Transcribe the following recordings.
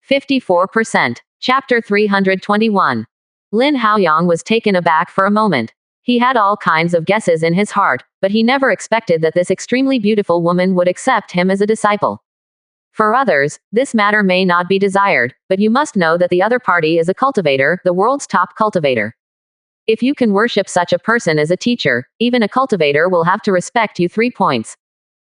54%. Chapter 321. Lin Haoyang was taken aback for a moment. He had all kinds of guesses in his heart, but he never expected that this extremely beautiful woman would accept him as a disciple. For others, this matter may not be desired, but you must know that the other party is a cultivator, the world's top cultivator. If you can worship such a person as a teacher, even a cultivator will have to respect you. 3 points.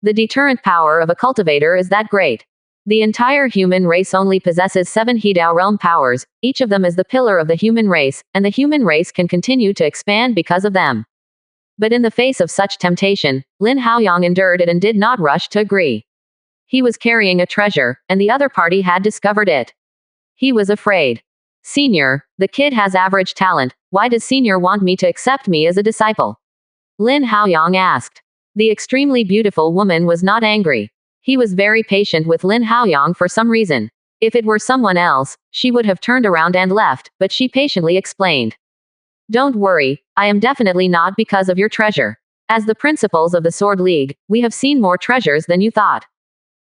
The deterrent power of a cultivator is that great. The entire human race only possesses 7 Hidao realm powers, each of them is the pillar of the human race, and the human race can continue to expand because of them. But in the face of such temptation, Lin Haoyang endured it and did not rush to agree. He was carrying a treasure, and the other party had discovered it. He was afraid. Senior, the kid has average talent, why does Senior want me to accept me as a disciple? Lin Haoyang asked. The extremely beautiful woman was not angry. He was very patient with Lin Haoyang for some reason. If it were someone else, she would have turned around and left, but she patiently explained. Don't worry, I am definitely not because of your treasure. As the principals of the Sword League, we have seen more treasures than you thought.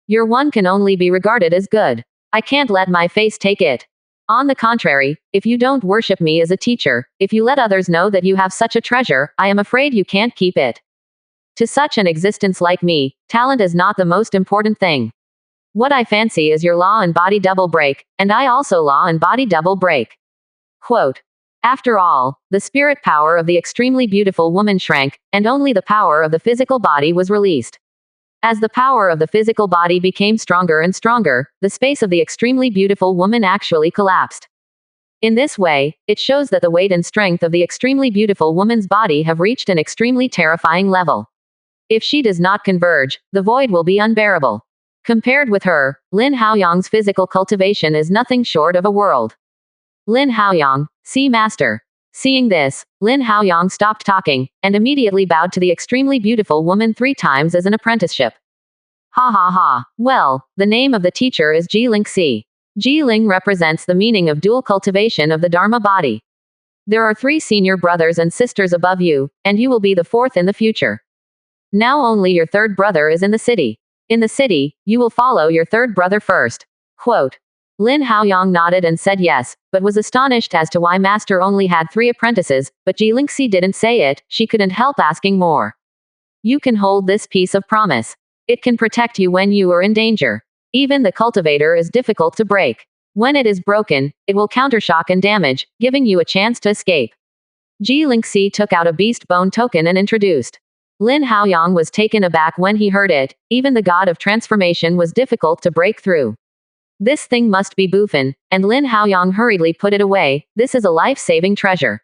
Your one can only be regarded as good. I can't let my face take it. On the contrary, if you don't worship me as a teacher, if you let others know that you have such a treasure, I am afraid you can't keep it. To such an existence like me, talent is not the most important thing. What I fancy is your law and body double break, and I also law and body double break. Quote. After all, the spirit power of the extremely beautiful woman shrank, and only the power of the physical body was released. As the power of the physical body became stronger and stronger, the space of the extremely beautiful woman actually collapsed. In this way, it shows that the weight and strength of the extremely beautiful woman's body have reached an extremely terrifying level. If she does not converge, the void will be unbearable. Compared with her, Lin Haoyang's physical cultivation is nothing short of a world. Lin Haoyang, see master. Seeing this, Lin Haoyang stopped talking, and immediately bowed to the extremely beautiful woman 3 times as an apprenticeship. Ha ha ha. Well, the name of the teacher is Jiling Si. Jiling represents the meaning of dual cultivation of the Dharma body. There are 3 senior brothers and sisters above you, and you will be the 4th in the future. Now only your 3rd brother is in the city. In the city, you will follow your 3rd brother first. Quote. Lin Haoyang nodded and said yes, but was astonished as to why master only had 3 apprentices, but Jilingxi didn't say it, she couldn't help asking more. You can hold this piece of promise. It can protect you when you are in danger. Even the cultivator is difficult to break. When it is broken, it will countershock and damage, giving you a chance to escape. Jilingxi took out a beast bone token and introduced. Lin Haoyang was taken aback when he heard it, even the god of transformation was difficult to break through. This thing must be Bufin, and Lin Haoyang hurriedly put it away, this is a life-saving treasure.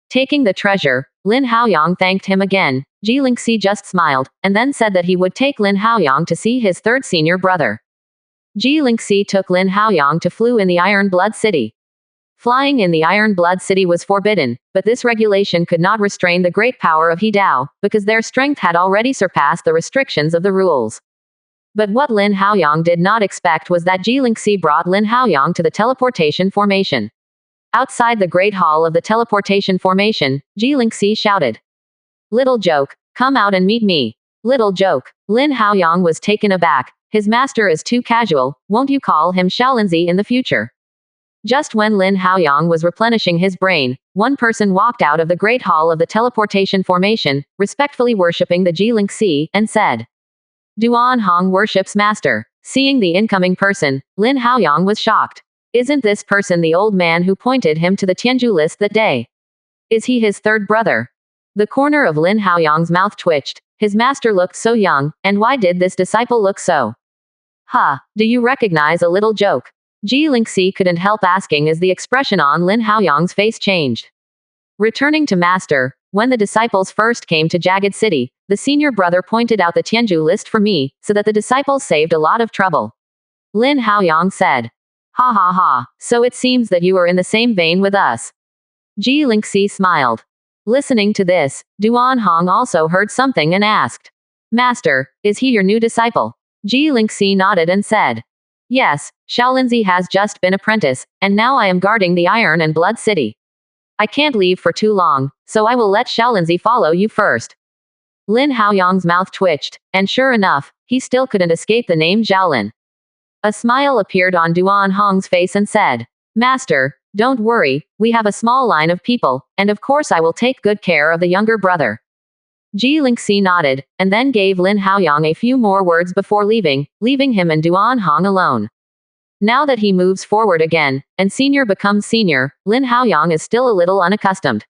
Taking the treasure, Lin Haoyang thanked him again, Jilingxi just smiled, and then said that he would take Lin Haoyang to see his 3rd senior brother. Jilingxi took Lin Haoyang to flew in the Iron Blood City. Flying in the Iron Blood City was forbidden, but this regulation could not restrain the great power of Hidao, because their strength had already surpassed the restrictions of the rules. But what Lin Haoyang did not expect was that Jilingxi brought Lin Haoyang to the teleportation formation. Outside the Great Hall of the teleportation formation, Jilingxi shouted. Little joke, come out and meet me. Little joke. Lin Haoyang was taken aback, his master is too casual, won't you call him Shaolinzi in the future? Just when Lin Haoyang was replenishing his brain, one person walked out of the Great Hall of the teleportation formation, respectfully worshipping the Jilingxi, and said. Duan Hong worships master. Seeing the incoming person, Lin Haoyang was shocked. Isn't this person the old man who pointed him to the Tianju list that day? Is he his 3rd brother? The corner of Lin Haoyang's mouth twitched, his master looked so young, and why did this disciple look so? Do you recognize a little joke? Jilingxi couldn't help asking as the expression on Lin Haoyang's face changed. Returning to master, when the disciples first came to Jagged City, the senior brother pointed out the Tianju list for me, so that the disciples saved a lot of trouble. Lin Haoyang said. Ha ha ha, so it seems that you are in the same vein with us. Jilingxi smiled. Listening to this, Duan Hong also heard something and asked. Master, is he your new disciple? Jilingxi nodded and said. Yes, Shaolinzi has just been apprentice, and now I am guarding the Iron and Blood City. I can't leave for too long, so I will let Shaolinzi follow you first. Lin Haoyang's mouth twitched, and sure enough, he still couldn't escape the name Zhaolin. A smile appeared on Duan Hong's face and said, Master, don't worry, we have a small line of people, and of course I will take good care of the younger brother. Ji Lingxi nodded, and then gave Lin Haoyang a few more words before leaving him and Duan Hong alone. Now that he moves forward again, and senior becomes senior, Lin Haoyang is still a little unaccustomed.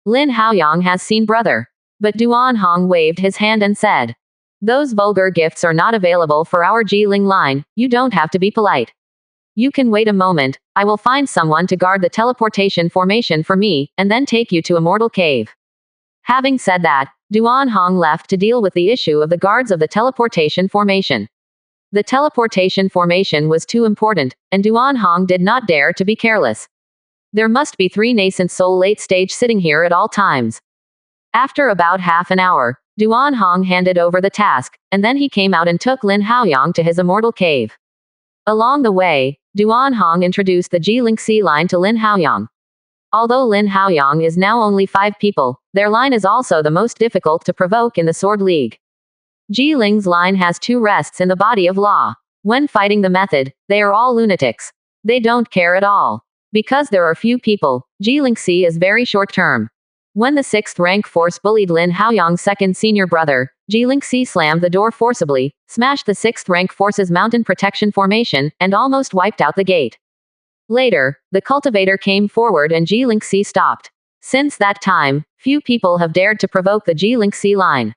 Lin Haoyang has seen brother. But Duan Hong waved his hand and said, Those vulgar gifts are not available for our Ji Ling line, you don't have to be polite. You can wait a moment, I will find someone to guard the teleportation formation for me, and then take you to Immortal Cave. Having said that, Duan Hong left to deal with the issue of the guards of the teleportation formation. The teleportation formation was too important, and Duan Hong did not dare to be careless. There must be 3 nascent soul late stage sitting here at all times. After about half an hour, Duan Hong handed over the task, and then he came out and took Lin Haoyang to his Immortal Cave. Along the way, Duan Hong introduced the Ji Lingxi line to Lin Haoyang. Although Lin Haoyang is now only 5 people, their line is also the most difficult to provoke in the Sword League. Ji Ling's line has 2 rests in the body of law. When fighting the method, they are all lunatics. They don't care at all. Because there are few people, Ji Lingxi is very short-term. When the 6th rank force bullied Lin Haoyang's second senior brother, Ji Lingxi slammed the door forcibly, smashed the 6th rank force's mountain protection formation, and almost wiped out the gate. Later, the cultivator came forward and Ji Lingxi stopped. Since that time, few people have dared to provoke the Ji Lingxi line.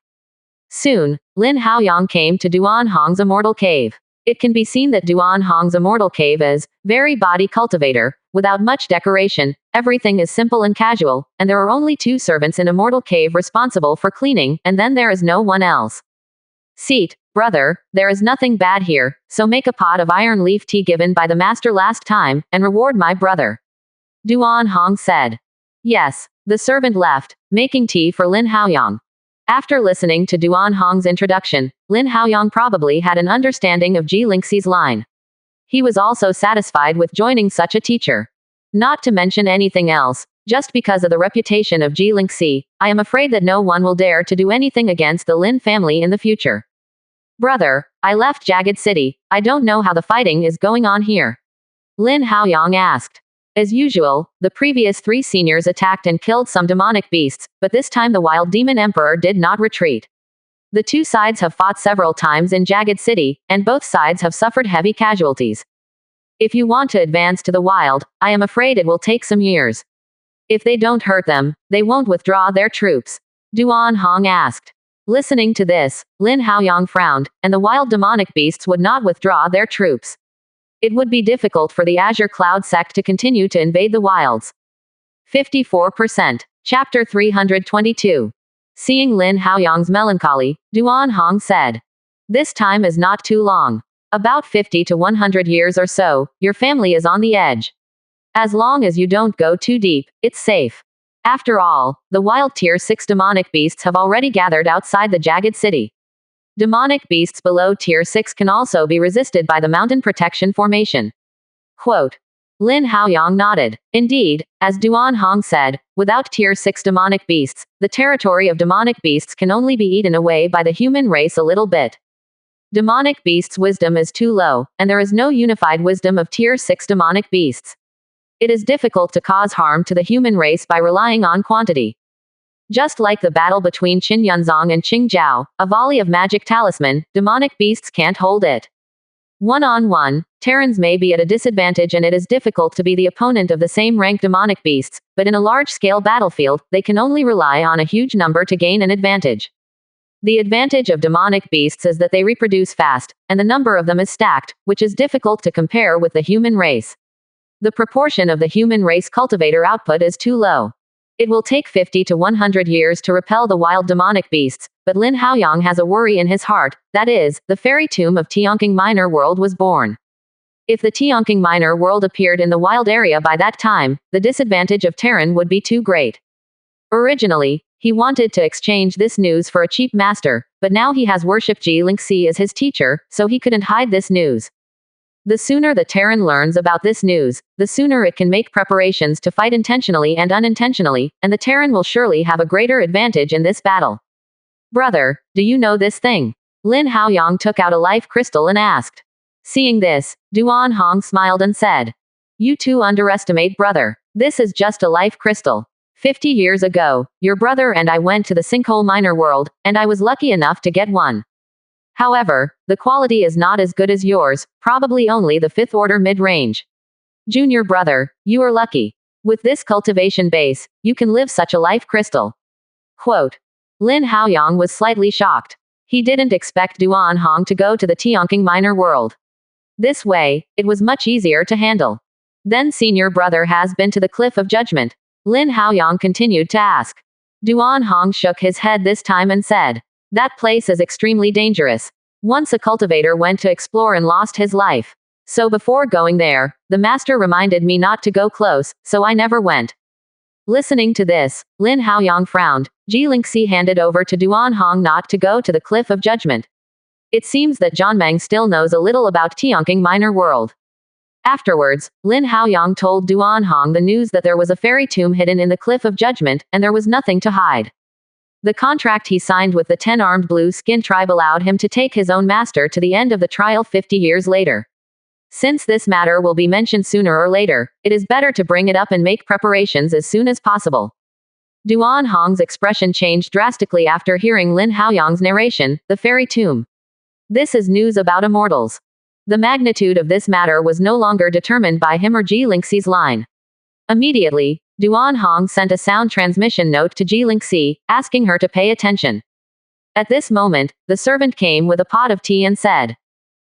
Soon, Lin Haoyang came to Duan Hong's Immortal Cave. It can be seen that Duan Hong's Immortal Cave is very body cultivator, without much decoration, everything is simple and casual, and there are only 2 servants in Immortal Cave responsible for cleaning, and then there is no one else. Seat, brother, there is nothing bad here, so make a pot of iron leaf tea given by the master last time, and reward my brother. Duan Hong said. Yes, the servant left, making tea for Lin Haoyang. After listening to Duan Hong's introduction, Lin Haoyang probably had an understanding of Ji Lingxi's line. He was also satisfied with joining such a teacher. Not to mention anything else, just because of the reputation of Ji Lingxi, I am afraid that no one will dare to do anything against the Lin family in the future. Brother, I left Jagged City, I don't know how the fighting is going on here. Lin Haoyang asked. As usual, the previous 3 seniors attacked and killed some demonic beasts, but this time the Wild Demon Emperor did not retreat. The 2 sides have fought several times in Jagged City, and both sides have suffered heavy casualties. If you want to advance to the Wild, I am afraid it will take some years. If they don't hurt them, they won't withdraw their troops. Duan Hong asked. Listening to this, Lin Haoyang frowned, and the wild demonic beasts would not withdraw their troops. It would be difficult for the Azure Cloud sect to continue to invade the wilds. 54%. Chapter 322. Seeing Lin Haoyang's melancholy, Duan Hong said. This time is not too long. About 50 to 100 years or so, your family is on the edge. As long as you don't go too deep, it's safe. After all, the wild Tier 6 demonic beasts have already gathered outside the Jagged City. Demonic beasts below Tier 6 can also be resisted by the mountain protection formation. Quote. Lin Haoyang nodded. Indeed, as Duan Hong said, without Tier 6 demonic beasts, the territory of demonic beasts can only be eaten away by the human race a little bit. Demonic beasts' wisdom is too low, and there is no unified wisdom of Tier 6 demonic beasts. It is difficult to cause harm to the human race by relying on quantity. Just like the battle between Qin Yunzong and Qing Zhao, a volley of magic talisman, demonic beasts can't hold it. One-on-one, Terrans may be at a disadvantage and it is difficult to be the opponent of the same rank demonic beasts, but in a large-scale battlefield, they can only rely on a huge number to gain an advantage. The advantage of demonic beasts is that they reproduce fast, and the number of them is stacked, which is difficult to compare with the human race. The proportion of the human race cultivator output is too low. It will take 50 to 100 years to repel the wild demonic beasts, but Lin Haoyang has a worry in his heart, that is, the fairy tomb of Tianqing Minor World was born. If the Tianqing Minor World appeared in the wild area by that time, the disadvantage of Terran would be too great. Originally, he wanted to exchange this news for a cheap master, but now he has worshipped Ji Lingxi as his teacher, so he couldn't hide this news. The sooner the Terran learns about this news, the sooner it can make preparations to fight intentionally and unintentionally, and the Terran will surely have a greater advantage in this battle. Brother, do you know this thing? Lin Haoyang took out a life crystal and asked. Seeing this, Duan Hong smiled and said, "You too underestimate brother. This is just a life crystal. 50 years ago, your brother and I went to the sinkhole miner world, and I was lucky enough to get one. However, the quality is not as good as yours, probably only the 5th order mid-range. Junior brother, you are lucky. With this cultivation base, you can live such a life crystal." Quote. Lin Haoyang was slightly shocked. He didn't expect Duan Hong to go to the Tianqing miner world. This way, it was much easier to handle. Then senior brother has been to the Cliff of Judgment? Lin Haoyang continued to ask. Duan Hong shook his head this time and said, "That place is extremely dangerous. Once a cultivator went to explore and lost his life. So before going there, the master reminded me not to go close, so I never went." Listening to this, Lin Haoyang frowned. Ji Lingxi handed over to Duan Hong not to go to the Cliff of Judgment. It seems that Zhanmeng still knows a little about Tianqing miner world. Afterwards, Lin Haoyang told Duan Hong the news that there was a fairy tomb hidden in the Cliff of Judgment, and there was nothing to hide. The contract he signed with the 10-armed blue-skin tribe allowed him to take his own master to the end of the trial 50 years later. Since this matter will be mentioned sooner or later, it is better to bring it up and make preparations as soon as possible. Duan Hong's expression changed drastically after hearing Lin Haoyang's narration, the fairy tomb. This is news about immortals. The magnitude of this matter was no longer determined by him or Ji Lingxi's line. Immediately, Duan Hong sent a sound transmission note to Ji Lingxi, asking her to pay attention. At this moment, the servant came with a pot of tea and said,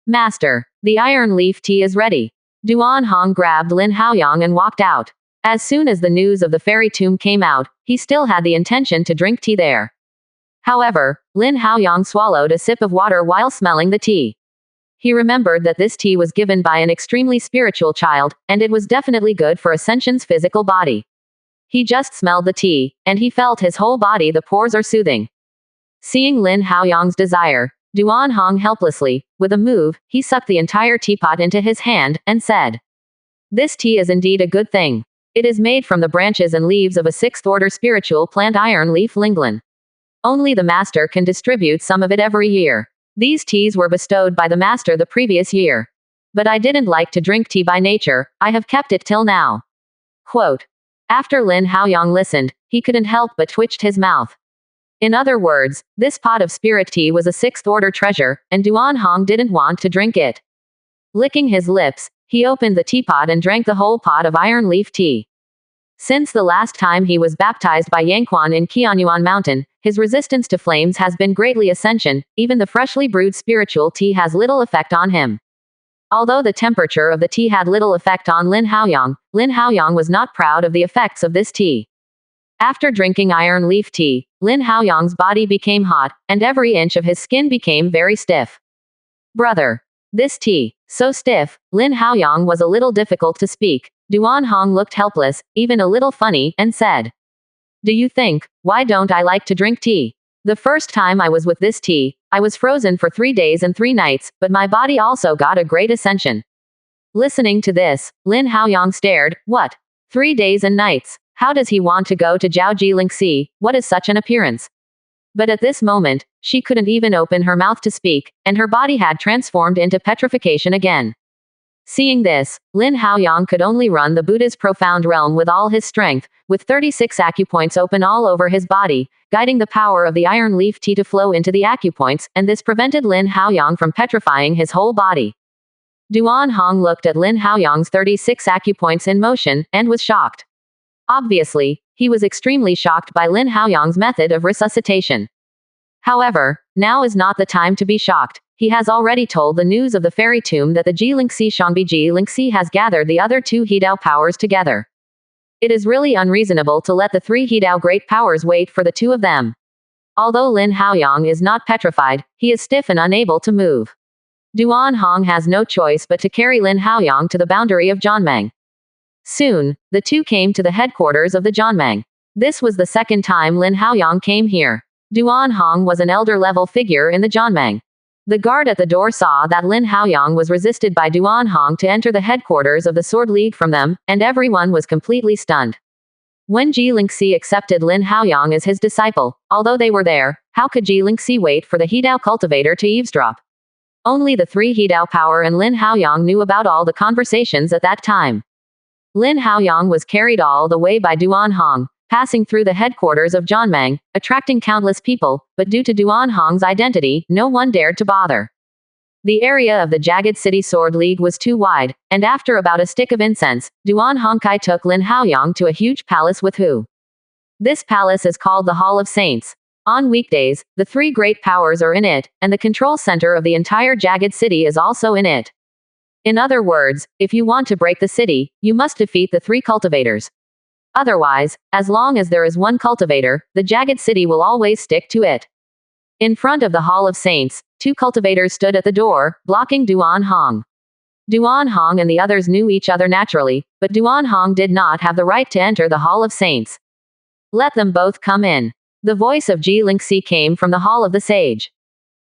"Master, the iron leaf tea is ready." Duan Hong grabbed Lin Haoyang and walked out. As soon as the news of the fairy tomb came out, he still had the intention to drink tea there. However, Lin Haoyang swallowed a sip of water while smelling the tea. He remembered that this tea was given by an extremely spiritual child, and it was definitely good for Ascension's physical body. He just smelled the tea, and he felt his whole body the pores are soothing. Seeing Lin Haoyang's desire, Duan Hong helplessly, with a move, he sucked the entire teapot into his hand, and said, "This tea is indeed a good thing. It is made from the branches and leaves of a 6th-order spiritual plant iron leaf linglan. Only the master can distribute some of it every year. These teas were bestowed by the master the previous year. But I didn't like to drink tea by nature, I have kept it till now." Quote. After Lin Haoyang listened, he couldn't help but twitched his mouth. In other words, this pot of spirit tea was a 6th-order treasure, and Duan Hong didn't want to drink it. Licking his lips, he opened the teapot and drank the whole pot of iron leaf tea. Since the last time he was baptized by Yangquan in Qianyuan Mountain, his resistance to flames has been greatly ascension, even the freshly brewed spiritual tea has little effect on him. Although the temperature of the tea had little effect on Lin Haoyang was not proud of the effects of this tea. After drinking iron leaf tea, Lin Haoyang's body became hot, and every inch of his skin became very stiff. "Brother. This tea, so stiff," Lin Haoyang was a little difficult to speak. Duan Hong looked helpless, even a little funny, and said, "Do you think, why don't I like to drink tea? The first time I was with this tea, I was frozen for 3 days and 3 nights, but my body also got a great ascension." Listening to this, Lin Haoyang stared. What? 3 days and nights? How does he want to go to Zhao Ji Lingxi? What is such an appearance? But at this moment, she couldn't even open her mouth to speak, and her body had transformed into petrification again. Seeing this, Lin Haoyang could only run the Buddha's profound realm with all his strength, with 36 acupoints open all over his body, guiding the power of the iron leaf tea to flow into the acupoints, and this prevented Lin Haoyang from petrifying his whole body. Duan Hong looked at Lin Haoyang's 36 acupoints in motion, and was shocked. Obviously, he was extremely shocked by Lin Haoyang's method of resuscitation. However, now is not the time to be shocked. He has already told the news of the fairy tomb that the Ji Lingxi Shangbi Ji Lingxi has gathered the other 2 Hidao powers together. It is really unreasonable to let the 3 Hidao great powers wait for the 2 of them. Although Lin Haoyang is not petrified, he is stiff and unable to move. Duan Hong has no choice but to carry Lin Haoyang to the boundary of Zhanmeng. Soon, the 2 came to the headquarters of the Zhanmeng. This was the second time Lin Haoyang came here. Duan Hong was an elder-level figure in the Zhanmeng. The guard at the door saw that Lin Haoyang was resisted by Duan Hong to enter the headquarters of the Sword League from them, and everyone was completely stunned. When Ji Lingxi accepted Lin Haoyang as his disciple, although they were there, how could Ji Lingxi wait for the Hidao cultivator to eavesdrop? Only the three Hidao Power and Lin Haoyang knew about all the conversations at that time. Lin Haoyang was carried all the way by Duan Hong, passing through the headquarters of Zhanmeng, attracting countless people, but due to Duan Hong's identity, no one dared to bother. The area of the Jagged City Sword League was too wide, and after about a stick of incense, Duan Hongkai took Lin Haoyang to a huge palace with Hu. This palace is called the Hall of Saints. On weekdays, the three great powers are in it, and the control center of the entire Jagged City is also in it. In other words, if you want to break the city, you must defeat the three cultivators. Otherwise, as long as there is one cultivator, the Jagged City will always stick to it. In front of the Hall of Saints, two cultivators stood at the door, blocking Duan Hong. Duan Hong and the others knew each other naturally, but Duan Hong did not have the right to enter the Hall of Saints. Let them both come in. The voice of Ji Lingxi came from the Hall of the Sage.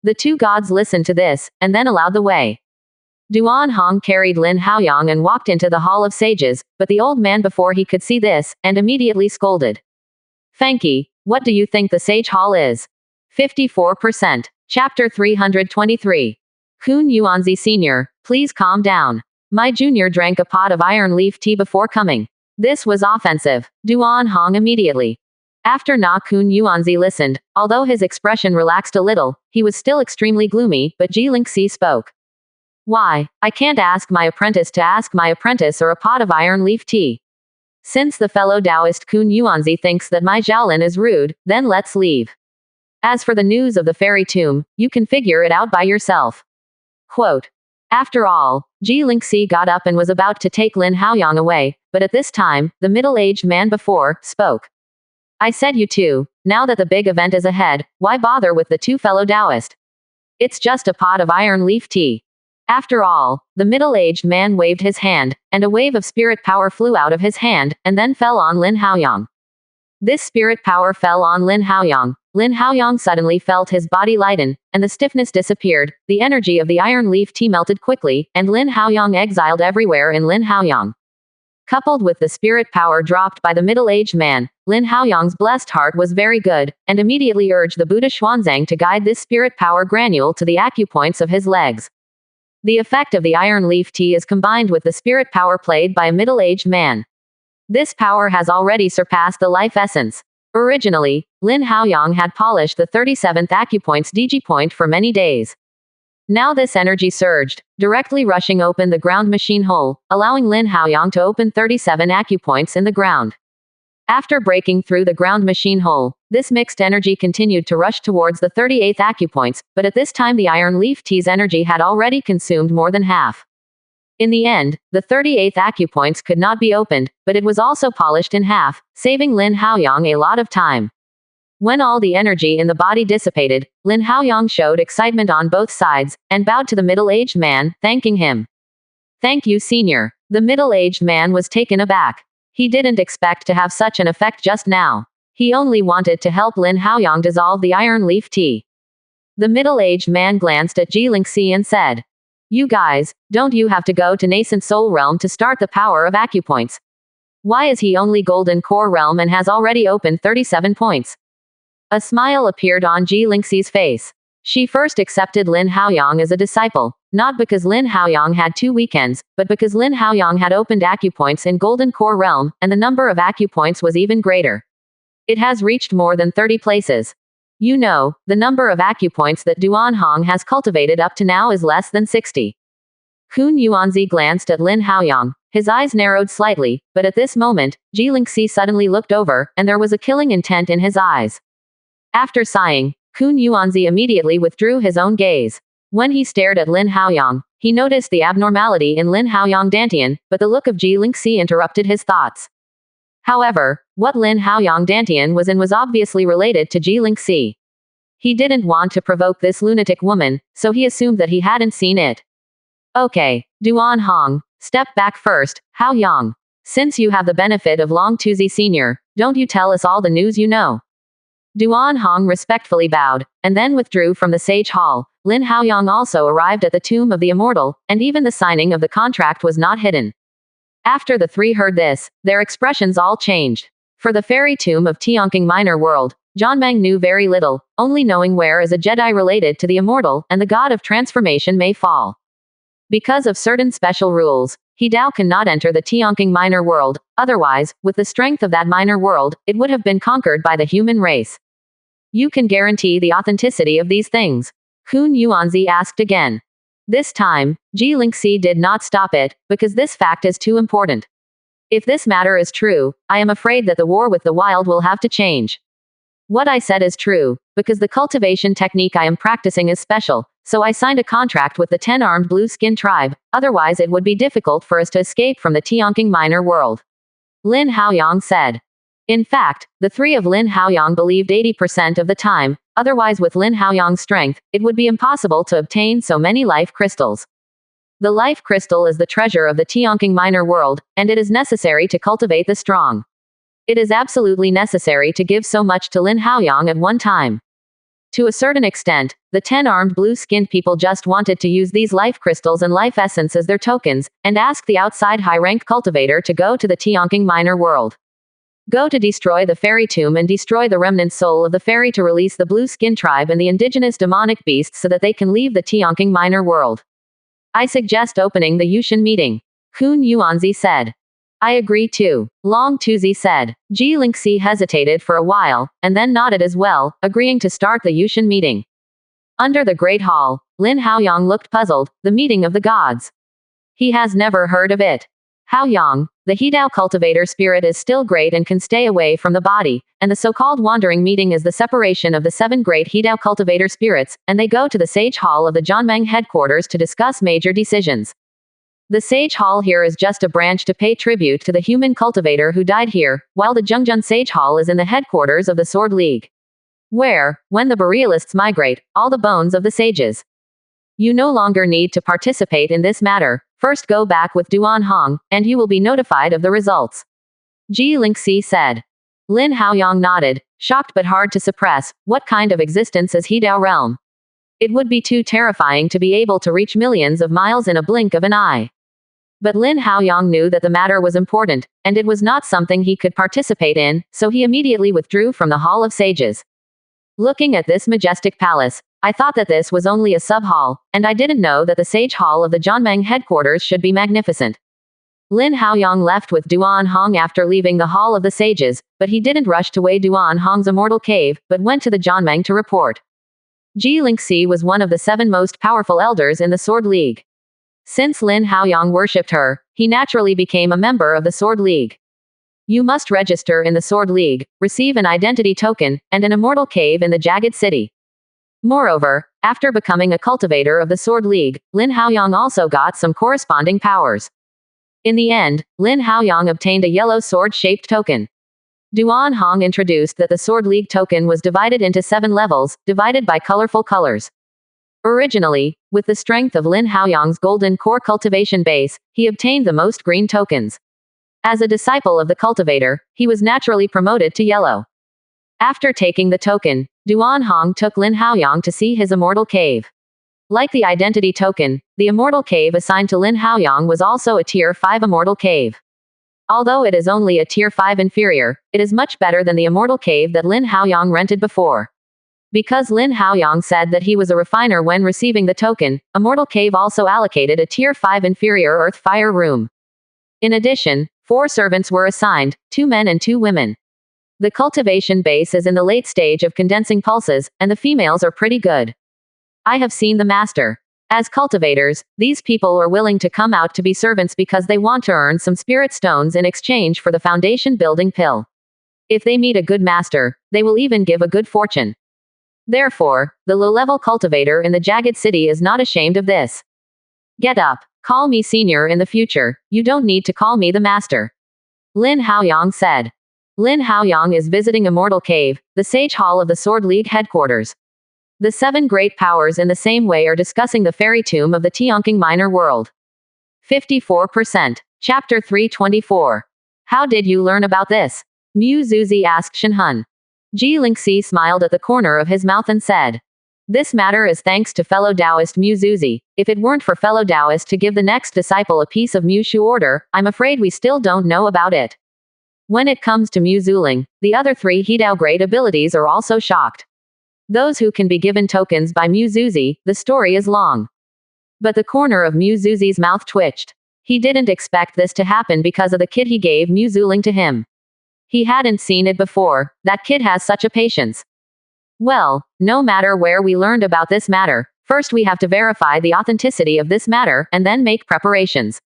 The two gods listened to this, and then allowed the way. Duan Hong carried Lin Haoyang and walked into the Hall of Sages, but the old man before he could see this, and immediately scolded. Fanky, what do you think the Sage Hall is? 54%. Chapter 323. Kun Yuanzi Sr., please calm down. My junior drank a pot of iron leaf tea before coming. This was offensive. Duan Hong immediately. After Na Kun Yuanzi listened, although his expression relaxed a little, he was still extremely gloomy, but Ji Lingxi spoke. Why, I can't ask my apprentice to ask my apprentice or a pot of iron leaf tea. Since the fellow Taoist Kun Yuanzi thinks that my Xiaolin is rude, then let's leave. As for the news of the fairy tomb, you can figure it out by yourself. Quote. After all, Ji Lingxi got up and was about to take Lin Haoyang away, but at this time, the middle-aged man before, spoke. I said you two, now that the big event is ahead, why bother with the two fellow Taoist? It's just a pot of iron leaf tea. After all, the middle-aged man waved his hand, and a wave of spirit power flew out of his hand, and then fell on Lin Haoyang. This spirit power fell on Lin Haoyang. Lin Haoyang suddenly felt his body lighten, and the stiffness disappeared, the energy of the iron leaf tea melted quickly, and Lin Haoyang exiled everywhere in Lin Haoyang. Coupled with the spirit power dropped by the middle-aged man, Lin Haoyang's blessed heart was very good, and immediately urged the Buddha Xuanzang to guide this spirit power granule to the acupoints of his legs. The effect of the iron leaf tea is combined with the spirit power played by a middle-aged man. This power has already surpassed the life essence. Originally, Lin Haoyang had polished the 37th acupoint's DG point for many days. Now this energy surged, directly rushing open the ground machine hole, allowing Lin Haoyang to open 37 acupoints in the ground. After breaking through the ground machine hole, this mixed energy continued to rush towards the 38th acupoints, but at this time the iron leaf tea's energy had already consumed more than half. In the end, the 38th acupoints could not be opened, but it was also polished in half, saving Lin Haoyang a lot of time. When all the energy in the body dissipated, Lin Haoyang showed excitement on both sides, and bowed to the middle-aged man, thanking him. Thank you, senior. The middle-aged man was taken aback. He didn't expect to have such an effect just now. He only wanted to help Lin Haoyang dissolve the iron leaf tea. The middle-aged man glanced at Ji Lingxi and said, You guys, don't you have to go to nascent soul realm to start the power of acupoints? Why is he only golden core realm and has already opened 37 points? A smile appeared on Ji Lingxi's face. She first accepted Lin Haoyang as a disciple, not because Lin Haoyang had 2 weekends, but because Lin Haoyang had opened acupoints in golden core realm, and the number of acupoints was even greater. It has reached more than 30 places. You know, the number of acupoints that Duan Hong has cultivated up to now is less than 60. Kun Yuanzi glanced at Lin Haoyang. His eyes narrowed slightly, but at this moment, Ji Lingxi suddenly looked over, and there was a killing intent in his eyes. After sighing, Kun Yuanzi immediately withdrew his own gaze. When he stared at Lin Haoyang, he noticed the abnormality in Lin Haoyang Dantian, but the look of Ji Lingxi interrupted his thoughts. However, what Lin Haoyang Dantian was in was obviously related to Ji Lingxi. He didn't want to provoke this lunatic woman, so he assumed that he hadn't seen it. Okay, Duan Hong, step back first, Haoyang. Since you have the benefit of Long Tuzi Sr., don't you tell us all the news you know. Duan Hong respectfully bowed, and then withdrew from the Sage Hall. Lin Haoyang also arrived at the tomb of the immortal, and even the signing of the contract was not hidden. After the three heard this, their expressions all changed. For the fairy tomb of Tianqing Minor World, Jianmeng knew very little, only knowing where is a Jedi related to the immortal and the god of transformation may fall. Because of certain special rules, He Dao cannot enter the Tianqing minor world, otherwise, with the strength of that minor world, it would have been conquered by the human race. You can guarantee the authenticity of these things? Kun Yuanzi asked again. This time, Ji Lingxi did not stop it, because this fact is too important. If this matter is true, I am afraid that the war with the wild will have to change. What I said is true, because the cultivation technique I am practicing is special, so I signed a contract with the 10-armed blue skin tribe, otherwise it would be difficult for us to escape from the Tianqing minor world. Lin Haoyang said. In fact, the three of Lin Haoyang believed 80% of the time, otherwise with Lin Haoyang's strength, it would be impossible to obtain so many life crystals. The life crystal is the treasure of the Tianqing minor world, and it is necessary to cultivate the strong. It is absolutely necessary to give so much to Lin Haoyang at one time. To a certain extent, the 10-armed blue-skinned people just wanted to use these life crystals and life essence as their tokens, and ask the outside high-rank cultivator to go to the Tianqing minor world. Go to destroy the fairy tomb and destroy the remnant soul of the fairy to release the blue skin tribe and the indigenous demonic beasts so that they can leave the Tianqing minor world. I suggest opening the Yushin meeting. Kun Yuanzi said. I agree too. Long Tuzi said. Ji Lingxi hesitated for a while, and then nodded as well, agreeing to start the Yushin meeting. Under the Great Hall, Lin Haoyang looked puzzled, the meeting of the gods. He has never heard of it. Haoyang, the Hidao cultivator spirit is still great and can stay away from the body, and the so-called wandering meeting is the separation of the 7 great Hidao cultivator spirits, and they go to the Sage Hall of the Jianmeng headquarters to discuss major decisions. The Sage Hall here is just a branch to pay tribute to the human cultivator who died here, while the Zhengjun Sage Hall is in the headquarters of the Sword League. Where, when the Borealists migrate, all the bones of the sages. You no longer need to participate in this matter. First go back with Duan Hong, and you will be notified of the results. Ji Lingxi said. Lin Haoyang nodded, shocked but hard to suppress. What kind of existence is Hidao realm? It would be too terrifying to be able to reach millions of miles in a blink of an eye. But Lin Haoyang knew that the matter was important, and it was not something he could participate in, so he immediately withdrew from the Hall of Sages. Looking at this majestic palace, I thought that this was only a sub-hall, and I didn't know that the Sage Hall of the Jianmeng headquarters should be magnificent. Lin Haoyang left with Duan Hong after leaving the Hall of the Sages, but he didn't rush to Wei Duan Hong's immortal cave, but went to the Jianmeng to report. Ji Lingxi was one of the 7 most powerful elders in the Sword League. Since Lin Haoyang worshipped her, he naturally became a member of the Sword League. You must register in the Sword League, receive an identity token, and an immortal cave in the Jagged City. Moreover, after becoming a cultivator of the Sword League, Lin Haoyang also got some corresponding powers. In the end, Lin Haoyang obtained a yellow sword-shaped token. Duan Hong introduced that the Sword League token was divided into 7 levels, divided by colorful colors. Originally, with the strength of Lin Haoyang's golden core cultivation base, he obtained the most green tokens. As a disciple of the cultivator, he was naturally promoted to yellow. After taking the token, Duan Hong took Lin Haoyang to see his immortal cave. Like the identity token, the immortal cave assigned to Lin Haoyang was also a Tier 5 immortal cave. Although it is only a Tier 5 inferior, it is much better than the immortal cave that Lin Haoyang rented before. Because Lin Haoyang said that he was a refiner when receiving the token, Immortal Cave also allocated a Tier 5 inferior Earth Fire room. In addition, 4 servants were assigned, 2 men and 2 women. The cultivation base is in the late stage of condensing pulses, and the females are pretty good. I have seen the master. As cultivators, these people are willing to come out to be servants because they want to earn some spirit stones in exchange for the foundation building pill. If they meet a good master, they will even give a good fortune. Therefore, the low-level cultivator in the Jagged City is not ashamed of this. Get up. Call me senior in the future. You don't need to call me the master. Lin Haoyang said. Lin Haoyang is visiting Immortal Cave, the Sage Hall of the Sword League headquarters. The 7 great powers in the same way are discussing the fairy tomb of the Tianqing minor world. 54%. Chapter 324. How did you learn about this? Mu Zuzi asked Shenhun. Ji Lingxi smiled at the corner of his mouth and said. This matter is thanks to fellow Taoist Mu Zuzi. If it weren't for fellow Taoist to give the next disciple a piece of Mu Shu order, I'm afraid we still don't know about it. When it comes to Mu Zuling, the other three Hidao grade abilities are also shocked. Those who can be given tokens by Mu Zuzi, the story is long. But the corner of Mu Zuzi's mouth twitched. He didn't expect this to happen because of the kid he gave Mu Zuling to him. He hadn't seen it before. That kid has such a patience. Well, no matter where we learned about this matter, first we have to verify the authenticity of this matter and then make preparations.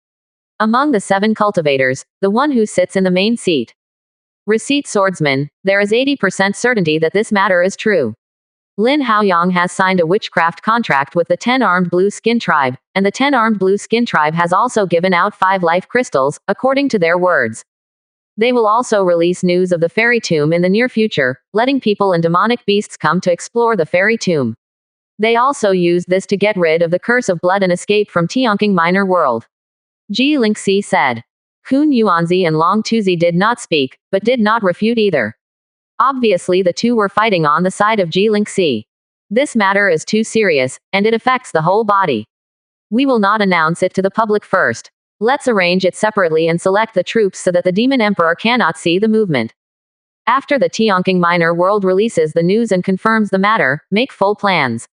Among the 7 cultivators, the one who sits in the main seat. Receipt swordsman, there is 80% certainty that this matter is true. Lin Haoyang has signed a witchcraft contract with the 10-armed blue skin tribe, and the 10-armed blue skin tribe has also given out 5 life crystals, according to their words. They will also release news of the fairy tomb in the near future, letting people and demonic beasts come to explore the fairy tomb. They also used this to get rid of the curse of blood and escape from Tianqing Minor World. Ji Lingxi said. Kun Yuanzi and Long Tuzi did not speak, but did not refute either. Obviously the two were fighting on the side of Ji Lingxi. This matter is too serious, and it affects the whole body. We will not announce it to the public first. Let's arrange it separately and select the troops so that the Demon Emperor cannot see the movement. After the Tianqing Minor World releases the news and confirms the matter, make full plans.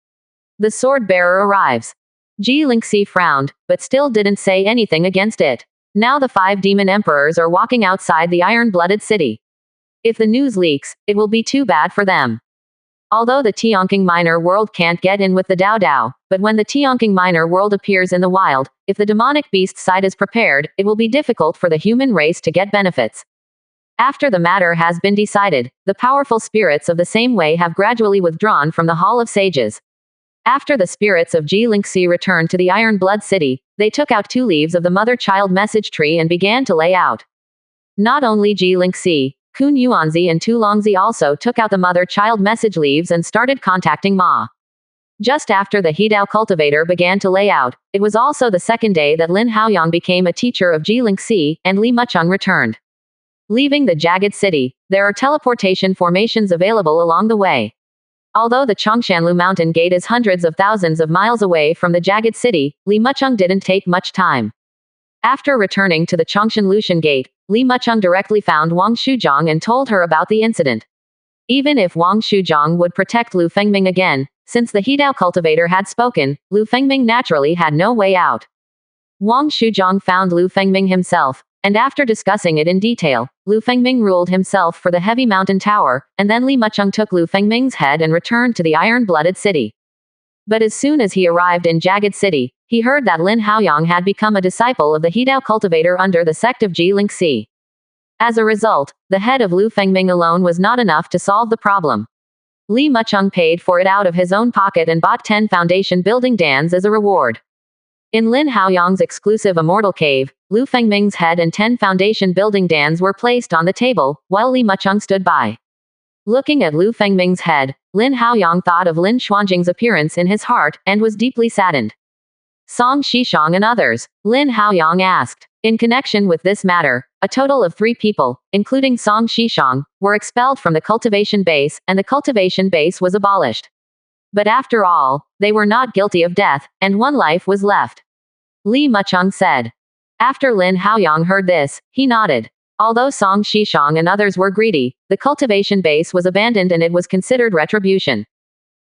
The sword bearer arrives. Ji Lingxi frowned, but still didn't say anything against it. Now the 5 demon emperors are walking outside the iron-blooded city. If the news leaks, it will be too bad for them. Although the Tianqing Minor World can't get in with the Dao Dao, but when the Tianqing Minor World appears in the wild, if the demonic beast side is prepared, it will be difficult for the human race to get benefits. After the matter has been decided, the powerful spirits of the same way have gradually withdrawn from the Hall of Sages. After the spirits of Ji Lingxi returned to the Iron Blood City, they took out 2 leaves of the mother-child message tree and began to lay out. Not only Ji Lingxi, Kun Yuanzi and Tu Longzi also took out the mother-child message leaves and started contacting Ma. Just after the Hidao cultivator began to lay out, it was also the second day that Lin Haoyang became a teacher of Ji Lingxi, and Li Mucheng returned. Leaving the Jagged City, there are teleportation formations available along the way. Although the Chongshanlu mountain gate is hundreds of thousands of miles away from the Jagged City, Li Mucheng didn't take much time. After returning to the Chongshan gate, Li Mucheng directly found Wang Shuzhong and told her about the incident. Even if Wang Shuzhong would protect Lu Fengming again, since the Hidao cultivator had spoken, Lu Fengming naturally had no way out. Wang Shuzhong found Lu Fengming himself, and after discussing it in detail, Lu Fengming ruled himself for the heavy mountain tower, and then Li Mucheng took Lu Fengming's head and returned to the iron-blooded city. But as soon as he arrived in Jagged City, he heard that Lin Haoyang had become a disciple of the Hidao cultivator under the sect of Ji Lingxi. As a result, the head of Lu Fengming alone was not enough to solve the problem. Li Mucheng paid for it out of his own pocket and bought 10 foundation building dans as a reward. In Lin Haoyang's exclusive immortal cave, Lu Fengming's head and 10 foundation building dans were placed on the table, while Li Mucheng stood by. Looking at Lu Fengming's head, Lin Haoyang thought of Lin Xuanjing's appearance in his heart, and was deeply saddened. Song Shishong and others, Lin Haoyang asked. In connection with this matter, a total of 3 people, including Song Shishong, were expelled from the cultivation base, and the cultivation base was abolished. But after all, they were not guilty of death, and 1 life was left. Li Mucheng said. After Lin Haoyang heard this, he nodded. Although Song Shishong and others were greedy, the cultivation base was abandoned and it was considered retribution.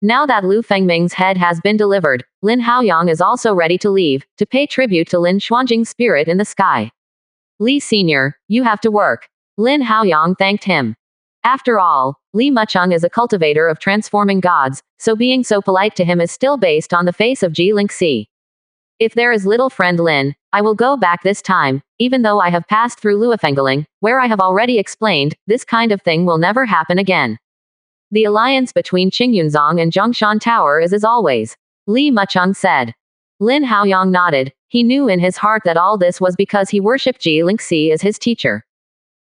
Now that Lu Fengming's head has been delivered, Lin Haoyang is also ready to leave, to pay tribute to Lin Xuanjing's spirit in the sky. Li Sr., you have to work. Lin Haoyang thanked him. After all, Li Mucheng is a cultivator of transforming gods, so being so polite to him is still based on the face of Ji Lingxi. If there is little friend Lin, I will go back this time, even though I have passed through Luofengling, where I have already explained, this kind of thing will never happen again. The alliance between Qingyunzong and Zhongshan Tower is as always. Li Mucheng said. Lin Haoyang nodded. He knew in his heart that all this was because he worshipped Ji Lingxi as his teacher.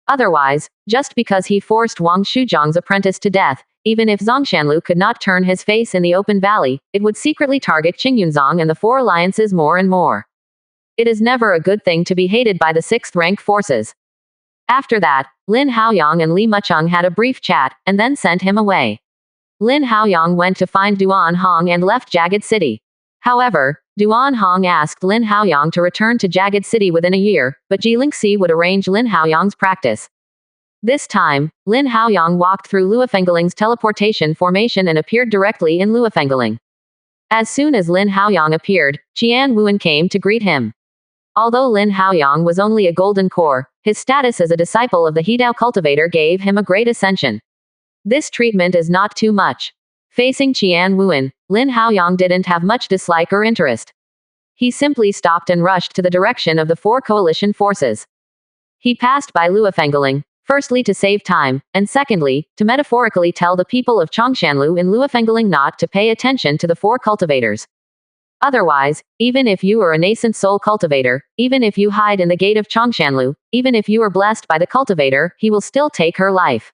Otherwise, just because he forced Wang Shuzhong's apprentice to death, even if Zongshanlu could not turn his face in the open valley, it would secretly target Qingyunzong and the 4 alliances more and more. It is never a good thing to be hated by the 6th rank forces. After that, Lin Haoyang and Li Mucheng had a brief chat, and then sent him away. Lin Haoyang went to find Duan Hong and left Jagged City. However, Duan Hong asked Lin Haoyang to return to Jagged City within a year, but Ji Lingxi would arrange Lin Haoyang's practice. This time, Lin Haoyang walked through Luofengeling's teleportation formation and appeared directly in Luofengeling. As soon as Lin Haoyang appeared, Qian Wuan came to greet him. Although Lin Haoyang was only a golden core, his status as a disciple of the Hedao cultivator gave him a great ascension. This treatment is not too much. Facing Qian Wuan, Lin Haoyang didn't have much dislike or interest. He simply stopped and rushed to the direction of the four coalition forces. He passed by Luofengeling, firstly to save time, and secondly, to metaphorically tell the people of Chongshanlu in Luofengeling not to pay attention to the four cultivators. Otherwise, even if you are a nascent soul cultivator, even if you hide in the gate of Chongshanlu, even if you are blessed by the cultivator, he will still take her life.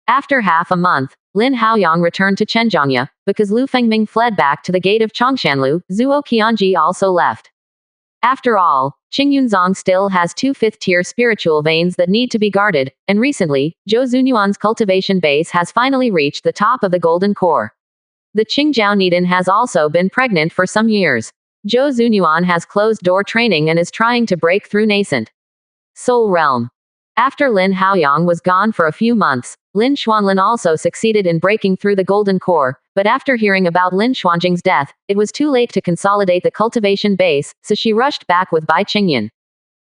After half a month, Lin Haoyang returned to Chenjiangya, because Lu Fengming fled back to the gate of Chongshanlu, Zuo Qianji also left. After all, Qingyunzong still has two fifth-tier spiritual veins that need to be guarded, and recently, Zhou Zunyuan's cultivation base has finally reached the top of the golden core. The Qingjiao Niden has also been pregnant for some years. Zhou Zunyuan has closed-door training and is trying to break through nascent soul realm. After Lin Haoyang was gone for a few months, Lin Xuanlin also succeeded in breaking through the golden core, but after hearing about Lin Xuanjing's death, it was too late to consolidate the cultivation base, so she rushed back with Bai Qingyan.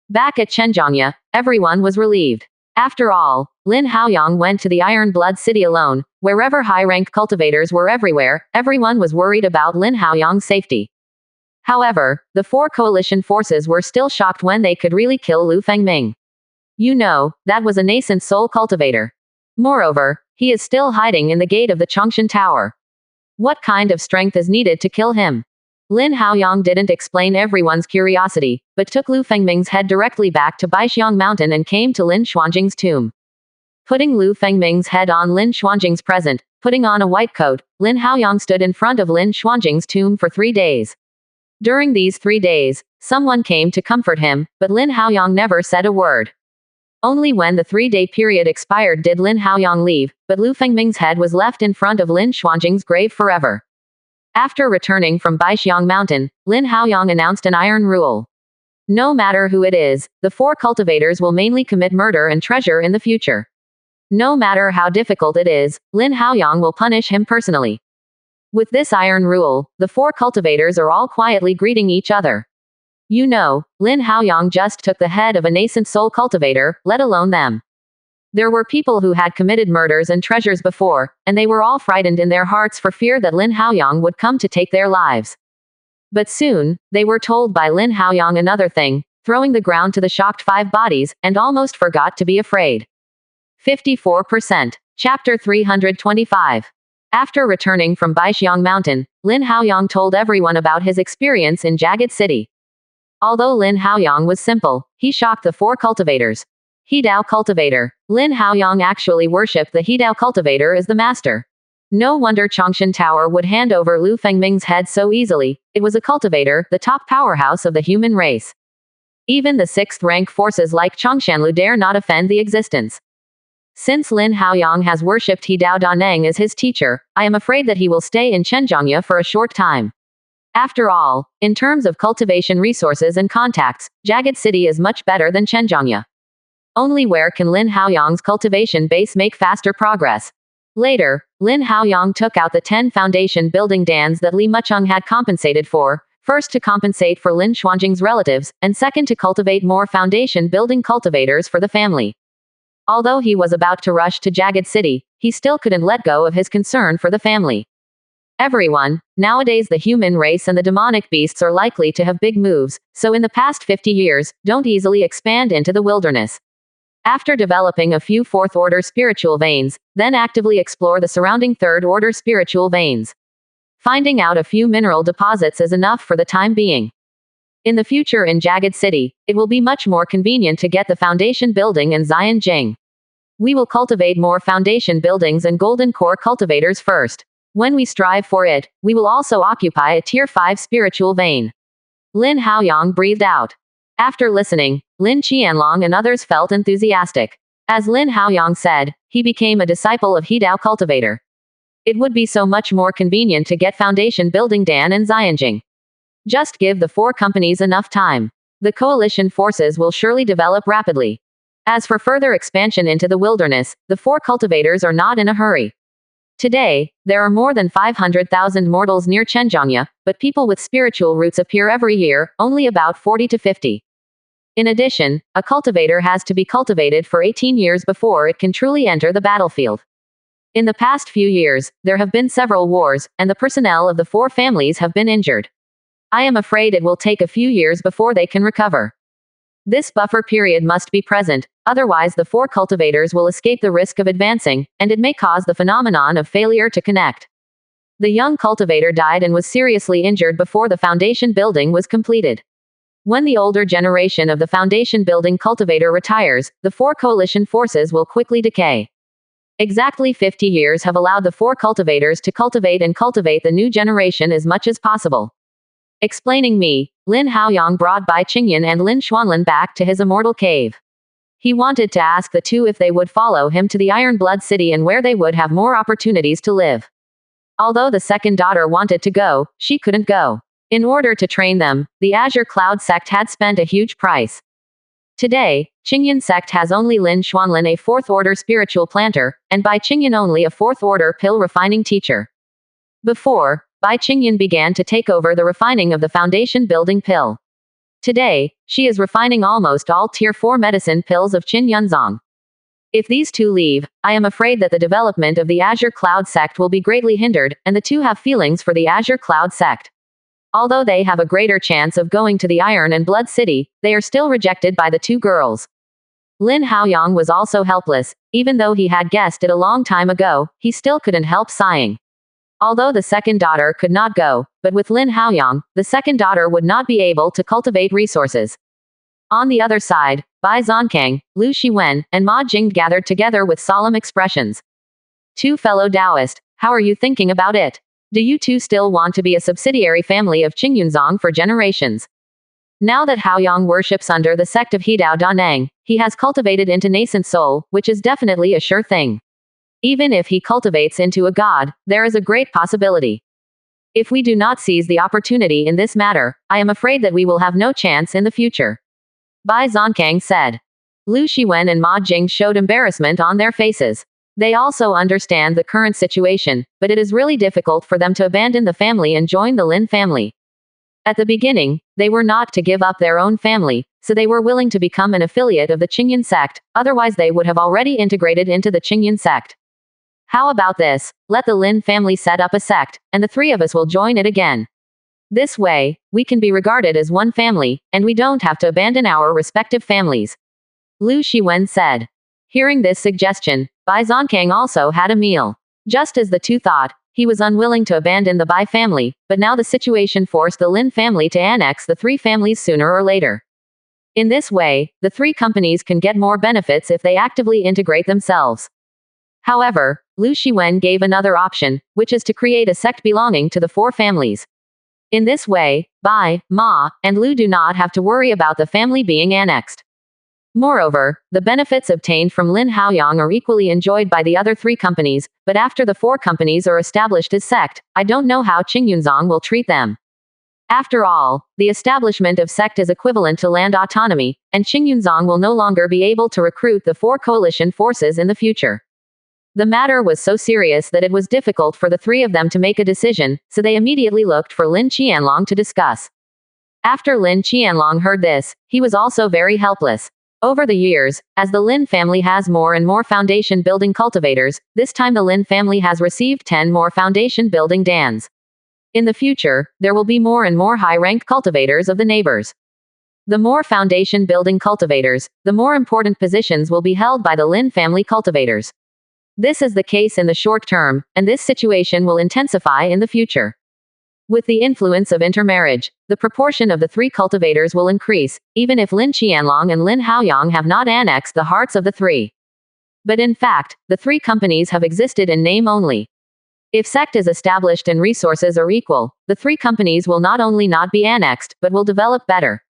Back at Chenjiangya, everyone was relieved. After all, Lin Haoyang went to the Iron Blood City alone. Wherever high-ranked cultivators were everywhere, everyone was worried about Lin Haoyang's safety. However, the four coalition forces were still shocked when they could really kill Lu Fengming. You know, that was a nascent soul cultivator. Moreover, he is still hiding in the gate of the Chongshan Tower. What kind of strength is needed to kill him? Lin Haoyang didn't explain everyone's curiosity, but took Lu Fengming's head directly back to Baixiang Mountain and came to Lin Xuanjing's tomb. Putting Lu Fengming's head on Lin Xuanjing's present, putting on a white coat, Lin Haoyang stood in front of Lin Xuanjing's tomb for 3 days. During these 3 days, someone came to comfort him, but Lin Haoyang never said a word. Only when the 3-day period expired did Lin Haoyang leave, but Lu Fengming's head was left in front of Lin Xuanjing's grave forever. After returning from Baixiang Mountain, Lin Haoyang announced an iron rule. No matter who it is, the four cultivators will mainly commit murder and treasure in the future. No matter how difficult it is, Lin Haoyang will punish him personally. With this iron rule, the four cultivators are all quietly greeting each other. You know, Lin Haoyang just took the head of a nascent soul cultivator, let alone them. There were people who had committed murders and treasures before, and they were all frightened in their hearts for fear that Lin Haoyang would come to take their lives. But soon, they were told by Lin Haoyang another thing, throwing the ground to the shocked 5 bodies, and almost forgot to be afraid. 54%. Chapter 325. After returning from Baixiang Mountain, Lin Haoyang told everyone about his experience in Jagged City. Although Lin Haoyang was simple, he shocked the 4 cultivators. Hedao cultivator. Lin Haoyang actually worshipped the Hedao cultivator as the master. No wonder Chongshan Tower would hand over Lu Fengming's head so easily. It was a cultivator, the top powerhouse of the human race. Even the 6th rank forces like Chongshanlu dare not offend the existence. Since Lin Haoyang has worshipped Hedao Daneng as his teacher, I am afraid that he will stay in Chenjiangya for a short time. After all, in terms of cultivation resources and contacts, Jagged City is much better than Chenjiangya. Only where can Lin Haoyang's cultivation base make faster progress? Later, Lin Haoyang took out the 10 foundation building dans that Li Mucheng had compensated for, first to compensate for Lin Xuanjing's relatives, and second to cultivate more foundation building cultivators for the family. Although he was about to rush to Jagged City, he still couldn't let go of his concern for the family. Everyone, nowadays the human race and the demonic beasts are likely to have big moves, so in the past 50 years, don't easily expand into the wilderness. After developing a few 4th-order spiritual veins, then actively explore the surrounding 3rd-order spiritual veins. Finding out a few mineral deposits is enough for the time being. In the future in Jagged City, it will be much more convenient to get the foundation building and Zion Jing. We will cultivate more foundation buildings and golden core cultivators first. When we strive for it, we will also occupy a Tier 5 spiritual vein. Lin Haoyang breathed out. After listening, Lin Qianlong and others felt enthusiastic. As Lin Haoyang said, he became a disciple of Hedao cultivator. It would be so much more convenient to get foundation building Dan and Xianjing. Just give the 4 companies enough time. The coalition forces will surely develop rapidly. As for further expansion into the wilderness, the four cultivators are not in a hurry. Today, there are more than 500,000 mortals near Chenjiangya, but people with spiritual roots appear every year, only about 40 to 50. In addition, a cultivator has to be cultivated for 18 years before it can truly enter the battlefield. In the past few years, there have been several wars, and the personnel of the four families have been injured. I am afraid it will take a few years before they can recover. This buffer period must be present, otherwise the four cultivators will escape the risk of advancing, and it may cause the phenomenon of failure to connect. The young cultivator died and was seriously injured before the foundation building was completed. When the older generation of the foundation building cultivator retires, the four coalition forces will quickly decay. Exactly 50 years have allowed the four cultivators to cultivate the new generation as much as possible. Explaining me, Lin Haoyang brought Bai Qingyan and Lin Xuanlin back to his immortal cave. He wanted to ask the two if they would follow him to the Iron Blood City and where they would have more opportunities to live. Although the second daughter wanted to go, she couldn't go. In order to train them, the Azure Cloud sect had spent a huge price. Today, Qingyan sect has only Lin Xuanlin, a fourth-order spiritual planter, and Bai Qingyan only a fourth-order pill refining teacher. Before, Bai Qingyan began to take over the refining of the foundation building pill. Today, she is refining almost all Tier 4 medicine pills of Qin Yunzong. If these two leave, I am afraid that the development of the Azure Cloud sect will be greatly hindered, and the two have feelings for the Azure Cloud sect. Although they have a greater chance of going to the Iron and Blood City, they are still rejected by the two girls. Lin Haoyang was also helpless. Even though he had guessed it a long time ago, he still couldn't help sighing. Although the second daughter could not go, but with Lin Haoyang, the second daughter would not be able to cultivate resources. On the other side, Bai Zonkang, Lu Shiwen, and Ma Jing gathered together with solemn expressions. Two fellow Taoists, how are you thinking about it? Do you two still want to be a subsidiary family of Qingyunzong for generations? Now that Haoyang worships under the sect of Hidao Danang, he has cultivated into nascent soul, which is definitely a sure thing. Even if he cultivates into a god, there is a great possibility. If we do not seize the opportunity in this matter, I am afraid that we will have no chance in the future. Bai Zonkang said. Lu Shiwen and Ma Jing showed embarrassment on their faces. They also understand the current situation, but it is really difficult for them to abandon the family and join the Lin family. At the beginning, they were not to give up their own family, so they were willing to become an affiliate of the Qingyan sect, otherwise they would have already integrated into the Qingyan sect. How about this? Let the Lin family set up a sect, and the three of us will join it again. This way, we can be regarded as one family, and we don't have to abandon our respective families. Lu Shiwen said. Hearing this suggestion, Bai Zonkang also had a meal. Just as the two thought, he was unwilling to abandon the Bai family, but now the situation forced the Lin family to annex the three families sooner or later. In this way, the three companies can get more benefits if they actively integrate themselves. However, Lu Shiwen gave another option, which is to create a sect belonging to the four families. In this way, Bai, Ma, and Lu do not have to worry about the family being annexed. Moreover, the benefits obtained from Lin Haoyang are equally enjoyed by the other three companies, but after the four companies are established as sect, I don't know how Qingyunzong will treat them. After all, the establishment of sect is equivalent to land autonomy, and Qingyunzong will no longer be able to recruit the four coalition forces in the future. The matter was so serious that it was difficult for the three of them to make a decision, so they immediately looked for Lin Qianlong to discuss. After Lin Qianlong heard this, he was also very helpless. Over the years, as the Lin family has more and more foundation building cultivators, this time the Lin family has received 10 more foundation building dans. In the future, there will be more and more high-ranked cultivators of the neighbors. The more foundation building cultivators, the more important positions will be held by the Lin family cultivators. This is the case in the short term, and this situation will intensify in the future. With the influence of intermarriage, the proportion of the three cultivators will increase, even if Lin Qianlong and Lin Haoyang have not annexed the hearts of the three. But in fact, the three companies have existed in name only. If sect is established and resources are equal, the three companies will not only not be annexed, but will develop better.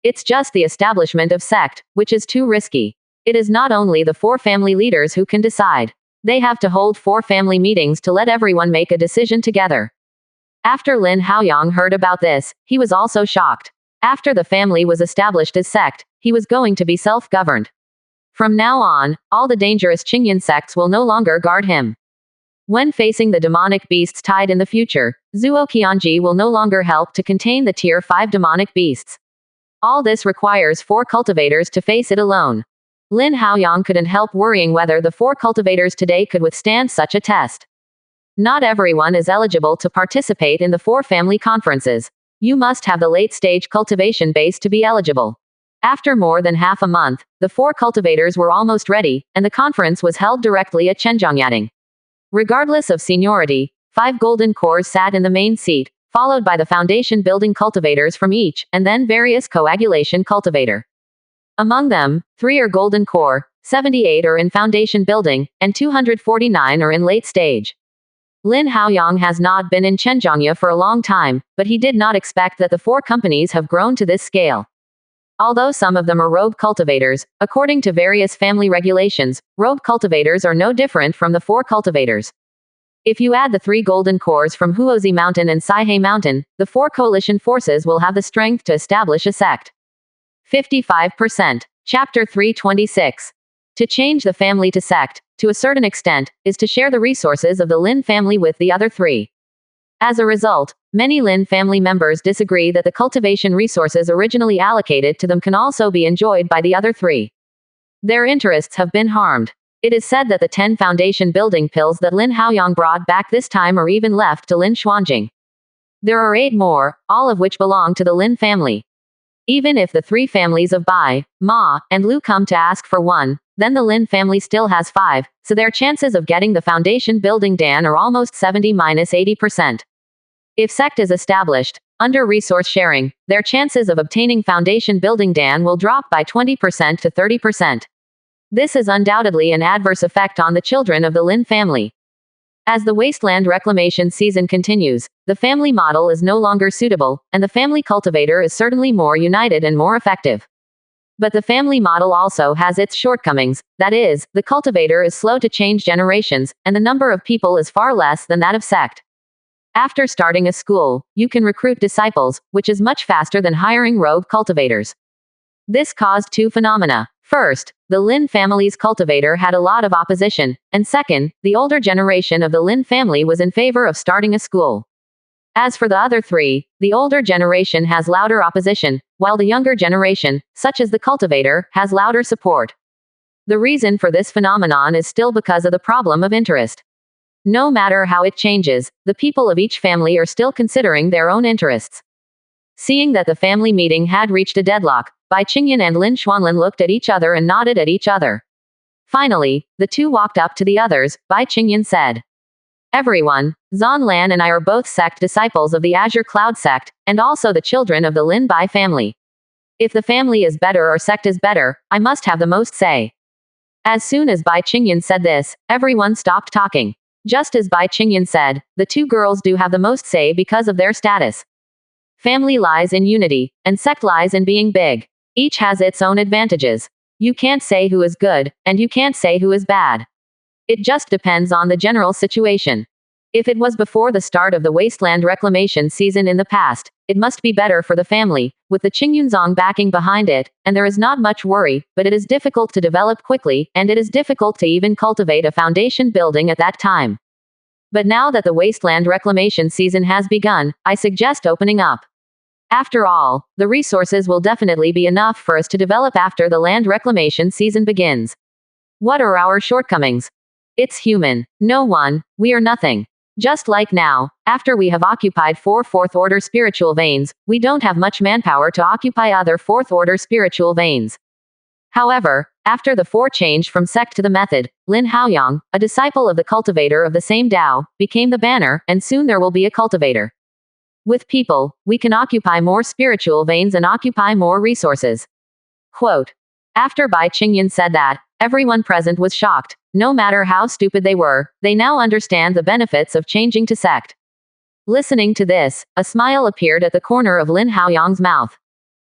It's just the establishment of sect, which is too risky. It is not only the four family leaders who can decide. They have to hold 4 family meetings to let everyone make a decision together. After Lin Haoyang heard about this, he was also shocked. After the family was established as sect, he was going to be self-governed. From now on, all the dangerous Qingyan sects will no longer guard him. When facing the demonic beasts tide in the future, Zuo Qianji will no longer help to contain the Tier 5 demonic beasts. All this requires 4 cultivators to face it alone. Lin Haoyang couldn't help worrying whether the 4 cultivators today could withstand such a test. Not everyone is eligible to participate in the 4 family conferences. You must have the late-stage cultivation base to be eligible. After more than half a month, the 4 cultivators were almost ready, and the conference was held directly at Zhenjiangyading. Regardless of seniority, 5 golden cores sat in the main seat, followed by the foundation building cultivators from each, and then various coagulation cultivator. Among them, 3 are golden core, 78 are in foundation building, and 249 are in late stage. Lin Haoyang has not been in Zhenjiangya for a long time, but he did not expect that the 4 companies have grown to this scale. Although some of them are rogue cultivators, according to various family regulations, rogue cultivators are no different from the 4 cultivators. If you add the 3 golden cores from Huozi Mountain and Saihei Mountain, the 4 coalition forces will have the strength to establish a sect. 55%. Chapter 326. To change the family to sect, to a certain extent, is to share the resources of the Lin family with the other 3. As a result, many Lin family members disagree that the cultivation resources originally allocated to them can also be enjoyed by the other 3. Their interests have been harmed. It is said that the 10 foundation building pills that Lin Haoyang brought back this time are even left to Lin Xuanjing. There are 8 more, all of which belong to the Lin family. Even if the 3 families of Bai, Ma, and Lu come to ask for one, then the Lin family still has 5, so their chances of getting the foundation building Dan are almost 70-80%. If sect is established, under resource sharing, their chances of obtaining foundation building Dan will drop by 20% to 30%. This is undoubtedly an adverse effect on the children of the Lin family. As the wasteland reclamation season continues, the family model is no longer suitable, and the family cultivator is certainly more united and more effective. But the family model also has its shortcomings, that is, the cultivator is slow to change generations, and the number of people is far less than that of sect. After starting a school, you can recruit disciples, which is much faster than hiring rogue cultivators. This caused 2 phenomena. First, the Lin family's cultivator had a lot of opposition, and second, the older generation of the Lin family was in favor of starting a school. As for the other 3, the older generation has louder opposition, while the younger generation, such as the cultivator, has louder support. The reason for this phenomenon is still because of the problem of interest. No matter how it changes, the people of each family are still considering their own interests. Seeing that the family meeting had reached a deadlock, Bai Qingyan and Lin Xuanlin looked at each other and nodded at each other. Finally, the 2 walked up to the others. Bai Qingyan said, "Everyone, Zan Lan and I are both sect disciples of the Azure Cloud sect, and also the children of the Lin Bai family. If the family is better or sect is better, I must have the most say." As soon as Bai Qingyan said this, everyone stopped talking. Just as Bai Qingyan said, the 2 girls do have the most say because of their status. Family lies in unity, and sect lies in being big. Each has its own advantages. You can't say who is good, and you can't say who is bad. It just depends on the general situation. If it was before the start of the wasteland reclamation season in the past, it must be better for the family, with the Qingyunzong backing behind it, and there is not much worry, but it is difficult to develop quickly, and it is difficult to even cultivate a foundation building at that time. But now that the wasteland reclamation season has begun, I suggest opening up. After all, the resources will definitely be enough for us to develop after the land reclamation season begins. What are our shortcomings? It's human. No one. We are nothing. Just like now, after we have occupied 4 fourth-order spiritual veins, we don't have much manpower to occupy other fourth-order spiritual veins. However, after the 4 changed from sect to the method, Lin Haoyang, a disciple of the cultivator of the same Tao, became the banner, and soon there will be a cultivator. With people, we can occupy more spiritual veins and occupy more resources. Quote. After Bai Qingyan said that, everyone present was shocked. No matter how stupid they were, they now understand the benefits of changing to sect. Listening to this, a smile appeared at the corner of Lin Haoyang's mouth.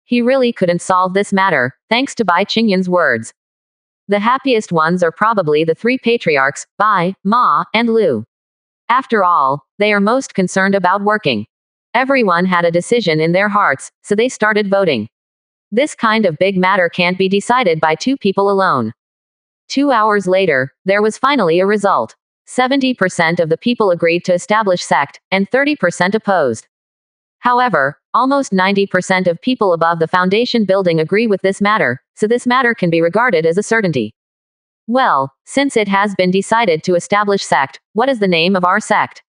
He really couldn't solve this matter, thanks to Bai Qingyan's words. The happiest ones are probably the 3 patriarchs, Bai, Ma, and Lu. After all, they are most concerned about working. Everyone had a decision in their hearts, so they started voting. This kind of big matter can't be decided by 2 people alone. 2 hours later, there was finally a result. 70% of the people agreed to establish sect, and 30% opposed. However, almost 90% of people above the foundation building agree with this matter, so this matter can be regarded as a certainty. Well, since it has been decided to establish sect, what is the name of our sect?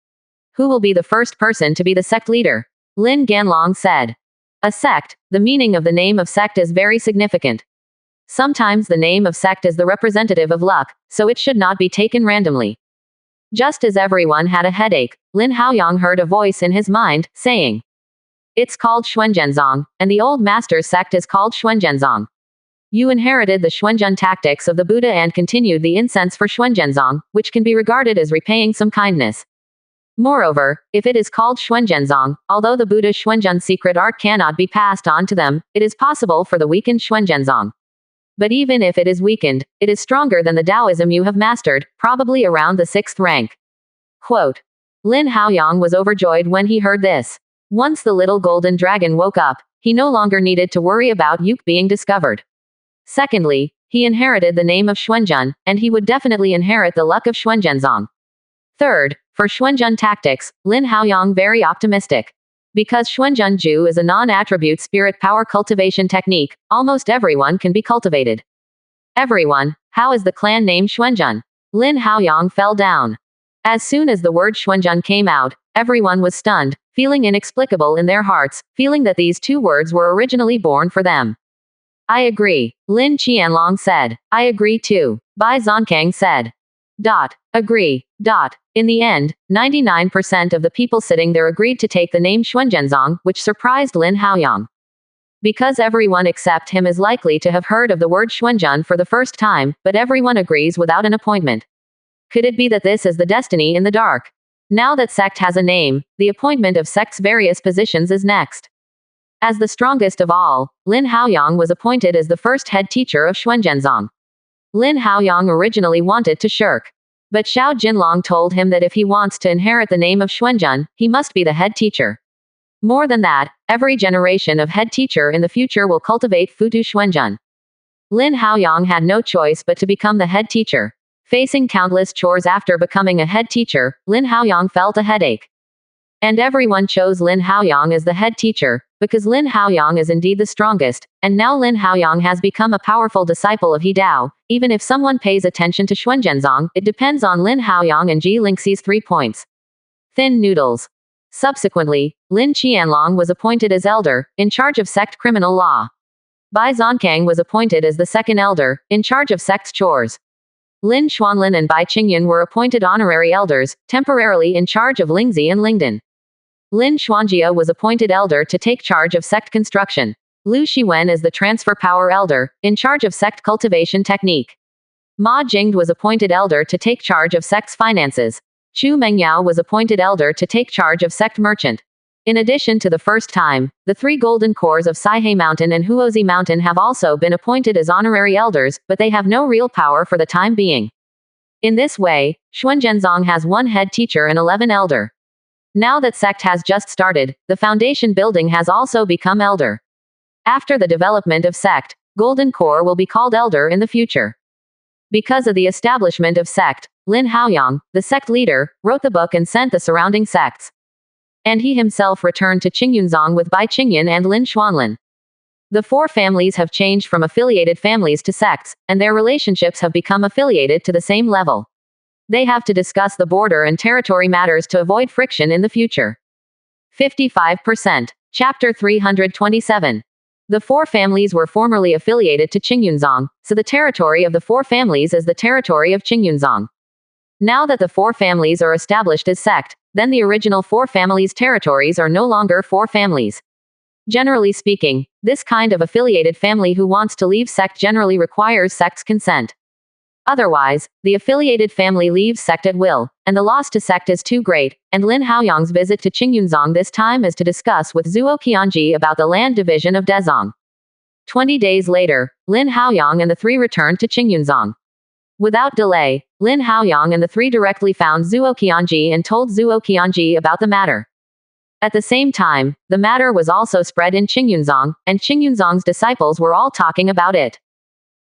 Who will be the first person to be the sect leader? Lin Ganlong said. A sect, the meaning of the name of sect is very significant. Sometimes the name of sect is the representative of luck, so it should not be taken randomly. Just as everyone had a headache, Lin Haoyang heard a voice in his mind, saying, "It's called Xuanzhenzong, and the old master's sect is called Xuanzhenzong. You inherited the Xuanzhen tactics of the Buddha and continued the incense for Xuanzhenzong, which can be regarded as repaying some kindness. Moreover, if it is called Xuanzhenzong, although the Buddha's Xuanzhen secret art cannot be passed on to them, it is possible for the weakened Xuanzhenzong. But even if it is weakened, it is stronger than the Taoism you have mastered, probably around the 6th rank." Quote. Lin Haoyang was overjoyed when he heard this. Once the little golden dragon woke up, he no longer needed to worry about Yuk being discovered. Secondly, he inherited the name of Xuanzhen, and he would definitely inherit the luck of Xuanzhenzong. Third, for Xuanzhen tactics, Lin Haoyang very optimistic. Because Xuanzhen Ju is a non-attribute spirit power cultivation technique, almost everyone can be cultivated. Everyone, how is the clan name Xuanzhen? Lin Haoyang fell down. As soon as the word Xuanzhen came out, everyone was stunned, feeling inexplicable in their hearts, feeling that these two words were originally born for them. I agree, Lin Qianlong said. I agree too, Bai Zonkang said. Agree. In the end, 99% of the people sitting there agreed to take the name Xuanzhenzong, which surprised Lin Haoyang. Because everyone except him is likely to have heard of the word Xuanzhen for the first time, but everyone agrees without an appointment. Could it be that this is the destiny in the dark? Now that sect has a name, the appointment of sect's various positions is next. As the strongest of all, Lin Haoyang was appointed as the first head teacher of Xuanzhenzong. Lin Haoyang originally wanted to shirk. But Xiao Jinlong told him that if he wants to inherit the name of Xuanzhen, he must be the head teacher. More than that, every generation of head teacher in the future will cultivate Futu Xuanzhen. Lin Haoyang had no choice but to become the head teacher. Facing countless chores after becoming a head teacher, Lin Haoyang felt a headache. And everyone chose Lin Haoyang as the head teacher, because Lin Haoyang is indeed the strongest, and now Lin Haoyang has become a powerful disciple of He Dao. Even if someone pays attention to Xuanzhenzong, it depends on Lin Haoyang and Ji Lingxi's 3 points. Thin noodles. Subsequently, Lin Qianlong was appointed as elder, in charge of sect criminal law. Bai Zonkang was appointed as the second elder, in charge of sect's chores. Lin Xuanlin and Bai Qingyun were appointed honorary elders, temporarily in charge of Lingzi and Lingdan. Lin Xuanjia was appointed elder to take charge of sect construction. Lu Shiwen is the transfer power elder, in charge of sect cultivation technique. Ma Jingde was appointed elder to take charge of sect's finances. Chu Mengyao was appointed elder to take charge of sect merchant. In addition to the first time, the 3 golden cores of Saihei Mountain and Huozi Mountain have also been appointed as honorary elders, but they have no real power for the time being. In this way, Xuanzhenzong has 1 head teacher and 11 elder. Now that sect has just started, the foundation building has also become elder. After the development of sect, Golden Core will be called elder in the future. Because of the establishment of sect, Lin Haoyang, the sect leader, wrote the book and sent the surrounding sects. And he himself returned to Qingyunzong with Bai Qingyun and Lin Xuanlin. The 4 families have changed from affiliated families to sects, and their relationships have become affiliated to the same level. They have to discuss the border and territory matters to avoid friction in the future. 55%. Chapter 327. The 4 families were formerly affiliated to Qingyunzong, so the territory of the 4 families is the territory of Qingyunzong. Now that the 4 families are established as sect, then the original 4 families' territories are no longer 4 families. Generally speaking, this kind of affiliated family who wants to leave sect generally requires sect's consent. Otherwise, the affiliated family leaves sect at will, and the loss to sect is too great, and Lin Haoyang's visit to Qingyunzong this time is to discuss with Zuo Qianji about the land division of Dezong. 20 days later, Lin Haoyang and the 3 returned to Qingyunzong. Without delay, Lin Haoyang and the 3 directly found Zuo Qianji and told Zuo Qianji about the matter. At the same time, the matter was also spread in Qingyunzong, and Qingyunzong's disciples were all talking about it.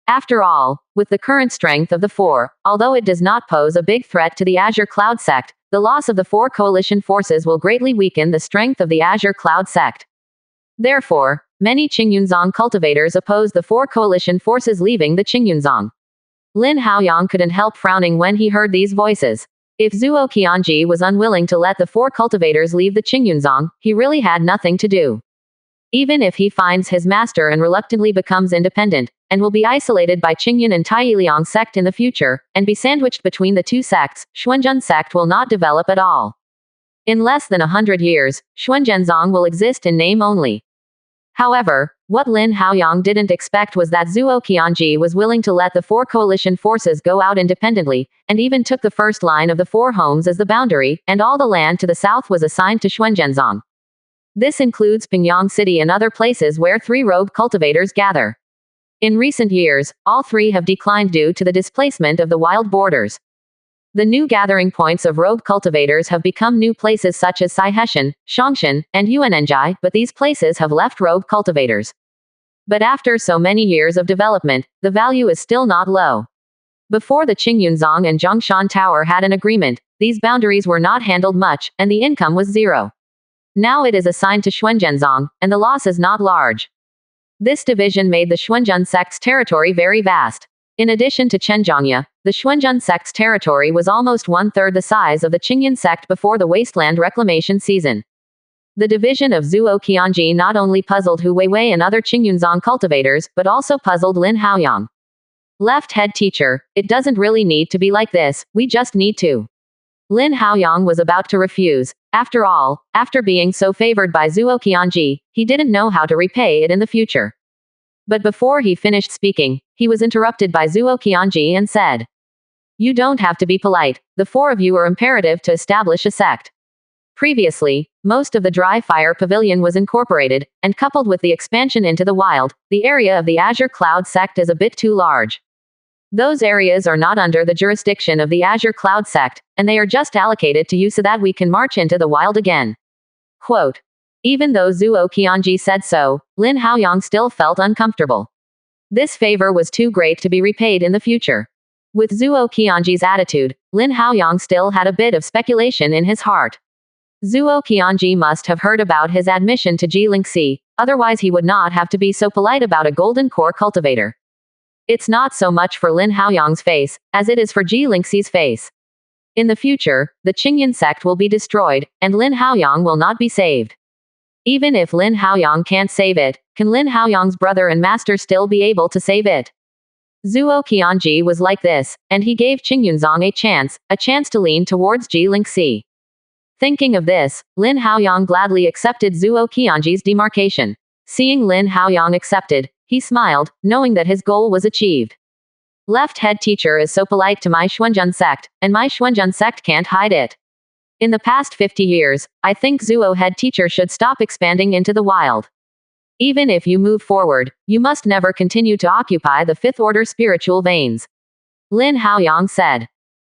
After all, with the current strength of the four, although it does not pose a big threat to the Azure Cloud sect, the loss of the four coalition forces will greatly weaken the strength of the Azure Cloud sect. Therefore, many Qingyunzong cultivators oppose the four coalition forces leaving the Qingyunzong. Lin Haoyang couldn't help frowning when he heard these voices. If Zuo Qianji was unwilling to let the four cultivators leave the Qingyunzong, he really had nothing to do. Even if he finds his master and reluctantly becomes independent, and will be isolated by Qingyun and Taiyiliang sect in the future, and be sandwiched between the two sects, Xuanzhen sect will not develop at all. In less than 100 years, Xuanzhenzong will exist in name only. However, what Lin Haoyang didn't expect was that Zuo Qianji was willing to let the four coalition forces go out independently, and even took the first line of the four homes as the boundary, and all the land to the south was assigned to Xuanzhenzong. This includes Pingyang City and other places where three rogue cultivators gather. In recent years, all three have declined due to the displacement of the wild borders. The new gathering points of rogue cultivators have become new places such as Saiheshan, Shongshan, and Yuanenjai, but these places have left rogue cultivators. But after so many years of development, the value is still not low. Before the Qingyunzong and Zhongshan Tower had an agreement, these boundaries were not handled much, and the income was zero. Now it is assigned to Xuanzhenzong, and the loss is not large. This division made the Xuanzhen sect's territory very vast. In addition to Chenjiangya, the Xuanzhen sect's territory was almost one-third the size of the Qingyun sect before the wasteland reclamation season. The division of Zuo Qianji not only puzzled Hu Weiwei and other Qingyunzong cultivators, but also puzzled Lin Haoyang. Left head teacher, it doesn't really need to be like this, we just need to. Lin Haoyang was about to refuse. After all, after being so favored by Zuo Qianji, he didn't know how to repay it in the future. But before he finished speaking, he was interrupted by Zuo Qianji and said, "You don't have to be polite, the four of you are imperative to establish a sect." Previously, most of the dry fire pavilion was incorporated, and coupled with the expansion into the wild, the area of the Azure Cloud sect is a bit too large. Those areas are not under the jurisdiction of the Azure Cloud sect, and they are just allocated to you so that we can march into the wild again. Quote. Even though Zuo Qianji said so, Lin Haoyang still felt uncomfortable. This favor was too great to be repaid in the future. With Zuo Qianji's attitude, Lin Haoyang still had a bit of speculation in his heart. Zuo Qianji must have heard about his admission to Jilingxi, otherwise he would not have to be so polite about a golden core cultivator. It's not so much for Lin Haoyang's face, as it is for Jilingxi's face. In the future, the Qingyun sect will be destroyed, and Lin Haoyang will not be saved. Even if Lin Haoyang can't save it, can Lin Haoyang's brother and master still be able to save it? Zuo Qianji was like this, and he gave Qingyunzong a chance to lean towards Jilingxi. Thinking of this, Lin Haoyang gladly accepted Zuo Qianji's demarcation. Seeing Lin Haoyang accepted, he smiled, knowing that his goal was achieved. Left head teacher is so polite to my Xuanzhen sect, and my Xuanzhen sect can't hide it. In the past 50 years, I think Zuo head teacher should stop expanding into the wild. Even if you move forward, you must never continue to occupy the fifth order spiritual veins. Lin Haoyang said.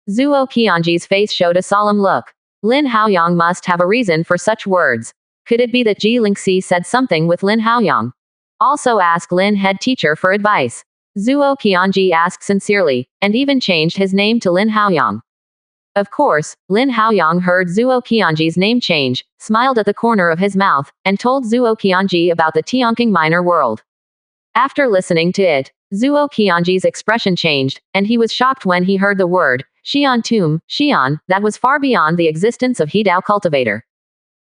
Zuo Qianji's face showed a solemn look. Lin Haoyang must have a reason for such words. Could it be that Jilingxi said something with Lin Haoyang? Also ask Lin head teacher for advice. Zuo Qianji asked sincerely, and even changed his name to Lin Haoyang. Of course, Lin Haoyang heard Zuo Qianji's name change, smiled at the corner of his mouth, and told Zuo Qianji about the Tianqing minor world. After listening to it, Zuo Qianji's expression changed, and he was shocked when he heard the word, Xian Tum, Xian, that was far beyond the existence of Hidao cultivator.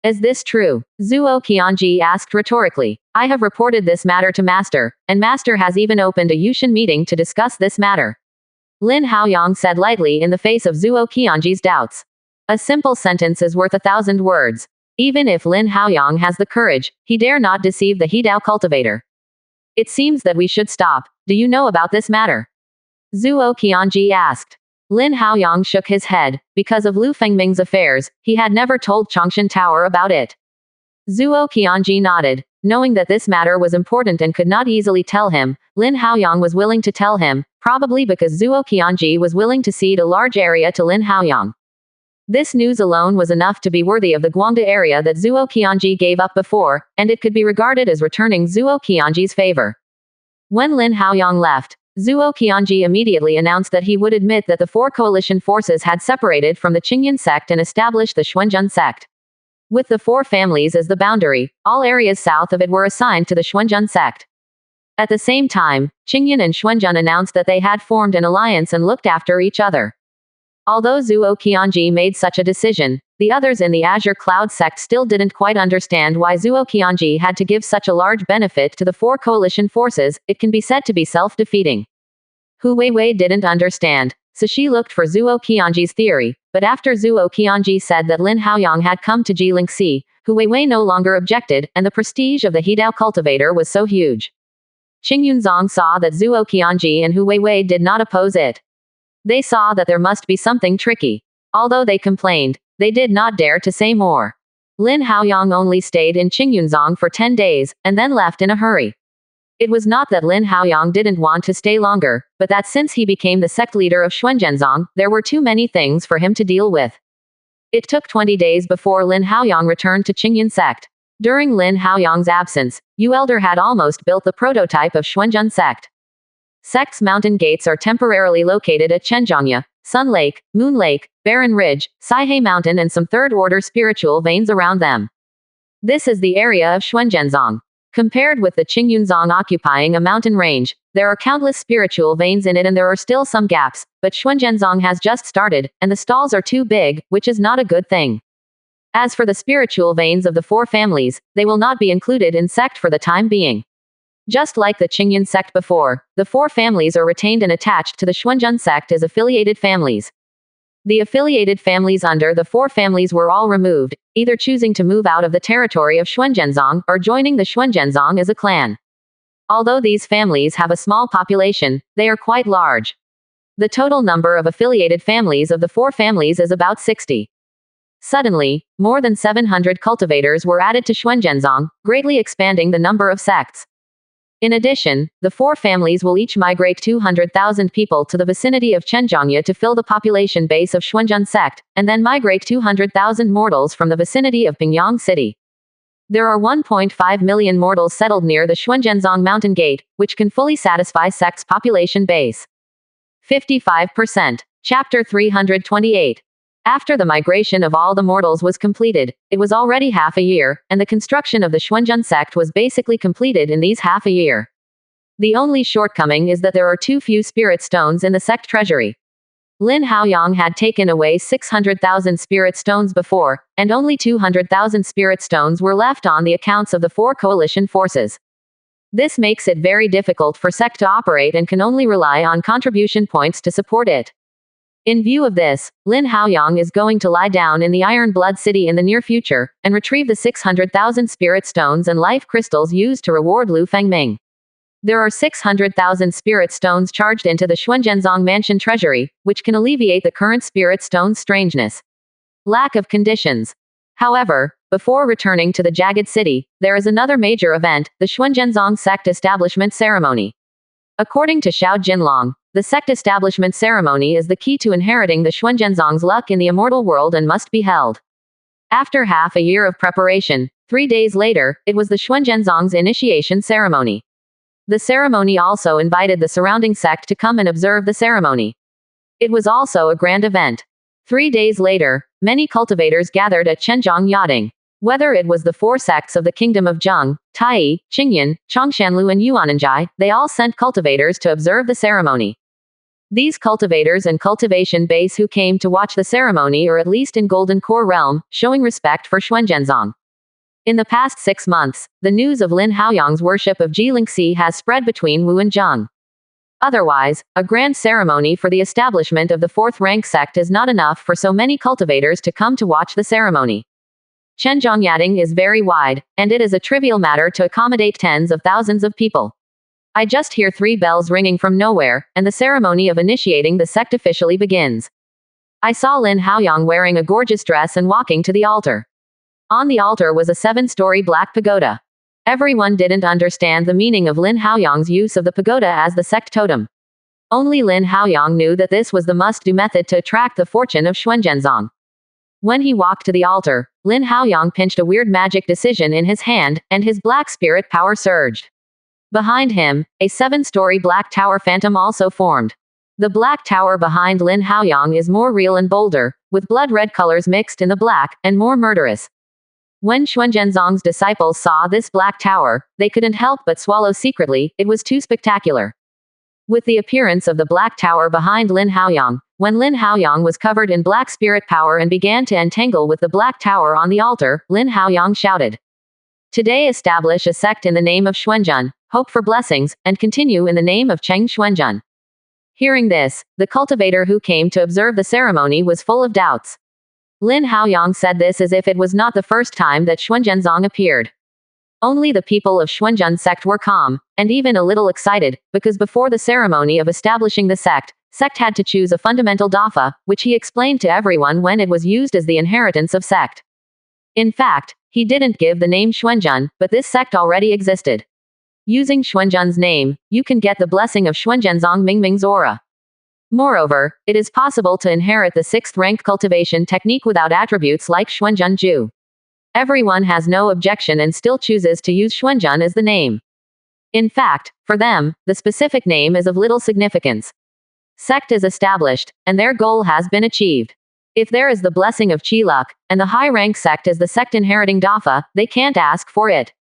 Is this true? Zuo Qianji asked rhetorically. I have reported this matter to Master, and Master has even opened a Yushin meeting to discuss this matter. Lin Haoyang said lightly in the face of Zuo Qianji's doubts. A simple sentence is worth 1,000 words. Even if Lin Haoyang has the courage, he dare not deceive the Hidao cultivator. It seems that we should stop. Do you know about this matter? Zuo Qianji asked. Lin Haoyang shook his head. Because of Lu Fengming's affairs, he had never told Chongshan Tower about it. Zuo Qianji nodded. Knowing that this matter was important and could not easily tell him, Lin Haoyang was willing to tell him, probably because Zuo Qianji was willing to cede a large area to Lin Haoyang. This news alone was enough to be worthy of the Guangda area that Zuo Qianji gave up before, and it could be regarded as returning Zuo Qianji's favor. When Lin Haoyang left, Zhuo Qianji immediately announced that he would admit that the four coalition forces had separated from the Qingyan sect and established the Xuanzhen sect. With the four families as the boundary, all areas south of it were assigned to the Xuanzhen sect. At the same time, Qingyan and Xuanzhen announced that they had formed an alliance and looked after each other. Although Zhuo Qianji made such a decision, the others in the Azure Cloud sect still didn't quite understand why Zhuo Qianji had to give such a large benefit to the four coalition forces. It can be said to be self-defeating. Hu Weiwei didn't understand, so she looked for Zhuo Qianji's theory, but after Zhuo Qianji said that Lin Haoyang had come to Jilingxi, Hu Weiwei no longer objected, and the prestige of the Hidao cultivator was so huge. Qing Yunzong saw that Zhuo Qianji and Hu Weiwei did not oppose it. They saw that there must be something tricky. Although they complained, they did not dare to say more. Lin Haoyang only stayed in Qingyunzong for 10 days, and then left in a hurry. It was not that Lin Haoyang didn't want to stay longer, but that since he became the sect leader of Xuanzhenzong, there were too many things for him to deal with. It took 20 days before Lin Haoyang returned to Qingyan sect. During Lin Haoyang's absence, Yu Elder had almost built the prototype of Xuanzhen sect. Sect's mountain gates are temporarily located at Chenjiangya, Sun Lake, Moon Lake, Barren Ridge, Saihei Mountain and some third-order spiritual veins around them. This is the area of Xuanzhenzong. Compared with the Qingyunzong occupying a mountain range, there are countless spiritual veins in it and there are still some gaps, but Xuanzhenzong has just started, and the stalls are too big, which is not a good thing. As for the spiritual veins of the four families, they will not be included in sect for the time being. Just like the Qingyan sect before, the four families are retained and attached to the Xuanzhen sect as affiliated families. The affiliated families under the four families were all removed, either choosing to move out of the territory of Xuanzhenzong or joining the Xuanzhenzong as a clan. Although these families have a small population, they are quite large. The total number of affiliated families of the four families is about 60. Suddenly, more than 700 cultivators were added to Xuanzhenzong, greatly expanding the number of sects. In addition, the four families will each migrate 200,000 people to the vicinity of Chenjiangya to fill the population base of Xuanzhen sect, and then migrate 200,000 mortals from the vicinity of Pingyang City. There are 1.5 million mortals settled near the Xuanzhenzong mountain gate, which can fully satisfy sect's population base. 55%. Chapter 328. After the migration of all the mortals was completed, it was already half a year, and the construction of the Xuanzhen sect was basically completed in these half a year. The only shortcoming is that there are too few spirit stones in the sect treasury. Lin Haoyang had taken away 600,000 spirit stones before, and only 200,000 spirit stones were left on the accounts of the four coalition forces. This makes it very difficult for sect to operate and can only rely on contribution points to support it. In view of this, Lin Haoyang is going to lie down in the Iron Blood City in the near future, and retrieve the 600,000 spirit stones and life crystals used to reward Lu Fengming. There are 600,000 spirit stones charged into the Xuanzhenzong mansion treasury, which can alleviate the current spirit stone strangeness. Lack of conditions. However, before returning to the Jagged City, there is another major event, the Xuanzhenzong sect establishment ceremony. According to Xiao Jinlong, the sect establishment ceremony is the key to inheriting the Xuanzhenzong's luck in the immortal world and must be held. After half a year of preparation, 3 days later, it was the Xuanzhenzong's initiation ceremony. The ceremony also invited the surrounding sect to come and observe the ceremony. It was also a grand event. 3 days later, many cultivators gathered at Chenjiang Yachting. Whether it was the four sects of the kingdom of Zheng, Tai, Qingyan, Chongshanlu and Yuananjai, they all sent cultivators to observe the ceremony. These cultivators and cultivation base who came to watch the ceremony are at least in Golden Core realm, showing respect for Xuanzhenzong. In the past 6 months, the news of Lin Haoyang's worship of Jilingxi has spread between Wu and Zheng. Otherwise, a grand ceremony for the establishment of the fourth rank sect is not enough for so many cultivators to come to watch the ceremony. Chenjiang Yachting is very wide, and it is a trivial matter to accommodate tens of thousands of people. I just hear 3 bells ringing from nowhere, and the ceremony of initiating the sect officially begins. I saw Lin Haoyang wearing a gorgeous dress and walking to the altar. On the altar was a 7-story black pagoda. Everyone didn't understand the meaning of Lin Haoyang's use of the pagoda as the sect totem. Only Lin Haoyang knew that this was the must-do method to attract the fortune of Xuanzhenzong. When he walked to the altar, Lin Haoyang pinched a weird magic decision in his hand, and his black spirit power surged. Behind him, a 7-story black tower phantom also formed. The black tower behind Lin Haoyang is more real and bolder, with blood-red colors mixed in the black, and more murderous. When Xuanzhenzong's disciples saw this black tower, they couldn't help but swallow secretly, it was too spectacular. With the appearance of the black tower behind Lin Haoyang, when Lin Haoyang was covered in black spirit power and began to entangle with the black tower on the altar, Lin Haoyang shouted, "Today establish a sect in the name of Xuanzhen, hope for blessings, and continue in the name of Cheng Xuanzhen." Hearing this, the cultivator who came to observe the ceremony was full of doubts. Lin Haoyang said this as if it was not the first time that Xuanzhenzong appeared. Only the people of Xuanzhen sect were calm, and even a little excited, because before the ceremony of establishing the sect had to choose a fundamental dafa, which he explained to everyone when it was used as the inheritance of sect. In fact, he didn't give the name Xuanzhen, but this sect already existed. Using Xuanzhen's name, you can get the blessing of Xuanzhenzong Mingming's aura. Moreover, it is possible to inherit the 6th rank cultivation technique without attributes like Xuanzhen Ju. Everyone has no objection and still chooses to use Xuanzhen as the name. In fact, for them, the specific name is of little significance. Sect is established, and their goal has been achieved. If there is the blessing of Qi luck, and the high-rank sect is the sect inheriting dafa, they can't ask for it.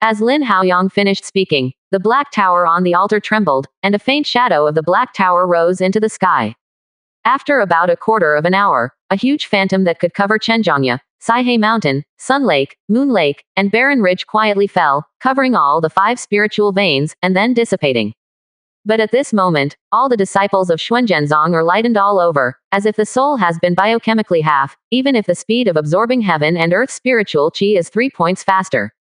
As Lin Haoyang finished speaking, the black tower on the altar trembled, and a faint shadow of the black tower rose into the sky. After about a quarter of an hour, a huge phantom that could cover Chenjiangya, Saihei Mountain, Sun Lake, Moon Lake, and Barren Ridge quietly fell, covering all the 5 spiritual veins, and then dissipating. But at this moment, all the disciples of Xuanzhenzong are lightened all over, as if the soul has been biochemically half, even if the speed of absorbing heaven and earth spiritual qi is 3 points faster.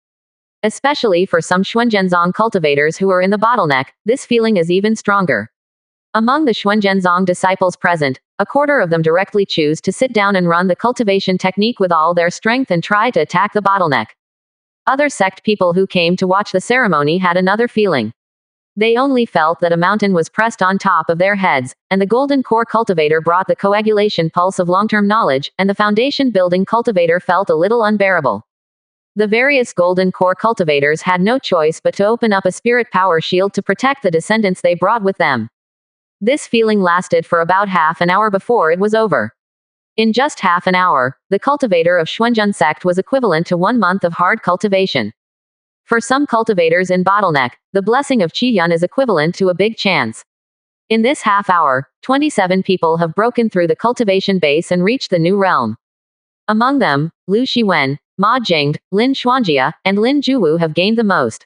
Especially for some Xuanzhenzong cultivators who are in the bottleneck, this feeling is even stronger. Among the Xuanzhenzong disciples present, a quarter of them directly choose to sit down and run the cultivation technique with all their strength and try to attack the bottleneck. Other sect people who came to watch the ceremony had another feeling. They only felt that a mountain was pressed on top of their heads, and the golden core cultivator brought the coagulation pulse of long-term knowledge, and the foundation building cultivator felt a little unbearable. The various golden core cultivators had no choice but to open up a spirit power shield to protect the descendants they brought with them. This feeling lasted for about half an hour before it was over. In just half an hour, the cultivator of Xuanzhen sect was equivalent to 1 month of hard cultivation. For some cultivators in bottleneck, the blessing of Qi Yun is equivalent to a big chance. In this half hour, 27 people have broken through the cultivation base and reached the new realm. Among them, Lu Shiwen, Ma Jing, Lin Xuanjia, and Lin Juwu have gained the most.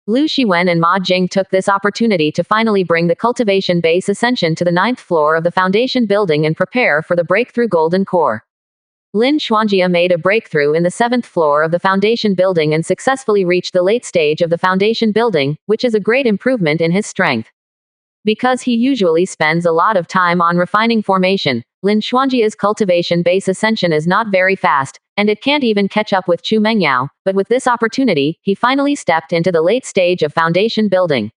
Lu Shiwen and Ma Jing took this opportunity to finally bring the cultivation base ascension to the 9th floor of the foundation building and prepare for the breakthrough golden core. Lin Xuanjia made a breakthrough in the 7th floor of the foundation building and successfully reached the late stage of the foundation building, which is a great improvement in his strength. Because he usually spends a lot of time on refining formation, Lin Xuanjia's cultivation base ascension is not very fast, and it can't even catch up with Chu Mengyao, but with this opportunity, he finally stepped into the late stage of foundation building.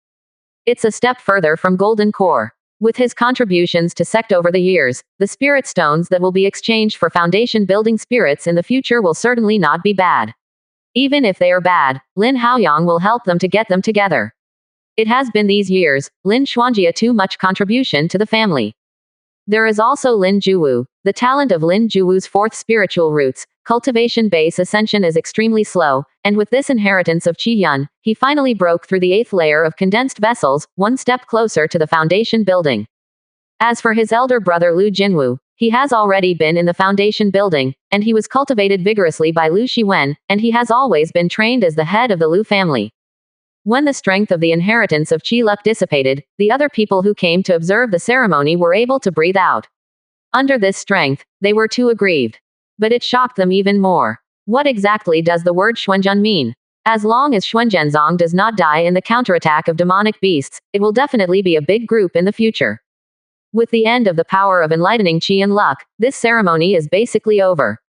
It's a step further from Golden Core. With his contributions to sect over the years, the spirit stones that will be exchanged for foundation building spirits in the future will certainly not be bad. Even if they are bad, Lin Haoyang will help them to get them together. It has been these years, Lin Xuanjia too much contribution to the family. There is also Lin Juwu. The talent of Lin Juwu's 4th spiritual roots, cultivation base ascension is extremely slow, and with this inheritance of Qi Yun, he finally broke through the 8th layer of condensed vessels, 1 step closer to the foundation building. As for his elder brother Lu Jinwu, he has already been in the foundation building, and he was cultivated vigorously by Lu Shiwen, and he has always been trained as the head of the Lu family. When the strength of the inheritance of Qi luck dissipated, the other people who came to observe the ceremony were able to breathe out. Under this strength, they were too aggrieved. But it shocked them even more. What exactly does the word Xuanzhen mean? As long as Xuanzhenzong does not die in the counterattack of demonic beasts, it will definitely be a big group in the future. With the end of the power of enlightening Qi and luck, this ceremony is basically over.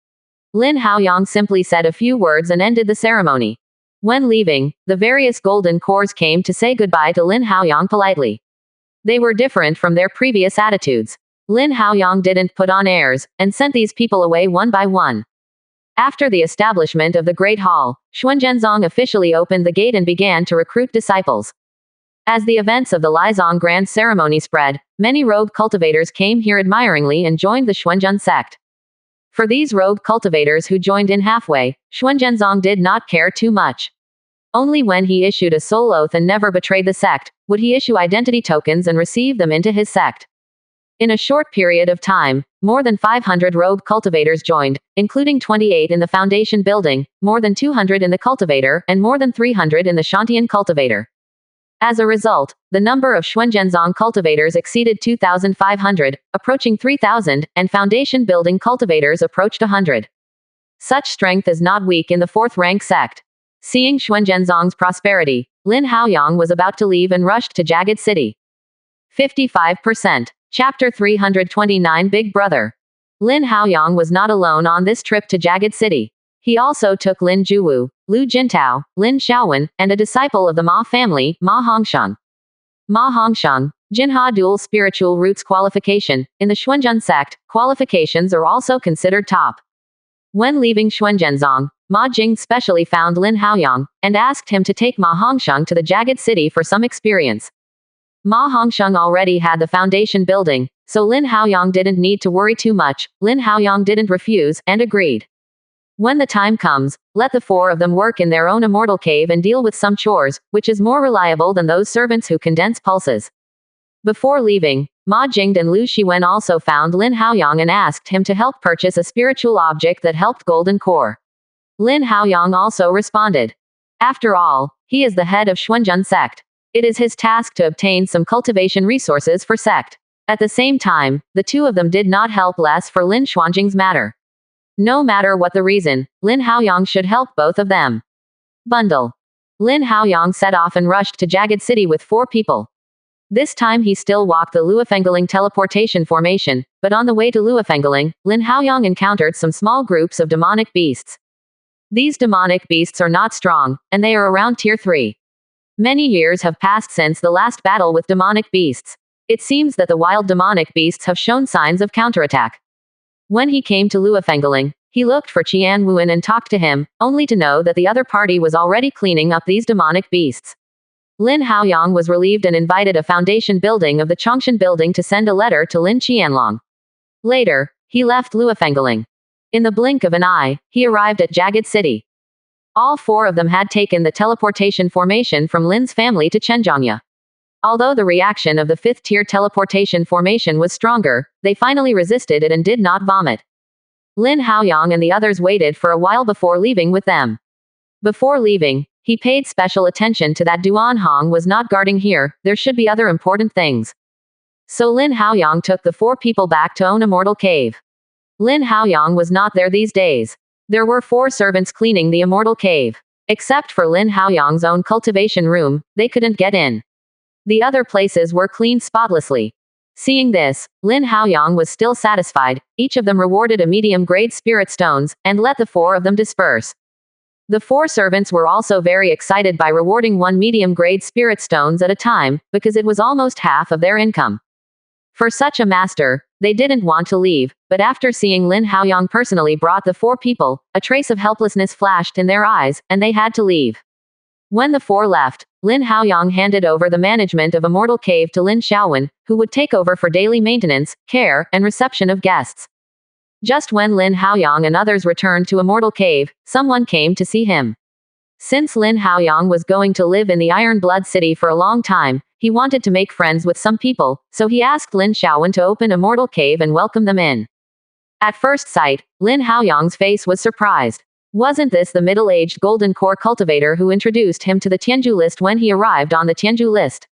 Lin Haoyang simply said a few words and ended the ceremony. When leaving, the various golden cores came to say goodbye to Lin Haoyang politely. They were different from their previous attitudes. Lin Haoyang didn't put on airs, and sent these people away one by one. After the establishment of the Great Hall, Xuanzhenzong officially opened the gate and began to recruit disciples. As the events of the Lizong Grand Ceremony spread, many rogue cultivators came here admiringly and joined the Xuanzhen sect. For these rogue cultivators who joined in halfway, Xuanzhenzong did not care too much. Only when he issued a soul oath and never betrayed the sect, would he issue identity tokens and receive them into his sect. In a short period of time, more than 500 rogue cultivators joined, including 28 in the Foundation building, more than 200 in the Cultivator, and more than 300 in the Shantian Cultivator. As a result, the number of Xuanzhenzong cultivators exceeded 2,500, approaching 3,000, and Foundation building cultivators approached 100. Such strength is not weak in the fourth-rank sect. Seeing Xuanzhenzong's prosperity, Lin Haoyang was about to leave and rushed to Jagged City. 55%. Chapter 329 Big Brother. Lin Haoyang was not alone on this trip to Jagged City. He also took Lin Juwu, Lu Jintao, Lin Xiaowen, and a disciple of the Ma family, Ma Hongsheng. Ma Hongsheng, Jinha Dual Spiritual Roots Qualification. In the Xuanzhen sect, qualifications are also considered top. When leaving Xuanzhenzong, Ma Jing specially found Lin Haoyang, and asked him to take Ma Hongsheng to the Jagged City for some experience. Ma Hongsheng already had the Foundation building, so Lin Haoyang didn't need to worry too much. Lin Haoyang didn't refuse, and agreed. When the time comes, let the four of them work in their own immortal cave and deal with some chores, which is more reliable than those servants who condense pulses. Before leaving, Ma Jing and Lu Shiwen also found Lin Haoyang and asked him to help purchase a spiritual object that helped Golden Core. Lin Haoyang also responded. After all, he is the head of Xuanzhen sect. It is his task to obtain some cultivation resources for sect. At the same time, the two of them did not help less for Lin Xuanjing's matter. No matter what the reason, Lin Haoyang should help both of them. Bundle. Lin Haoyang set off and rushed to Jagged City with 4 people. This time he still walked the Luofengling teleportation formation, but on the way to Luofengling, Lin Haoyang encountered some small groups of demonic beasts. These demonic beasts are not strong, and they are around tier 3. Many years have passed since the last battle with demonic beasts. It seems that the wild demonic beasts have shown signs of counterattack. When he came to Luofengling, he looked for Qian Wuan and talked to him, only to know that the other party was already cleaning up these demonic beasts. Lin Haoyang was relieved and invited a Foundation building of the Chongshan building to send a letter to Lin Qianlong. Later, he left Luofengling. In the blink of an eye, he arrived at Jagged City. All 4 of them had taken the teleportation formation from Lin's family to Chenjiangya. Although the reaction of the 5th-tier teleportation formation was stronger, they finally resisted it and did not vomit. Lin Haoyang and the others waited for a while before leaving with them. Before leaving, he paid special attention to that Duan Hong was not guarding here, there should be other important things. So Lin Haoyang took the 4 people back to own Immortal Cave. Lin Haoyang was not there these days. There were 4 servants cleaning the Immortal Cave. Except for Lin Haoyang's own cultivation room, they couldn't get in. The other places were cleaned spotlessly. Seeing this, Lin Haoyang was still satisfied. Each of them rewarded a medium-grade spirit stones, and let the 4 of them disperse. The 4 servants were also very excited by rewarding 1 medium-grade spirit stones at a time, because it was almost half of their income. For such a master, they didn't want to leave, but after seeing Lin Haoyang personally brought the 4 people, a trace of helplessness flashed in their eyes, and they had to leave. When the 4 left, Lin Haoyang handed over the management of Immortal Cave to Lin Xiaowen, who would take over for daily maintenance, care, and reception of guests. Just when Lin Haoyang and others returned to Immortal Cave, someone came to see him. Since Lin Haoyang was going to live in the Iron Blood City for a long time, he wanted to make friends with some people, so he asked Lin Xiaowen to open Immortal Cave and welcome them in. At first sight, Lin Haoyang's face was surprised. Wasn't this the middle-aged Golden Core cultivator who introduced him to the Tianju list when he arrived on the Tianju list?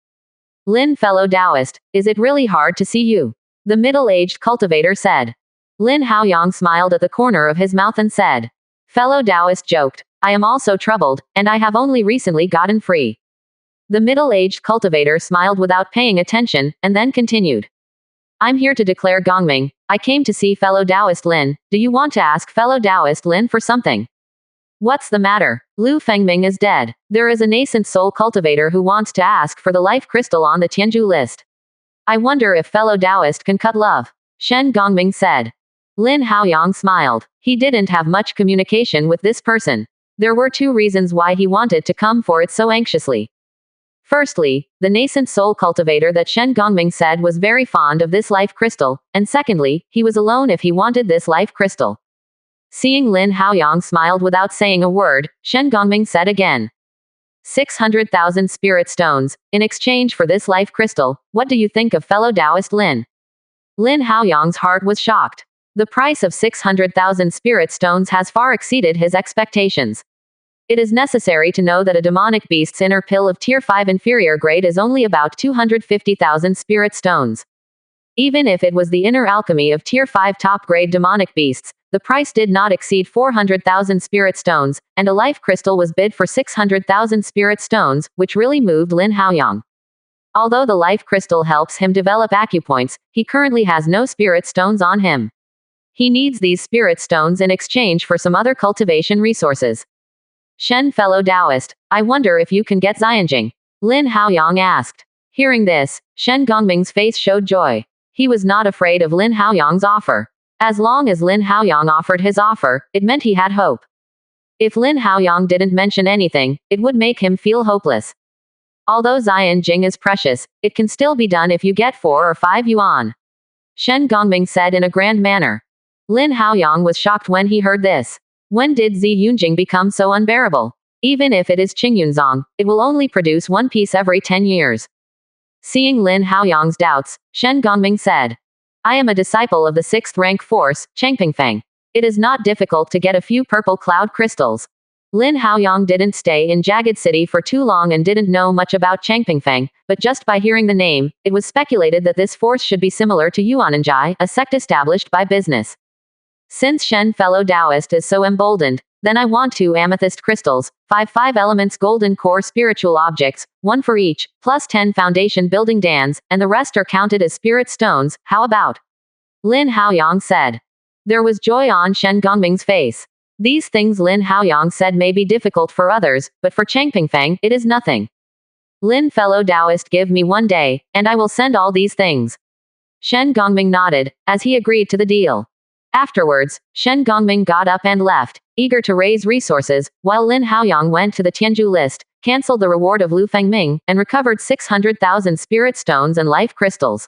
Lin, fellow Taoist, is it really hard to see you? The middle-aged cultivator said. Lin Haoyang smiled at the corner of his mouth and said. Fellow Taoist joked, I am also troubled, and I have only recently gotten free. The middle-aged cultivator smiled without paying attention, and then continued. I'm here to declare Gongming. I came to see fellow Taoist Lin. Do you want to ask fellow Taoist Lin for something? What's the matter? Lu Fengming is dead. There is a nascent soul cultivator who wants to ask for the life crystal on the Tianju list. I wonder if fellow Taoist can cut love. Shen Gongming said. Lin Haoyang smiled. He didn't have much communication with this person. There were two reasons why he wanted to come for it so anxiously. Firstly, the nascent soul cultivator that Shen Gongming said was very fond of this life crystal, and secondly, he was alone if he wanted this life crystal. Seeing Lin Haoyang smiled without saying a word, Shen Gongming said again. 600,000 spirit stones, in exchange for this life crystal, what do you think of fellow Taoist Lin? Lin Haoyang's heart was shocked. The price of 600,000 spirit stones has far exceeded his expectations. It is necessary to know that a demonic beast's inner pill of tier 5 inferior grade is only about 250,000 spirit stones. Even if it was the inner alchemy of tier 5 top grade demonic beasts, the price did not exceed 400,000 spirit stones, and a life crystal was bid for 600,000 spirit stones, which really moved Lin Haoyang. Although the life crystal helps him develop acupoints, he currently has no spirit stones on him. He needs these spirit stones in exchange for some other cultivation resources. Shen, fellow Taoist, I wonder if you can get Xianjing? Lin Haoyang asked. Hearing this, Shen Gongming's face showed joy. He was not afraid of Lin Haoyang's offer. As long as Lin Haoyang offered his offer, it meant he had hope. If Lin Haoyang didn't mention anything, it would make him feel hopeless. Although Xianjing is precious, it can still be done if you get 4 or 5 yuan. Shen Gongming said in a grand manner. Lin Haoyang was shocked when he heard this. When did Zi Yunjing become so unbearable? Even if it is Qingyunzong, it will only produce one piece every 10 years. Seeing Lin Haoyang's doubts, Shen Gongming said. I am a disciple of the 6th rank force, Changpingfang. It is not difficult to get a few purple cloud crystals. Lin Haoyang didn't stay in Jagged City for too long and didn't know much about Changpingfang, but just by hearing the name, it was speculated that this force should be similar to Yuananjai, a sect established by business. Since Shen, fellow Taoist, is so emboldened, then I want 2 amethyst crystals, 5 elements golden core spiritual objects, 1 for each, plus 10 foundation building dans, and the rest are counted as spirit stones, how about? Lin Haoyang said. There was joy on Shen Gongming's face. These things Lin Haoyang said may be difficult for others, but for Changpingfang, it is nothing. Lin, fellow Taoist, give me 1 day, and I will send all these things. Shen Gongming nodded, as he agreed to the deal. Afterwards, Shen Gongming got up and left, eager to raise resources, while Lin Haoyang went to the Tianzhu list, cancelled the reward of Lu Fengming, and recovered 600,000 spirit stones and life crystals.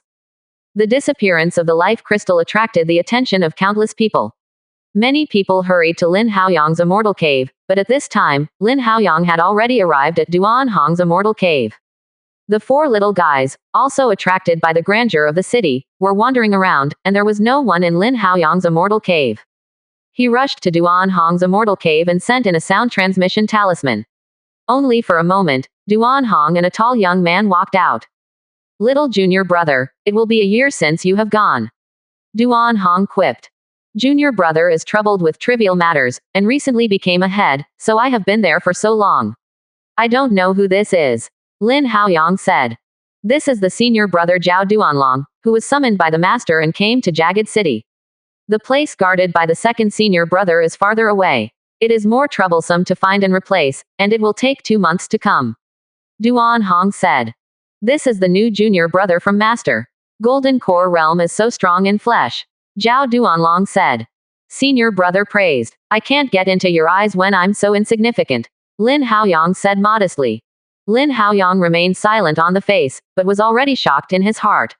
The disappearance of the life crystal attracted the attention of countless people. Many people hurried to Lin Haoyang's immortal cave, but at this time, Lin Haoyang had already arrived at Duan Hong's immortal cave. The 4 little guys, also attracted by the grandeur of the city, were wandering around, and there was no one in Lin Haoyang's immortal cave. He rushed to Duan Hong's immortal cave and sent in a sound transmission talisman. Only for a moment, Duan Hong and a tall young man walked out. Little junior brother, it will be a year since you have gone. Duan Hong quipped. Junior brother is troubled with trivial matters, and recently became a head, so I have been there for so long. I don't know who this is. Lin Haoyang said. This is the senior brother Zhao Duanlong, who was summoned by the master and came to Jagged City. The place guarded by the second senior brother is farther away. It is more troublesome to find and replace, and it will take 2 months to come. Duan Hong said. This is the new junior brother from master. Golden core realm is so strong in flesh. Zhao Duanlong said. Senior brother praised. I can't get into your eyes when I'm so insignificant. Lin Haoyang said modestly. Lin Haoyang remained silent on the face, but was already shocked in his heart.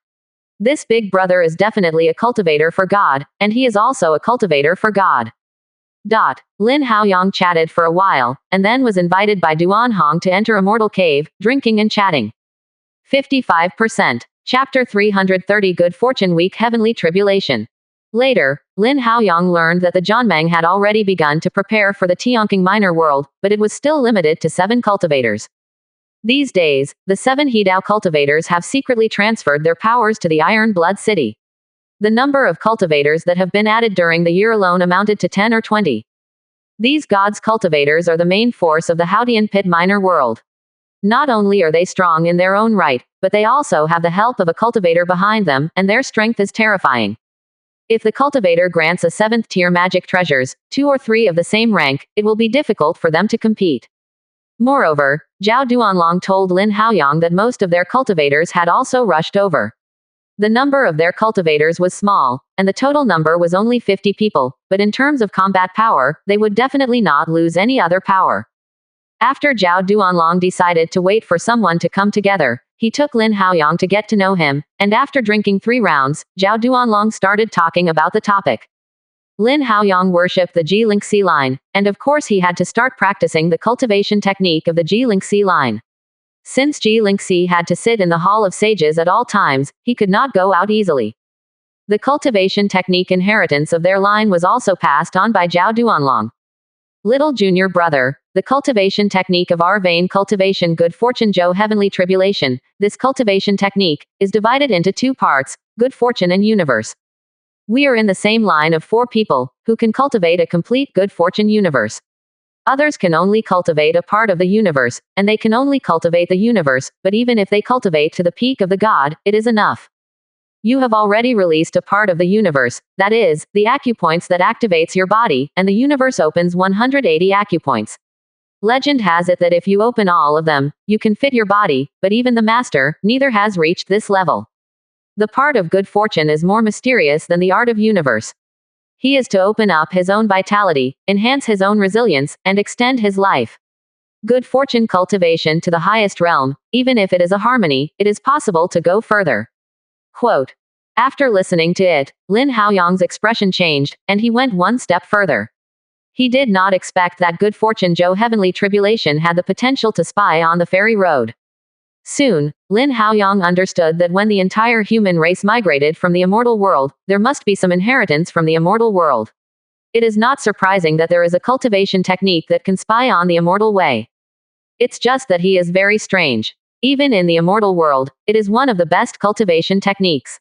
This big brother is definitely a cultivator for God, and he is also a cultivator for God. Lin Haoyang chatted for a while, and then was invited by Duan Hong to enter Immortal Cave, drinking and chatting. 55%. Chapter 330 Good Fortune Week Heavenly Tribulation. Later, Lin Haoyang learned that the Jianmeng had already begun to prepare for the Tianqing minor world, but it was still limited to 7 cultivators. These days, the 7 Hedao cultivators have secretly transferred their powers to the Iron Blood City. The number of cultivators that have been added during the year alone amounted to 10 or 20. These gods' cultivators are the main force of the Haodian Pit minor world. Not only are they strong in their own right, but they also have the help of a cultivator behind them, and their strength is terrifying. If the cultivator grants a 7th tier magic treasures, 2 or 3 of the same rank, it will be difficult for them to compete. Moreover, Zhao Duanlong told Lin Haoyang that most of their cultivators had also rushed over. The number of their cultivators was small, and the total number was only 50 people, but in terms of combat power, they would definitely not lose any other power. After Zhao Duanlong decided to wait for someone to come together, he took Lin Haoyang to get to know him, and after drinking 3 rounds, Zhao Duanlong started talking about the topic. Lin Haoyang worshipped the Ji-Lingxi line, and of course he had to start practicing the cultivation technique of the Ji-Lingxi line. Since Ji-Lingxi had to sit in the Hall of Sages at all times, he could not go out easily. The cultivation technique inheritance of their line was also passed on by Zhao Duanlong. Little junior brother, the cultivation technique of our vein cultivation good fortune Zhou heavenly tribulation, this cultivation technique, is divided into 2 parts, good fortune and universe. We are in the same line of 4 people, who can cultivate a complete good fortune universe. Others can only cultivate a part of the universe, and they can only cultivate the universe, but even if they cultivate to the peak of the god, it is enough. You have already released a part of the universe, that is, the acupoints that activates your body, and the universe opens 180 acupoints. Legend has it that if you open all of them, you can fit your body, but even the master, neither has reached this level. The part of good fortune is more mysterious than the art of universe. He is to open up his own vitality, enhance his own resilience, and extend his life. Good fortune cultivation to the highest realm, even if it is a harmony, it is possible to go further. Quote. After listening to it, Lin Haoyang's expression changed, and he went one step further. He did not expect that good fortune Zhou heavenly tribulation had the potential to spy on the fairy road. Soon, Lin Haoyang understood that when the entire human race migrated from the immortal world, there must be some inheritance from the immortal world. It is not surprising that there is a cultivation technique that can spy on the immortal way. It's just that he is very strange. Even in the immortal world, it is one of the best cultivation techniques.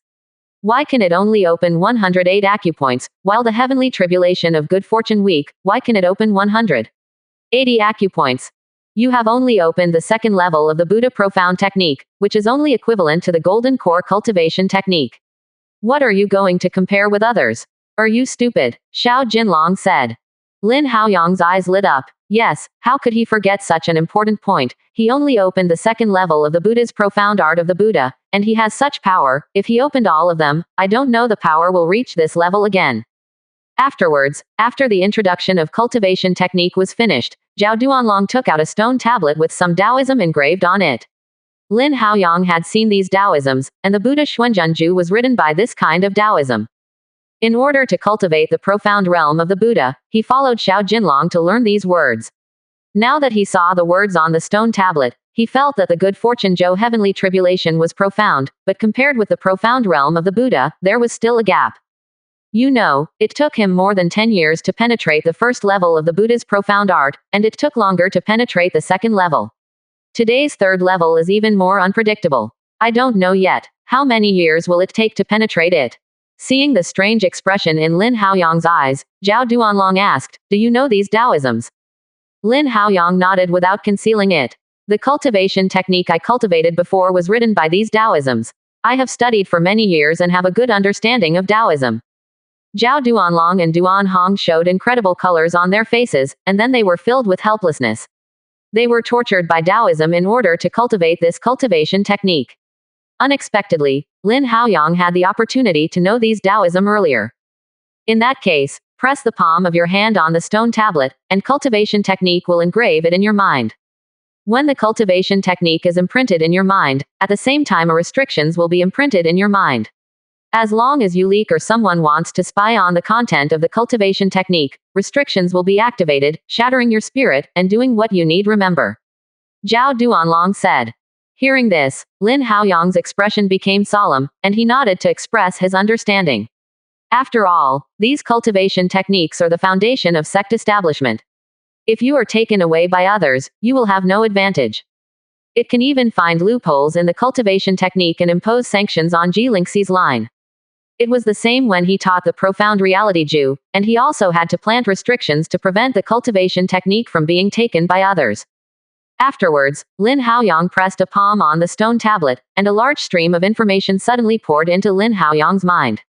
Why can it only open 108 acupoints, while the heavenly tribulation of good fortune week, why can it open 180 acupoints? You have only opened the 2nd level of the Buddha profound technique, which is only equivalent to the golden core cultivation technique. What are you going to compare with others? Are you stupid? Xiao Jinlong said. Lin Haoyang's eyes lit up. Yes, how could he forget such an important point? He only opened the 2nd level of the Buddha's profound art of the Buddha, and he has such power. If he opened all of them, I don't know the power will reach this level again. Afterwards, after the introduction of cultivation technique was finished, Zhao Duanlong took out a stone tablet with some Taoism engraved on it. Lin Haoyang had seen these Taoisms, and the Buddha Xuanzhenju was written by this kind of Taoism. In order to cultivate the profound realm of the Buddha, he followed Xiao Jinlong to learn these words. Now that he saw the words on the stone tablet, he felt that the good fortune Zhou heavenly tribulation was profound, but compared with the profound realm of the Buddha, there was still a gap. You know, it took him more than 10 years to penetrate the 1st level of the Buddha's profound art, and it took longer to penetrate the 2nd level. Today's 3rd level is even more unpredictable. I don't know yet. How many years will it take to penetrate it? Seeing the strange expression in Lin Haoyang's eyes, Zhao Duanlong asked, Do you know these Taoisms? Lin Haoyang nodded without concealing it. The cultivation technique I cultivated before was written by these Taoisms. I have studied for many years and have a good understanding of Taoism. Zhao Duanlong and Duan Hong showed incredible colors on their faces, and then they were filled with helplessness. They were tortured by Taoism in order to cultivate this cultivation technique. Unexpectedly, Lin Haoyang had the opportunity to know these Taoism earlier. In that case, press the palm of your hand on the stone tablet, and cultivation technique will engrave it in your mind. When the cultivation technique is imprinted in your mind, at the same time restrictions will be imprinted in your mind. As long as you leak or someone wants to spy on the content of the cultivation technique, restrictions will be activated, shattering your spirit, and doing what you need remember. Zhao Duanlong said. Hearing this, Lin Haoyang's expression became solemn, and he nodded to express his understanding. After all, these cultivation techniques are the foundation of sect establishment. If you are taken away by others, you will have no advantage. It can even find loopholes in the cultivation technique and impose sanctions on Ji-Lingxi's line. It was the same when he taught the profound reality Ju, and he also had to plant restrictions to prevent the cultivation technique from being taken by others. Afterwards, Lin Haoyang pressed a palm on the stone tablet, and a large stream of information suddenly poured into Lin Haoyang's mind.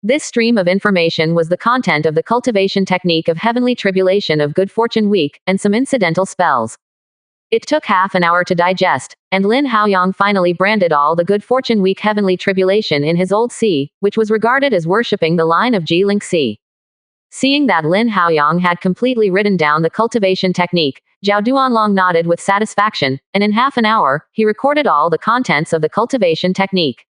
This stream of information was the content of the cultivation technique of heavenly tribulation of good fortune week, and some incidental spells. It took half an hour to digest, and Lin Haoyang finally branded all the good fortune weak heavenly tribulation in his old sea, which was regarded as worshipping the line of Ji-Link Sea. Seeing that Lin Haoyang had completely written down the cultivation technique, Zhao Duanlong nodded with satisfaction, and in half an hour, he recorded all the contents of the cultivation technique.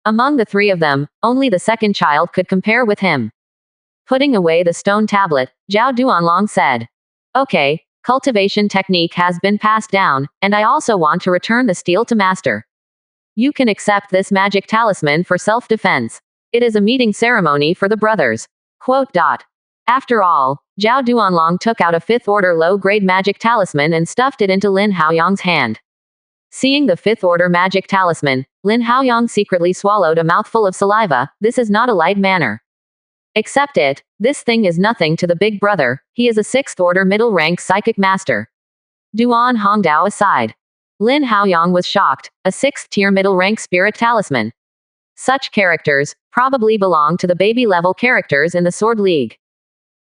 Among the three of them, only the second child could compare with him. Putting away the stone tablet, Zhao Duanlong said, "Okay, cultivation technique has been passed down, and I also want to return the steel to master. You can accept this magic talisman for self-defense. It is a meeting ceremony for the brothers." After all, Zhao Duanlong took out a 5th order low-grade magic talisman and stuffed it into Lin Haoyang's hand. Seeing the 5th order magic talisman, Lin Haoyang secretly swallowed a mouthful of saliva. This is not a light matter. Accept it, this thing is nothing to the big brother, he is a 6th order middle rank psychic master. Duan Hongdao aside. Lin Haoyang was shocked, a 6th tier middle rank spirit talisman. Such characters probably belong to the baby level characters in the Sword League.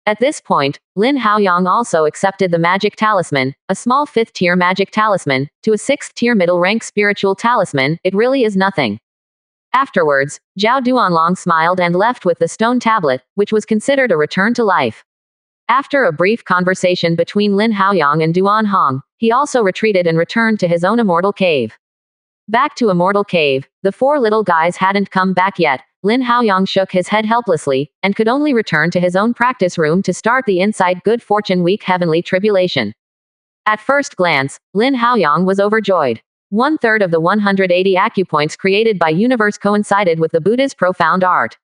At this point, Lin Haoyang also accepted the magic talisman, a small 5th tier magic talisman, to a 6th tier middle rank spiritual talisman. It really is nothing. Afterwards, Zhao Duanlong smiled and left with the stone tablet, which was considered a return to life. After a brief conversation between Lin Haoyang and Duan Hong, he also retreated and returned to his own immortal cave. Back to Immortal Cave, the 4 little guys hadn't come back yet. Lin Haoyang shook his head helplessly, and could only return to his own practice room to start the Inside Good Fortune Week Heavenly Tribulation. At first glance, Lin Haoyang was overjoyed. 1/3 of the 180 acupoints created by universe coincided with the Buddha's profound art.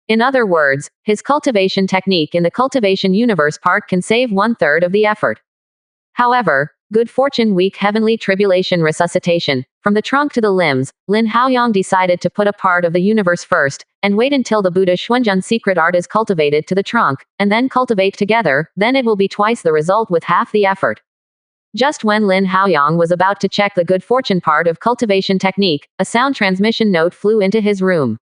In other words, his cultivation technique in the cultivation universe part can save 1/3 of the effort. However, Good Fortune Week Heavenly Tribulation Resuscitation, from the trunk to the limbs, Lin Haoyang decided to put a part of the universe first, and wait until the Buddha Xuanzhen secret art is cultivated to the trunk, and then cultivate together, then it will be twice the result with half the effort. Just when Lin Haoyang was about to check the good fortune part of cultivation technique, a sound transmission note flew into his room.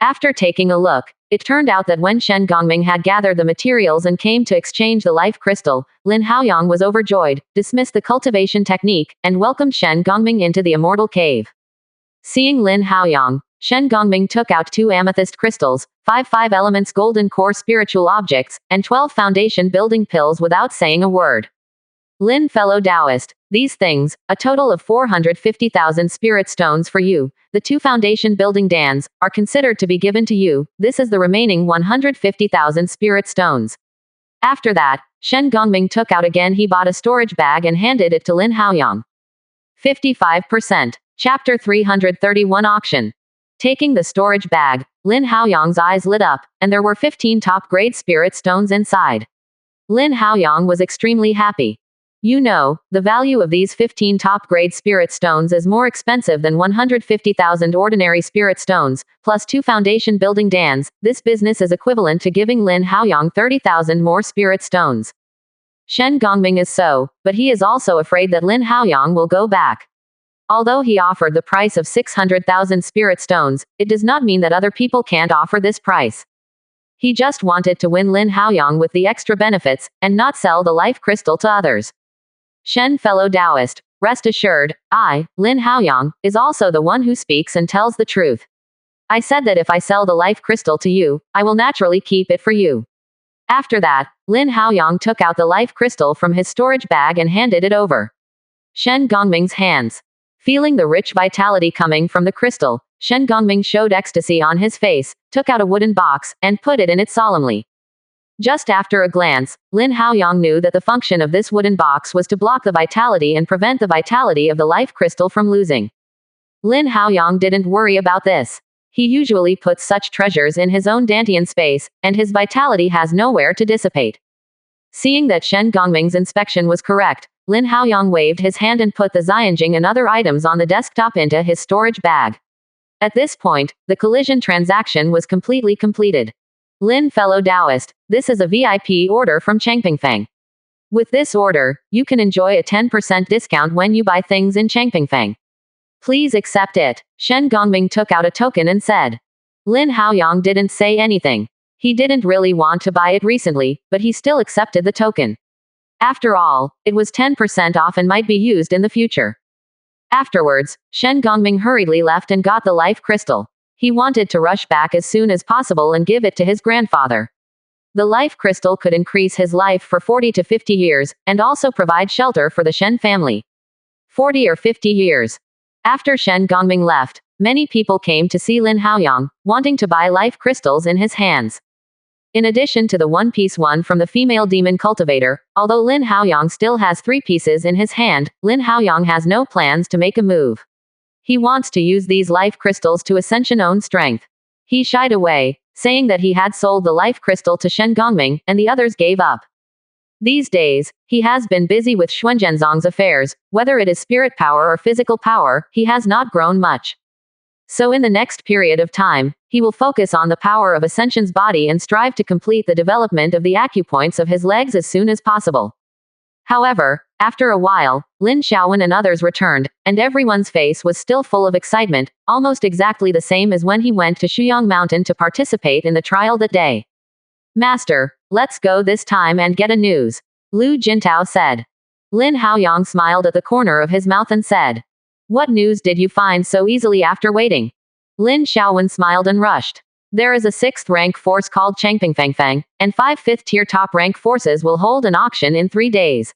After taking a look, it turned out that when Shen Gongming had gathered the materials and came to exchange the life crystal, Lin Haoyang was overjoyed, dismissed the cultivation technique, and welcomed Shen Gongming into the immortal cave. Seeing Lin Haoyang, Shen Gongming took out 2 amethyst crystals, 5 elements golden core spiritual objects, and 12 foundation building pills without saying a word. Lin, fellow Taoist, these things, a total of 450,000 spirit stones for you, the 2 foundation building dans, are considered to be given to you. This is the remaining 150,000 spirit stones. After that, Shen Gongming took out again. He bought a storage bag and handed it to Lin Haoyang. 55%. Chapter 331 Auction. Taking the storage bag, Lin Haoyang's eyes lit up, and there were 15 top-grade spirit stones inside. Lin Haoyang was extremely happy. You know, the value of these 15 top-grade spirit stones is more expensive than 150,000 ordinary spirit stones, plus 2 foundation building dans. This business is equivalent to giving Lin Haoyang 30,000 more spirit stones. Shen Gongming is so, but he is also afraid that Lin Haoyang will go back. Although he offered the price of 600,000 spirit stones, it does not mean that other people can't offer this price. He just wanted to win Lin Haoyang with the extra benefits, and not sell the life crystal to others. Shen, fellow Taoist, rest assured, I, Lin Haoyang, is also the one who speaks and tells the truth. I said that if I sell the life crystal to you, I will naturally keep it for you. After that, Lin Haoyang took out the life crystal from his storage bag and handed it over. Shen Gongming's hands. Feeling the rich vitality coming from the crystal, Shen Gongming showed ecstasy on his face, took out a wooden box, and put it in it solemnly. Just after a glance, Lin Haoyang knew that the function of this wooden box was to block the vitality and prevent the vitality of the life crystal from losing. Lin Haoyang didn't worry about this. He usually puts such treasures in his own Dantian space, and his vitality has nowhere to dissipate. Seeing that Shen Gongming's inspection was correct, Lin Haoyang waved his hand and put the Xianjing and other items on the desktop into his storage bag. At this point, the collision transaction was completely completed. Lin, fellow Taoist, this is a VIP order from Changpingfang. With this order, you can enjoy a 10% discount when you buy things in Changpingfang. Please accept it. Shen Gongming took out a token and said. Lin Haoyang didn't say anything. He didn't really want to buy it recently, but he still accepted the token. After all, it was 10% off and might be used in the future. Afterwards, Shen Gongming hurriedly left and got the life crystal. He wanted to rush back as soon as possible and give it to his grandfather. The life crystal could increase his life for 40 to 50 years, and also provide shelter for the Shen family. 40 or 50 years. After Shen Gongming left, many people came to see Lin Haoyang, wanting to buy life crystals in his hands. In addition to the one-piece one from the female demon cultivator, although Lin Haoyang still has 3 pieces in his hand, Lin Haoyang has no plans to make a move. He wants to use these life crystals to ascension own strength. He shied away, saying that he had sold the life crystal to Shen Gongming, and the others gave up. These days, he has been busy with Xuanzhenzong's affairs. Whether it is spirit power or physical power, he has not grown much. So in the next period of time, he will focus on the power of Ascension's body and strive to complete the development of the acupoints of his legs as soon as possible. However, after a while, Lin Xiaowen and others returned, and everyone's face was still full of excitement, almost exactly the same as when he went to Shuyang Mountain to participate in the trial that day. Master, let's go this time and get a news, Lu Jintao said. Lin Haoyang smiled at the corner of his mouth and said, "What news did you find so easily after waiting?" Lin Xiaowen smiled and rushed. "There is a 6th rank force called Changpingfangfang, and 5 5th-tier top-rank forces will hold an auction in 3 days.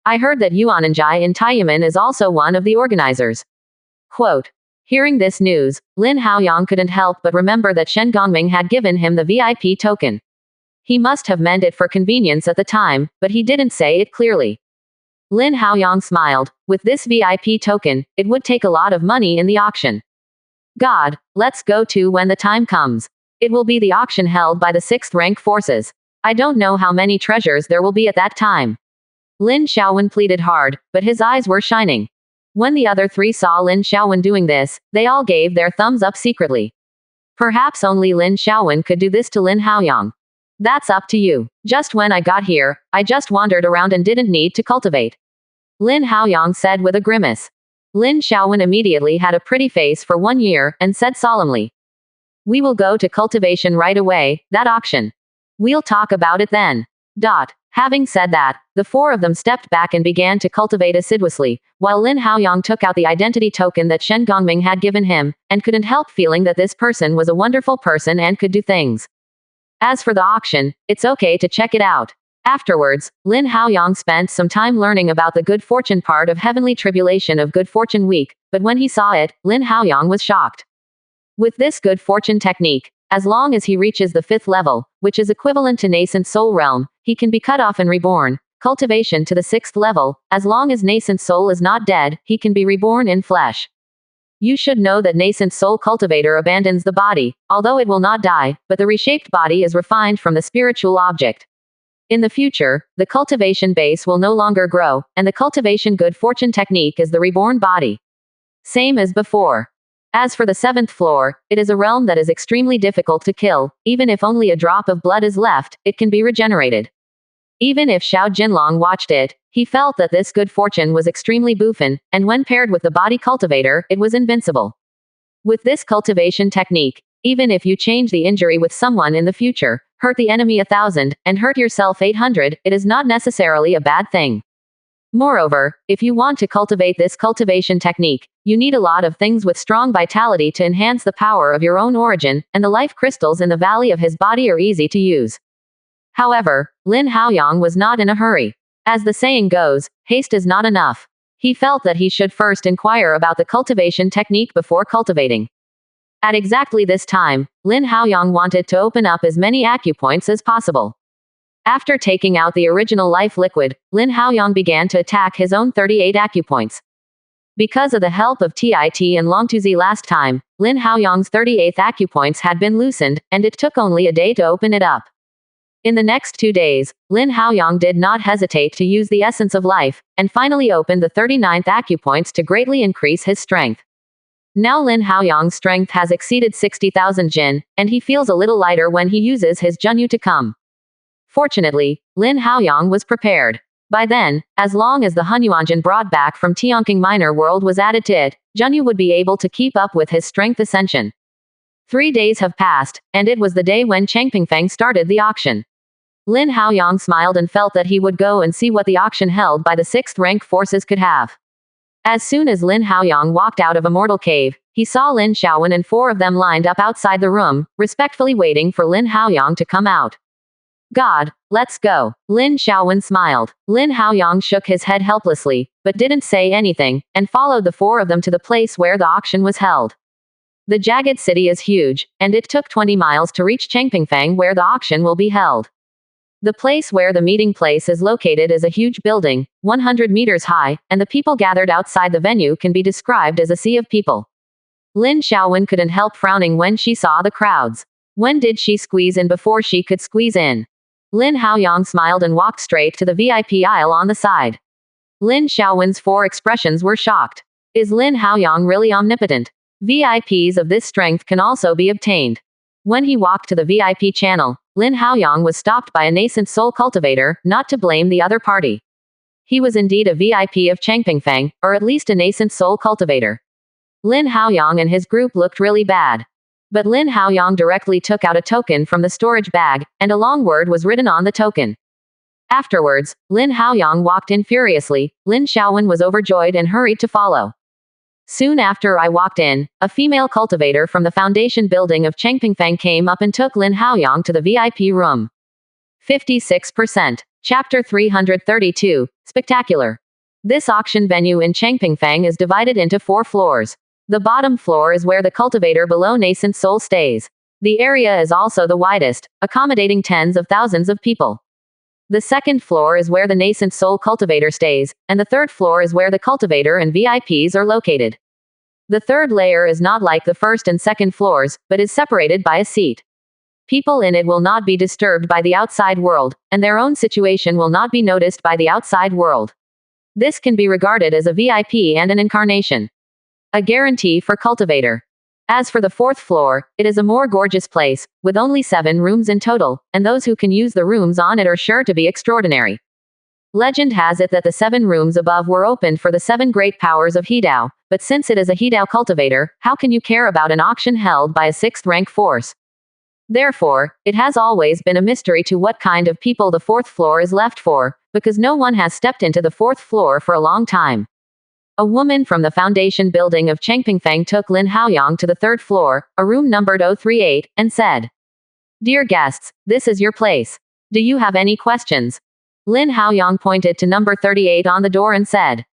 I heard that Yuananjai in Taiyamen is also one of the organizers." Quote. Hearing this news, Lin Haoyang couldn't help but remember that Shen Gongming had given him the VIP token. He must have meant it for convenience at the time, but he didn't say it clearly. Lin Haoyang smiled. With this VIP token, it would take a lot of money in the auction. God, let's go to when the time comes. It will be the auction held by the 6th rank forces. I don't know how many treasures there will be at that time. Lin Xiaowen pleaded hard, but his eyes were shining. When the other 3 saw Lin Xiaowen doing this, they all gave their thumbs up secretly. Perhaps only Lin Xiaowen could do this to Lin Haoyang. That's up to you. Just when I got here, I just wandered around and didn't need to cultivate. Lin Haoyang said with a grimace. Lin Xiaowen immediately had a pretty face for 1 year, and said solemnly. We will go to cultivation right away, that auction. We'll talk about it then. Having said that, the 4 of them stepped back and began to cultivate assiduously, while Lin Haoyang took out the identity token that Shen Gongming had given him, and couldn't help feeling that this person was a wonderful person and could do things. As for the auction, it's okay to check it out. Afterwards, Lin Haoyang spent some time learning about the good fortune part of Heavenly Tribulation of Good Fortune Week, but when he saw it, Lin Haoyang was shocked. With this good fortune technique, as long as he reaches the 5th level, which is equivalent to nascent soul realm, he can be cut off and reborn. Cultivation to the 6th level, as long as nascent soul is not dead, he can be reborn in flesh. You should know that nascent soul cultivator abandons the body, although it will not die, but the reshaped body is refined from the spiritual object. In the future, the cultivation base will no longer grow, and the cultivation good fortune technique is the reborn body. Same as before. As for the 7th floor, it is a realm that is extremely difficult to kill. Even if only a drop of blood is left, it can be regenerated. Even if Xiao Jinlong watched it, he felt that this good fortune was extremely buffon, and when paired with the body cultivator, it was invincible. With this cultivation technique, even if you change the injury with someone in the future, hurt the enemy 1,000, and hurt yourself 800, it is not necessarily a bad thing. Moreover, if you want to cultivate this cultivation technique, you need a lot of things with strong vitality to enhance the power of your own origin, and the life crystals in the valley of his body are easy to use. However, Lin Haoyang was not in a hurry. As the saying goes, haste is not enough. He felt that he should first inquire about the cultivation technique before cultivating. At exactly this time, Lin Haoyang wanted to open up as many acupoints as possible. After taking out the original life liquid, Lin Haoyang began to attack his own 38 acupoints. Because of the help of TIT and Longtuzi last time, Lin Haoyang's 38th acupoints had been loosened, and it took only a day to open it up. In the next 2 days, Lin Haoyang did not hesitate to use the essence of life, and finally opened the 39th acupoints to greatly increase his strength. Now Lin Haoyang's strength has exceeded 60,000 jin, and he feels a little lighter when he uses his Junyu to come. Fortunately, Lin Haoyang was prepared. By then, as long as the Hunyuanjin brought back from Tianqing Minor World was added to it, Junyu would be able to keep up with his strength ascension. 3 days have passed, and it was the day when Changpingfang started the auction. Lin Haoyang smiled and felt that he would go and see what the auction held by the 6th rank forces could have. As soon as Lin Haoyang walked out of Immortal Cave, he saw Lin Xiaowen and 4 of them lined up outside the room, respectfully waiting for Lin Haoyang to come out. God, let's go. Lin Xiaowen smiled. Lin Haoyang shook his head helplessly, but didn't say anything, and followed the 4 of them to the place where the auction was held. The Jagged City is huge, and it took 20 miles to reach Changpingfang where the auction will be held. The place where the meeting place is located is a huge building, 100 meters high, and the people gathered outside the venue can be described as a sea of people. Lin Xiaowen couldn't help frowning when she saw the crowds. When did she squeeze in before she could squeeze in? Lin Haoyang smiled and walked straight to the VIP aisle on the side. Lin Xiaowen's 4 expressions were shocked. Is Lin Haoyang really omnipotent? VIPs of this strength can also be obtained. When he walked to the VIP channel, Lin Haoyang was stopped by a nascent soul cultivator, not to blame the other party. He was indeed a VIP of Changpingfang, or at least a nascent soul cultivator. Lin Haoyang and his group looked really bad. But Lin Haoyang directly took out a token from the storage bag, and a long word was written on the token. Afterwards, Lin Haoyang walked in furiously. Lin Xiaowen was overjoyed and hurried to follow. Soon after I walked in, a female cultivator from the foundation building of Changpingfang came up and took Lin Haoyang to the VIP room. 56%. Chapter 332. Spectacular. This auction venue in Changpingfang is divided into 4 floors. The bottom floor is where the cultivator below Nascent Soul stays. The area is also the widest, accommodating tens of thousands of people. The second floor is where the Nascent Soul cultivator stays, and the third floor is where the cultivator and VIPs are located. The third layer is not like the first and second floors, but is separated by a seat. People in it will not be disturbed by the outside world, and their own situation will not be noticed by the outside world. This can be regarded as a VIP and an incarnation. A guarantee for cultivator. As for the 4th floor, it is a more gorgeous place, with only 7 rooms in total, and those who can use the rooms on it are sure to be extraordinary. Legend has it that the 7 rooms above were opened for the 7 great powers of Hedao, but since it is a Hedao cultivator, how can you care about an auction held by a 6th rank force? Therefore, it has always been a mystery to what kind of people the 4th floor is left for, because no one has stepped into the 4th floor for a long time. A woman from the foundation building of Changpingfang took Lin Haoyang to the 3rd floor, a room numbered 038, and said, "Dear guests, this is your place. Do you have any questions?" Lin Haoyang pointed to number 38 on the door and said,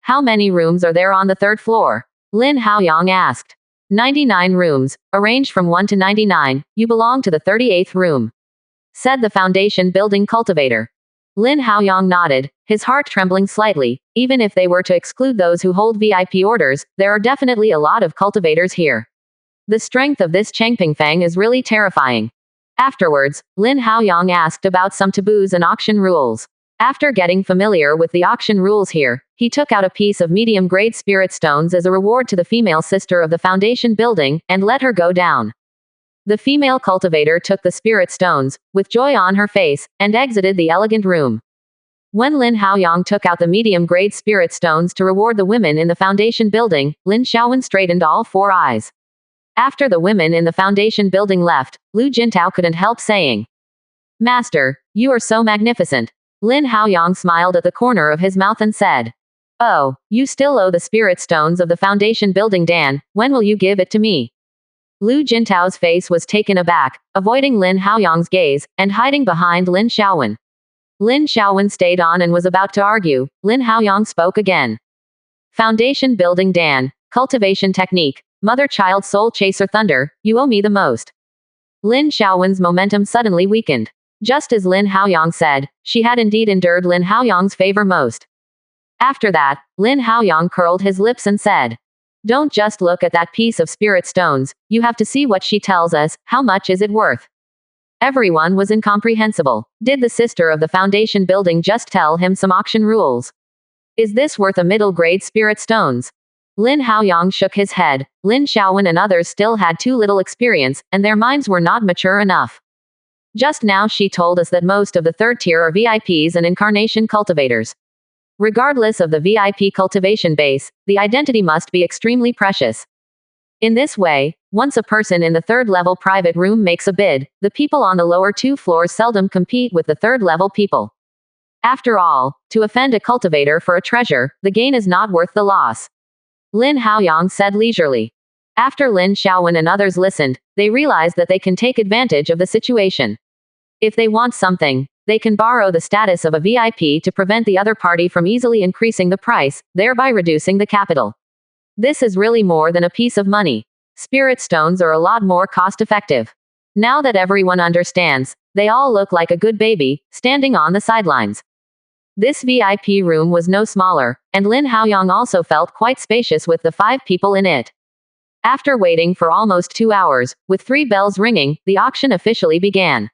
"How many rooms are there on the 3rd floor?" Lin Haoyang asked. 99 rooms, arranged from 1 to 99, you belong to the 38th room," said the foundation building cultivator. Lin Haoyang nodded, his heart trembling slightly. Even if they were to exclude those who hold VIP orders, there are definitely a lot of cultivators here. The strength of this Changpingfang is really terrifying. Afterwards, Lin Haoyang asked about some taboos and auction rules. After getting familiar with the auction rules here, he took out a piece of medium-grade spirit stones as a reward to the female sister of the foundation building, and let her go down. The female cultivator took the spirit stones, with joy on her face, and exited the elegant room. When Lin Haoyang took out the medium-grade spirit stones to reward the women in the foundation building, Lin Xiaowen straightened all 4 eyes. After the women in the foundation building left, Lu Jintao couldn't help saying, "Master, you are so magnificent." Lin Haoyang smiled at the corner of his mouth and said, "Oh, you still owe the spirit stones of the foundation building, Dan. When will you give it to me?" Lu Jintao's face was taken aback, avoiding Lin Haoyang's gaze, and hiding behind Lin Xiaowen. Lin Xiaowen stayed on and was about to argue. Lin Haoyang spoke again. "Foundation building Dan, cultivation technique, mother-child soul chaser thunder, you owe me the most." Lin Xiaowen's momentum suddenly weakened. Just as Lin Haoyang said, she had indeed endured Lin Haoyang's favor most. After that, Lin Haoyang curled his lips and said, "Don't just look at that piece of spirit stones, you have to see what she tells us. How much is it worth?" Everyone was incomprehensible. Did the sister of the foundation building just tell him some auction rules? Is this worth a middle-grade spirit stones? Lin Haoyang shook his head. Lin Xiaowen and others still had too little experience, and their minds were not mature enough. Just now she told us that most of the 3rd tier are VIPs and incarnation cultivators. Regardless of the VIP cultivation base, the identity must be extremely precious. In this way, Once a person in the third-level private room makes a bid, the people on the lower two floors seldom compete with the third-level people. After all, to offend a cultivator for a treasure, the gain is not worth the loss. Lin Haoyang said leisurely. After Lin Xiaowen and others listened, they realized that they can take advantage of the situation. If they want something, they can borrow the status of a VIP to prevent the other party from easily increasing the price, thereby reducing the capital. This is really more than a piece of money. Spirit stones are a lot more cost-effective. Now that everyone understands, they all look like a good baby, standing on the sidelines. This VIP room was no smaller, and Lin Haoyang also felt quite spacious with the 5 people in it. After waiting for almost 2 hours, with 3 bells ringing, the auction officially began.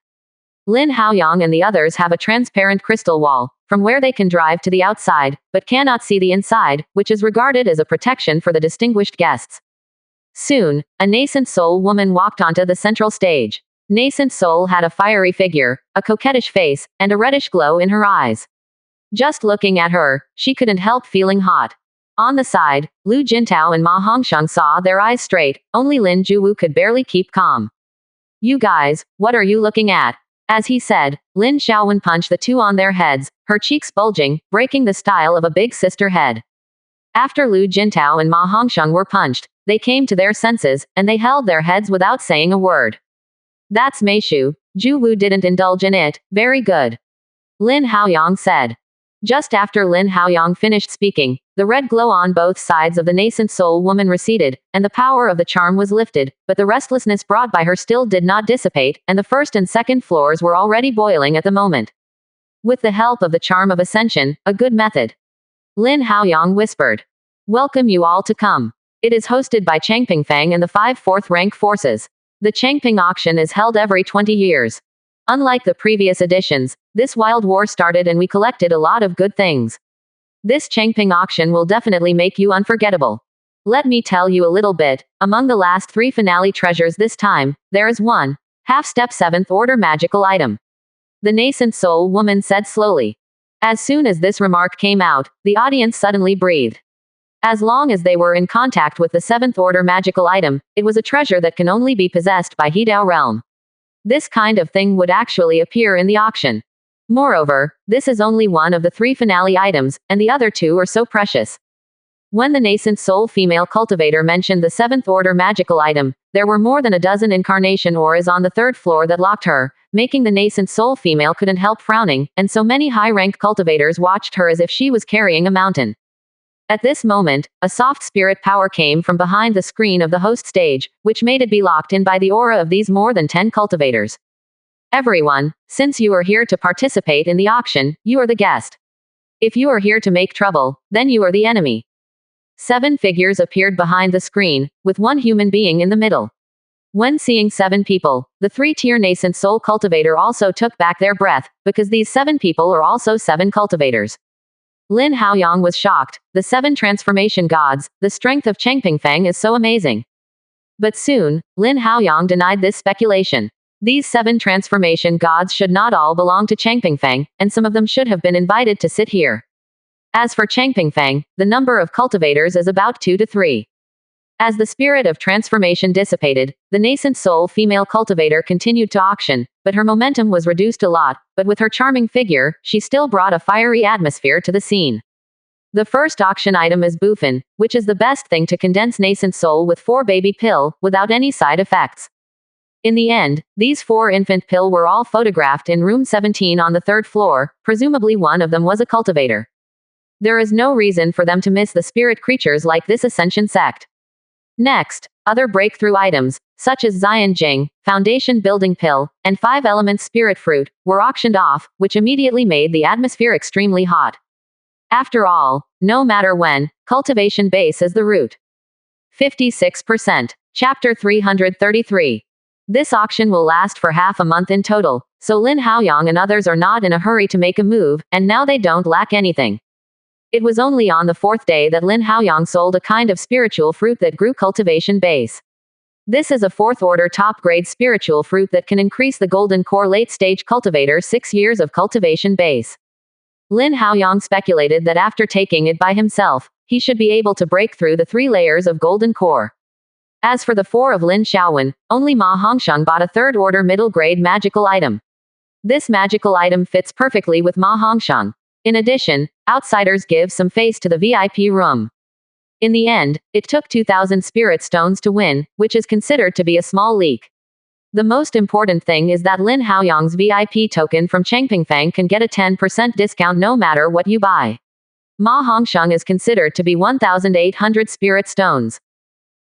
Lin Haoyang and the others have a transparent crystal wall, from where they can drive to the outside, but cannot see the inside, which is regarded as a protection for the distinguished guests. Soon, a nascent soul woman walked onto the central stage. Nascent soul had a fiery figure, a coquettish face, and a reddish glow in her eyes. Just looking at her, she couldn't help feeling hot. On the side, Lu Jintao and Ma Hongsheng saw their eyes straight, only Lin Juwu could barely keep calm. You guys, what are you looking at? As he said, Lin Xiaowen punched the 2 on their heads, her cheeks bulging, breaking the style of a big sister head. After Lu Jintao and Ma Hongsheng were punched, they came to their senses, and they held their heads without saying a word. That's Meishu. Ju Wu didn't indulge in it, very good. Lin Haoyang said. Just after Lin Haoyang finished speaking, the red glow on both sides of the nascent soul woman receded, and the power of the charm was lifted, but the restlessness brought by her still did not dissipate, and the first and second floors were already boiling at the moment. With the help of the charm of ascension, a good method. Lin Haoyang whispered. Welcome you all to come. It is hosted by Changping Fang and the 5 fourth-rank forces. The Changping auction is held every 20 years. Unlike the previous editions, this wild war started and we collected a lot of good things. This Changping auction will definitely make you unforgettable. Let me tell you a little bit, among the last 3 finale treasures this time, there is one half-step 7th order magical item. The nascent soul woman said slowly. As soon as this remark came out, the audience suddenly breathed. As long as they were in contact with the 7th order magical item, it was a treasure that can only be possessed by Hedao realm. This kind of thing would actually appear in the auction. Moreover, this is only one of the 3 finale items, and the other 2 are so precious. When the nascent soul female cultivator mentioned the 7th order magical item, there were more than a dozen incarnation auras on the 3rd floor that locked her, making the nascent soul female couldn't help frowning, and so many high-ranked cultivators watched her as if she was carrying a mountain. At this moment, a soft spirit power came from behind the screen of the host stage, which made it be locked in by the aura of these more than 10 cultivators. Everyone, since you are here to participate in the auction, you are the guest. If you are here to make trouble, then you are the enemy. 7 figures appeared behind the screen, with 1 human being in the middle. When seeing 7 people, the 3-tier nascent soul cultivator also took back their breath, because these 7 people are also 7 cultivators. Lin Haoyang was shocked. The 7 transformation gods, the strength of Changping Fang is so amazing. But soon, Lin Haoyang denied this speculation. These 7 transformation gods should not all belong to Changping Fang, and some of them should have been invited to sit here. As for Changping Fang, the number of cultivators is about 2 to 3. As the spirit of transformation dissipated, the nascent soul female cultivator continued to auction, but her momentum was reduced a lot, but with her charming figure, she still brought a fiery atmosphere to the scene. The first auction item is Bufin, which is the best thing to condense nascent soul with 4 baby pill, without any side effects. In the end, these 4 infant pill were all photographed in room 17 on the 3rd floor, presumably one of them was a cultivator. There is no reason for them to miss the spirit creatures like this ascension sect. Next, other breakthrough items, such as Zion Jing, Foundation Building Pill, and 5 Elements Spirit Fruit, were auctioned off, which immediately made the atmosphere extremely hot. After all, no matter when, cultivation base is the root. 56%. Chapter 333. This auction will last for half a month in total, so Lin Haoyang and others are not in a hurry to make a move, and now they don't lack anything. It was only on the 4th day that Lin Haoyang sold a kind of spiritual fruit that grew cultivation base. This is a 4th order top grade spiritual fruit that can increase the golden core late stage cultivator 6 years of cultivation base. Lin Haoyang speculated that after taking it by himself, he should be able to break through the 3 layers of golden core. As for the four of Lin Xiaowen, only Ma Hongsheng bought a third-order middle-grade magical item. This magical item fits perfectly with Ma Hongsheng. In addition, outsiders give some face to the VIP room. In the end, it took 2,000 spirit stones to win, which is considered to be a small leak. The most important thing is that Lin Haoyang's VIP token from Changpingfang can get a 10% discount no matter what you buy. Ma Hongsheng is considered to be 1,800 spirit stones.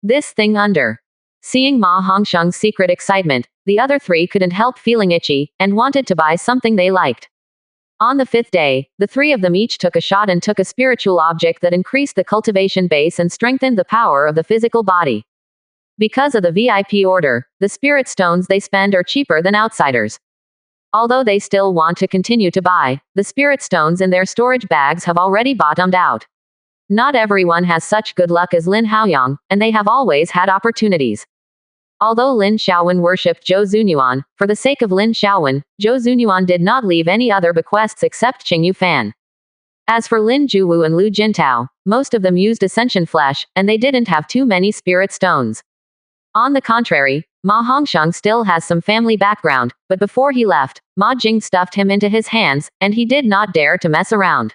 This thing under. Seeing Ma Hongsheng's secret excitement, the other three couldn't help feeling itchy, and wanted to buy something they liked. On the fifth day, the three of them each took a shot and took a spiritual object that increased the cultivation base and strengthened the power of the physical body. Because of the VIP order, the spirit stones they spend are cheaper than outsiders. Although they still want to continue to buy, the spirit stones in their storage bags have already bottomed out. Not everyone has such good luck as Lin Haoyang, and they have always had opportunities. Although Lin Xiaowen worshipped Zhou Zunyuan, for the sake of Lin Xiaowen, Zhou Zunyuan did not leave any other bequests except Qingyu Fan. As for Lin Juwu and Lu Jintao, most of them used ascension flesh, and they didn't have too many spirit stones. On the contrary, Ma Hongsheng still has some family background, but before he left, Ma Jing stuffed him into his hands, and he did not dare to mess around.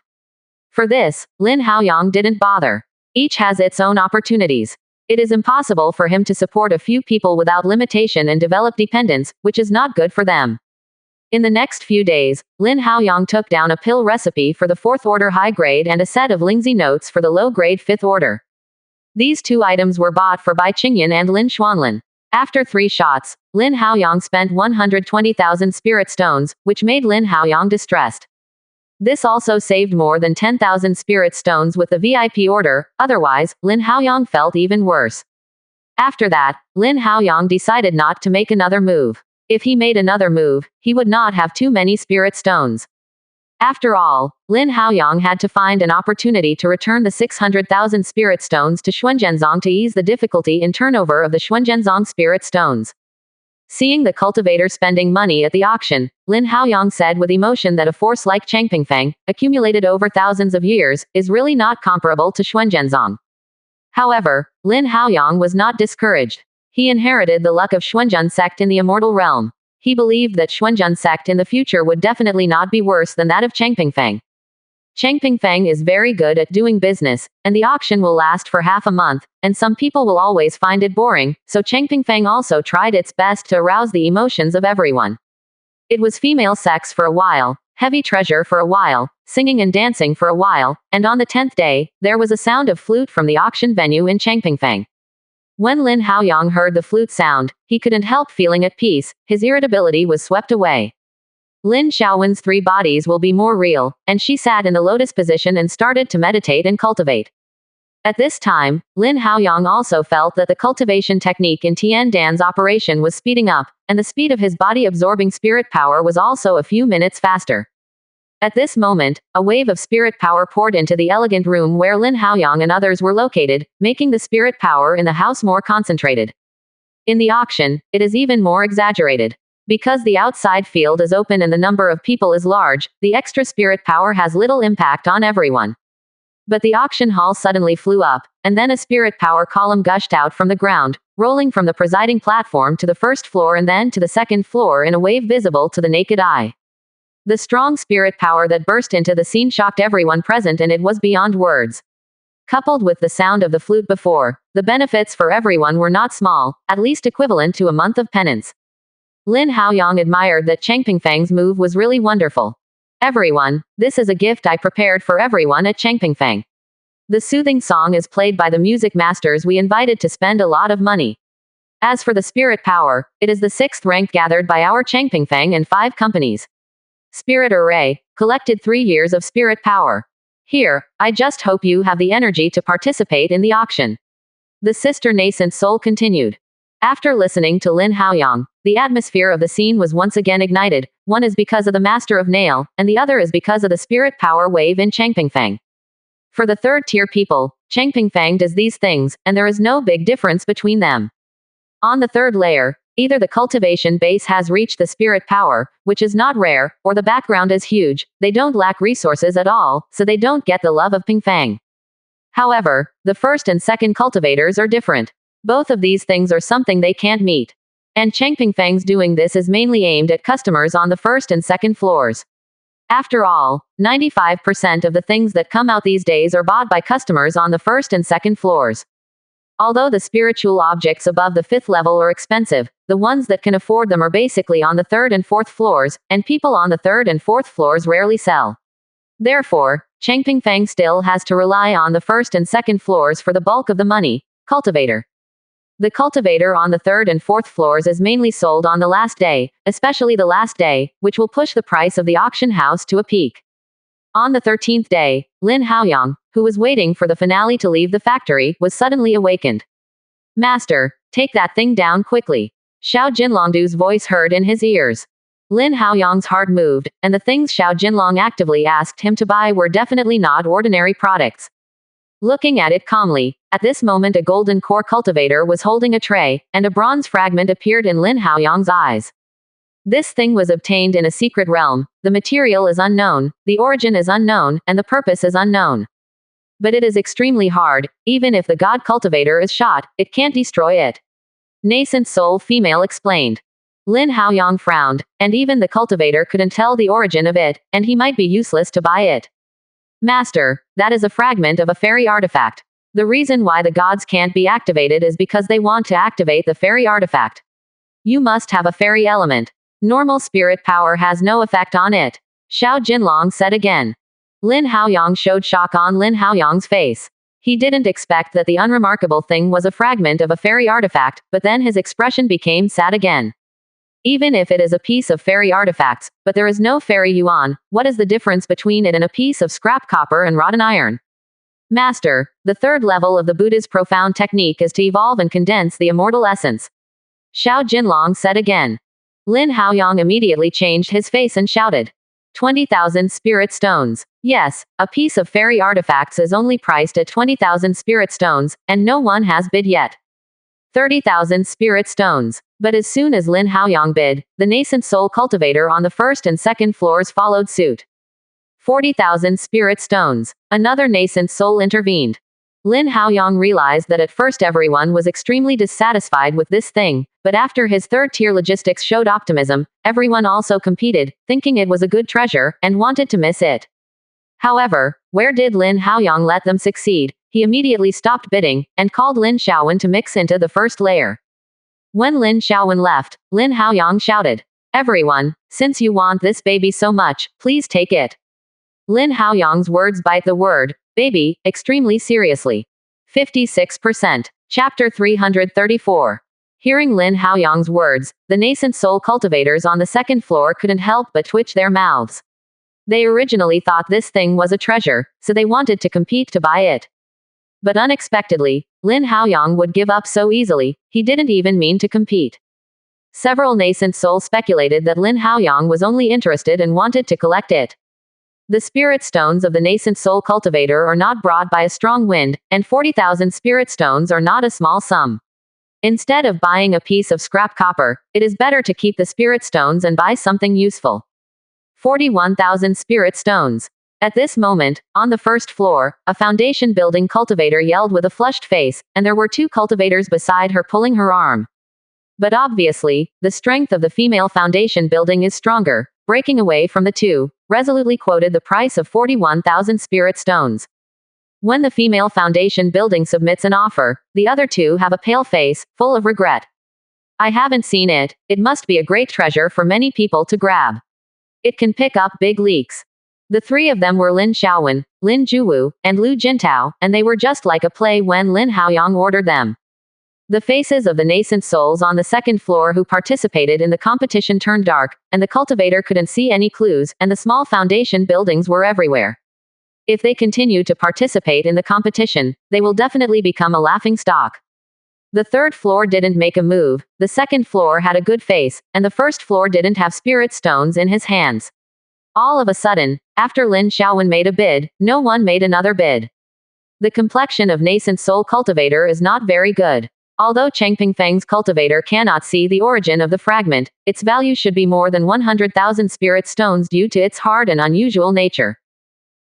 For this, Lin Haoyang didn't bother. Each has its own opportunities. It is impossible for him to support a few people without limitation and develop dependence, which is not good for them. In the next few days, Lin Haoyang took down a pill recipe for the fourth order high grade and a set of Lingzi notes for the low grade fifth order. These two items were bought for Bai Qingyan and Lin Xuanlin. After 3 shots, Lin Haoyang spent 120,000 spirit stones, which made Lin Haoyang distressed. This also saved more than 10,000 spirit stones with the VIP order, otherwise, Lin Haoyang felt even worse. After that, Lin Haoyang decided not to make another move. If he made another move, he would not have too many spirit stones. After all, Lin Haoyang had to find an opportunity to return the 600,000 spirit stones to Xuanzhenzong to ease the difficulty in turnover of the Xuanzhenzong spirit stones. Seeing the cultivator spending money at the auction, Lin Haoyang said with emotion that a force like Changpingfang, accumulated over thousands of years, is really not comparable to Xuanzhenzong. However, Lin Haoyang was not discouraged. He inherited the luck of Xuanzhen sect in the immortal realm. He believed that Xuanzhen sect in the future would definitely not be worse than that of Changpingfang. Changpingfang is very good at doing business, and the auction will last for half a month, and some people will always find it boring, so Changpingfang also tried its best to arouse the emotions of everyone. It was female sex for a while, heavy treasure for a while, singing and dancing for a while, and on the 10th day, there was a sound of flute from the auction venue in Changpingfang. When Lin Haoyang heard the flute sound, he couldn't help feeling at peace, his irritability was swept away. Lin Xiaowen's 3 bodies will be more real, and she sat in the lotus position and started to meditate and cultivate. At this time, Lin Haoyang also felt that the cultivation technique in Tian Dan's operation was speeding up, and the speed of his body absorbing spirit power was also a few minutes faster. At this moment, a wave of spirit power poured into the elegant room where Lin Haoyang and others were located, making the spirit power in the house more concentrated. In the auction, it is even more exaggerated. Because the outside field is open and the number of people is large, the extra spirit power has little impact on everyone. But the auction hall suddenly flew up, and then a spirit power column gushed out from the ground, rolling from the presiding platform to the first floor and then to the second floor in a wave visible to the naked eye. The strong spirit power that burst into the scene shocked everyone present, and it was beyond words. Coupled with the sound of the flute before, the benefits for everyone were not small, at least equivalent to a month of penance. Lin Haoyang admired that Changpingfang's move was really wonderful. Everyone, this is a gift I prepared for everyone at Changpingfang. The soothing song is played by the music masters we invited to spend a lot of money. As for the spirit power, it is the 6th rank gathered by our Changpingfang and 5 companies. Spirit Array, collected 3 years of spirit power. Here, I just hope you have the energy to participate in the auction. The sister Nascent Soul continued. After listening to Lin Haoyang, the atmosphere of the scene was once again ignited. One is because of the Master of Nail, and the other is because of the spirit power wave in Changpingfang. For the 3rd-tier people, Changpingfang does these things, and there is no big difference between them. On the 3rd layer, either the cultivation base has reached the spirit power, which is not rare, or the background is huge. They don't lack resources at all, so they don't get the love of Pingfang. However, the 1st and 2nd cultivators are different. Both of these things are something they can't meet. And Changping Feng's doing this is mainly aimed at customers on the first and second floors. After all, 95% of the things that come out these days are bought by customers on the first and second floors. Although the spiritual objects above the fifth level are expensive, the ones that can afford them are basically on the third and fourth floors, and people on the third and fourth floors rarely sell. Therefore, Changping Feng still has to rely on the first and second floors for the bulk of the money. Cultivator. The cultivator on the third and fourth floors is mainly sold on the last day, especially the last day, which will push the price of the auction house to a peak. On the 13th day, Lin Haoyang, who was waiting for the finale to leave the factory, was suddenly awakened. Master, take that thing down quickly. Xiao Jinlongdu's voice heard in his ears. Lin Haoyang's heart moved, and the things Xiao Jinlong actively asked him to buy were definitely not ordinary products. Looking at it calmly, at this moment a golden core cultivator was holding a tray, and a bronze fragment appeared in Lin Haoyang's eyes. This thing was obtained in a secret realm, the material is unknown, the origin is unknown, and the purpose is unknown. But it is extremely hard, even if the god cultivator is shot, it can't destroy it. Nascent soul female explained. Lin Haoyang frowned, and even the cultivator couldn't tell the origin of it, and he might be useless to buy it. Master, that is a fragment of a fairy artifact. The reason why the gods can't be activated is because they want to activate the fairy artifact. You must have a fairy element. Normal spirit power has no effect on it. Xiao Jinlong said again. Lin Haoyang showed shock on Lin Haoyang's face. He didn't expect that the unremarkable thing was a fragment of a fairy artifact, but then his expression became sad again. Even if it is a piece of fairy artifacts, but there is no fairy yuan, what is the difference between it and a piece of scrap copper and rotten iron? Master, the third level of the Buddha's profound technique is to evolve and condense the immortal essence. Xiao Jinlong said again. Lin Haoyang immediately changed his face and shouted. 20,000 spirit stones. Yes, a piece of fairy artifacts is only priced at 20,000 spirit stones, and no one has bid yet. 30,000 spirit stones. But as soon as Lin Haoyang bid, the nascent soul cultivator on the first and second floors followed suit. 40,000 spirit stones. Another nascent soul intervened. Lin Haoyang realized that at first everyone was extremely dissatisfied with this thing, but after his third-tier logistics showed optimism, everyone also competed, thinking it was a good treasure, and wanted to miss it. However, where did Lin Haoyang let them succeed? He immediately stopped bidding, and called Lin Xiaowen to mix into the first layer. When Lin Xiaowen left, Lin Haoyang shouted, "Everyone, since you want this baby so much, please take it." Lin Haoyang's words bite the word, baby, extremely seriously. 56%. Chapter 334. Hearing Lin Haoyang's words, the nascent soul cultivators on the second floor couldn't help but twitch their mouths. They originally thought this thing was a treasure, so they wanted to compete to buy it. But unexpectedly, Lin Haoyang would give up so easily, he didn't even mean to compete. Several nascent souls speculated that Lin Haoyang was only interested and wanted to collect it. The spirit stones of the nascent soul cultivator are not brought by a strong wind, and 40,000 spirit stones are not a small sum. Instead of buying a piece of scrap copper, it is better to keep the spirit stones and buy something useful. 41,000 spirit stones. At this moment, on the first floor, a foundation building cultivator yelled with a flushed face, and there were two cultivators beside her pulling her arm. But obviously, the strength of the female foundation building is stronger. Breaking away from the two, resolutely quoted the price of 41,000 spirit stones. When the female foundation building submits an offer, the other two have a pale face, full of regret. I haven't seen it, it must be a great treasure for many people to grab. It can pick up big leaks. The three of them were Lin Xiaowen, Lin Juwu, and Lu Jintao, and they were just like a play when Lin Haoyang ordered them. The faces of the nascent souls on the second floor who participated in the competition turned dark, and the cultivator couldn't see any clues, and the small foundation buildings were everywhere. If they continue to participate in the competition, they will definitely become a laughing stock. The third floor didn't make a move, the second floor had a good face, and the first floor didn't have spirit stones in his hands. All of a sudden, after Lin Xiaowen made a bid, no one made another bid. The complexion of nascent soul cultivator is not very good. Although Changping Feng's cultivator cannot see the origin of the fragment, its value should be more than 100,000 spirit stones due to its hard and unusual nature.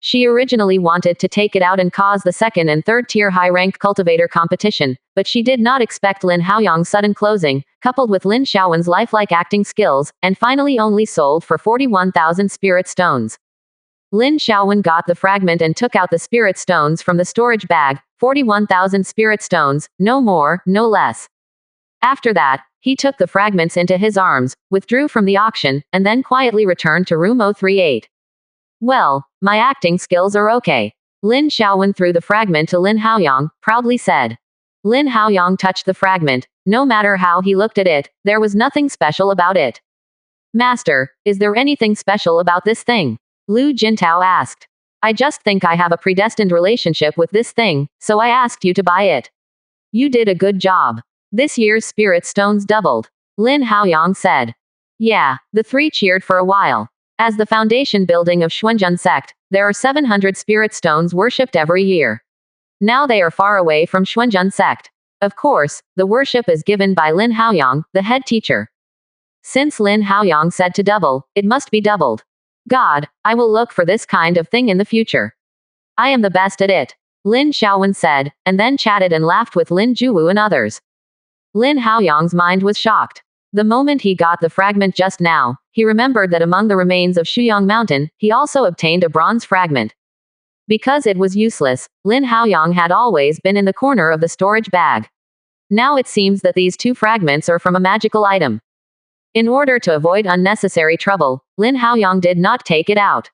She originally wanted to take it out and cause the second and third tier high-ranked cultivator competition, but she did not expect Lin Haoyang's sudden closing, coupled with Lin Xiaowen's lifelike acting skills, and finally only sold for 41,000 spirit stones. Lin Xiaowen got the fragment and took out the spirit stones from the storage bag, 41,000 spirit stones, no more, no less. After that, he took the fragments into his arms, withdrew from the auction, and then quietly returned to room 038. Well, my acting skills are okay. Lin Xiaowen threw the fragment to Lin Haoyang, proudly said. Lin Haoyang touched the fragment. No matter how he looked at it, there was nothing special about it. Master, is there anything special about this thing? Lu Jintao asked. I just think I have a predestined relationship with this thing, so I asked you to buy it. You did a good job. This year's spirit stones doubled. Lin Haoyang said. Yeah, the three cheered for a while. As the foundation building of Xuanzhen sect, there are 700 spirit stones worshipped every year. Now they are far away from Xuanzhen sect. Of course, the worship is given by Lin Haoyang, the head teacher. Since Lin Haoyang said to double, it must be doubled. God, I will look for this kind of thing in the future. I am the best at it. Lin Xiaowen said, and then chatted and laughed with Lin Juwu and others. Lin Haoyang's mind was shocked. The moment he got the fragment just now, he remembered that among the remains of Shuyang Mountain, he also obtained a bronze fragment. Because it was useless, Lin Haoyang had always been in the corner of the storage bag. Now it seems that these two fragments are from a magical item. In order to avoid unnecessary trouble, Lin Haoyang did not take it out.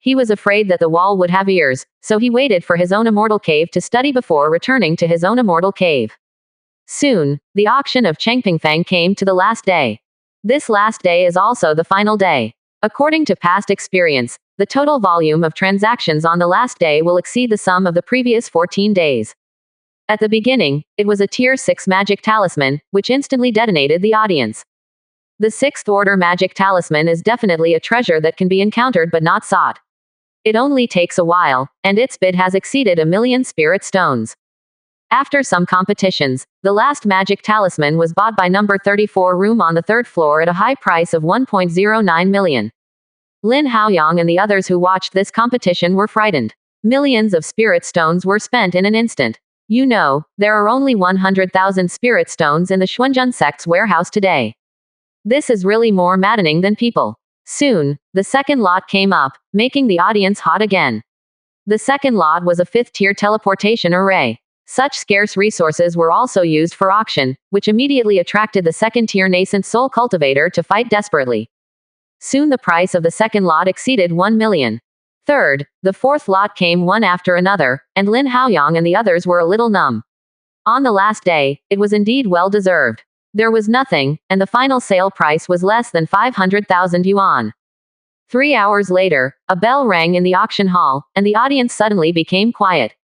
He was afraid that the wall would have ears, so he waited for his own immortal cave to study before returning to his own immortal cave. Soon, the auction of Chengpingfang came to the last day. This last day is also the final day. According to past experience, the total volume of transactions on the last day will exceed the sum of the previous 14 days. At the beginning, it was a Tier 6 magic talisman, which instantly detonated the audience. The 6th order magic talisman is definitely a treasure that can be encountered but not sought. It only takes a while, and its bid has exceeded 1,000,000 spirit stones. After some competitions, the last magic talisman was bought by number 34 room on the 3rd floor at a high price of 1.09 million. Lin Haoyang and the others who watched this competition were frightened. Millions of spirit stones were spent in an instant. You know, there are only 100,000 spirit stones in the Xuanzhen sect's warehouse today. This is really more maddening than people. Soon, the second lot came up, making the audience hot again. The second lot was a 5th-tier teleportation array. Such scarce resources were also used for auction, which immediately attracted the second-tier nascent soul cultivator to fight desperately. Soon the price of the second lot exceeded 1 million. Third, the fourth lot came one after another, and Lin Haoyang and the others were a little numb. On the last day, it was indeed well deserved. There was nothing, and the final sale price was less than 500,000 yuan. 3 hours later, a bell rang in the auction hall, and the audience suddenly became quiet.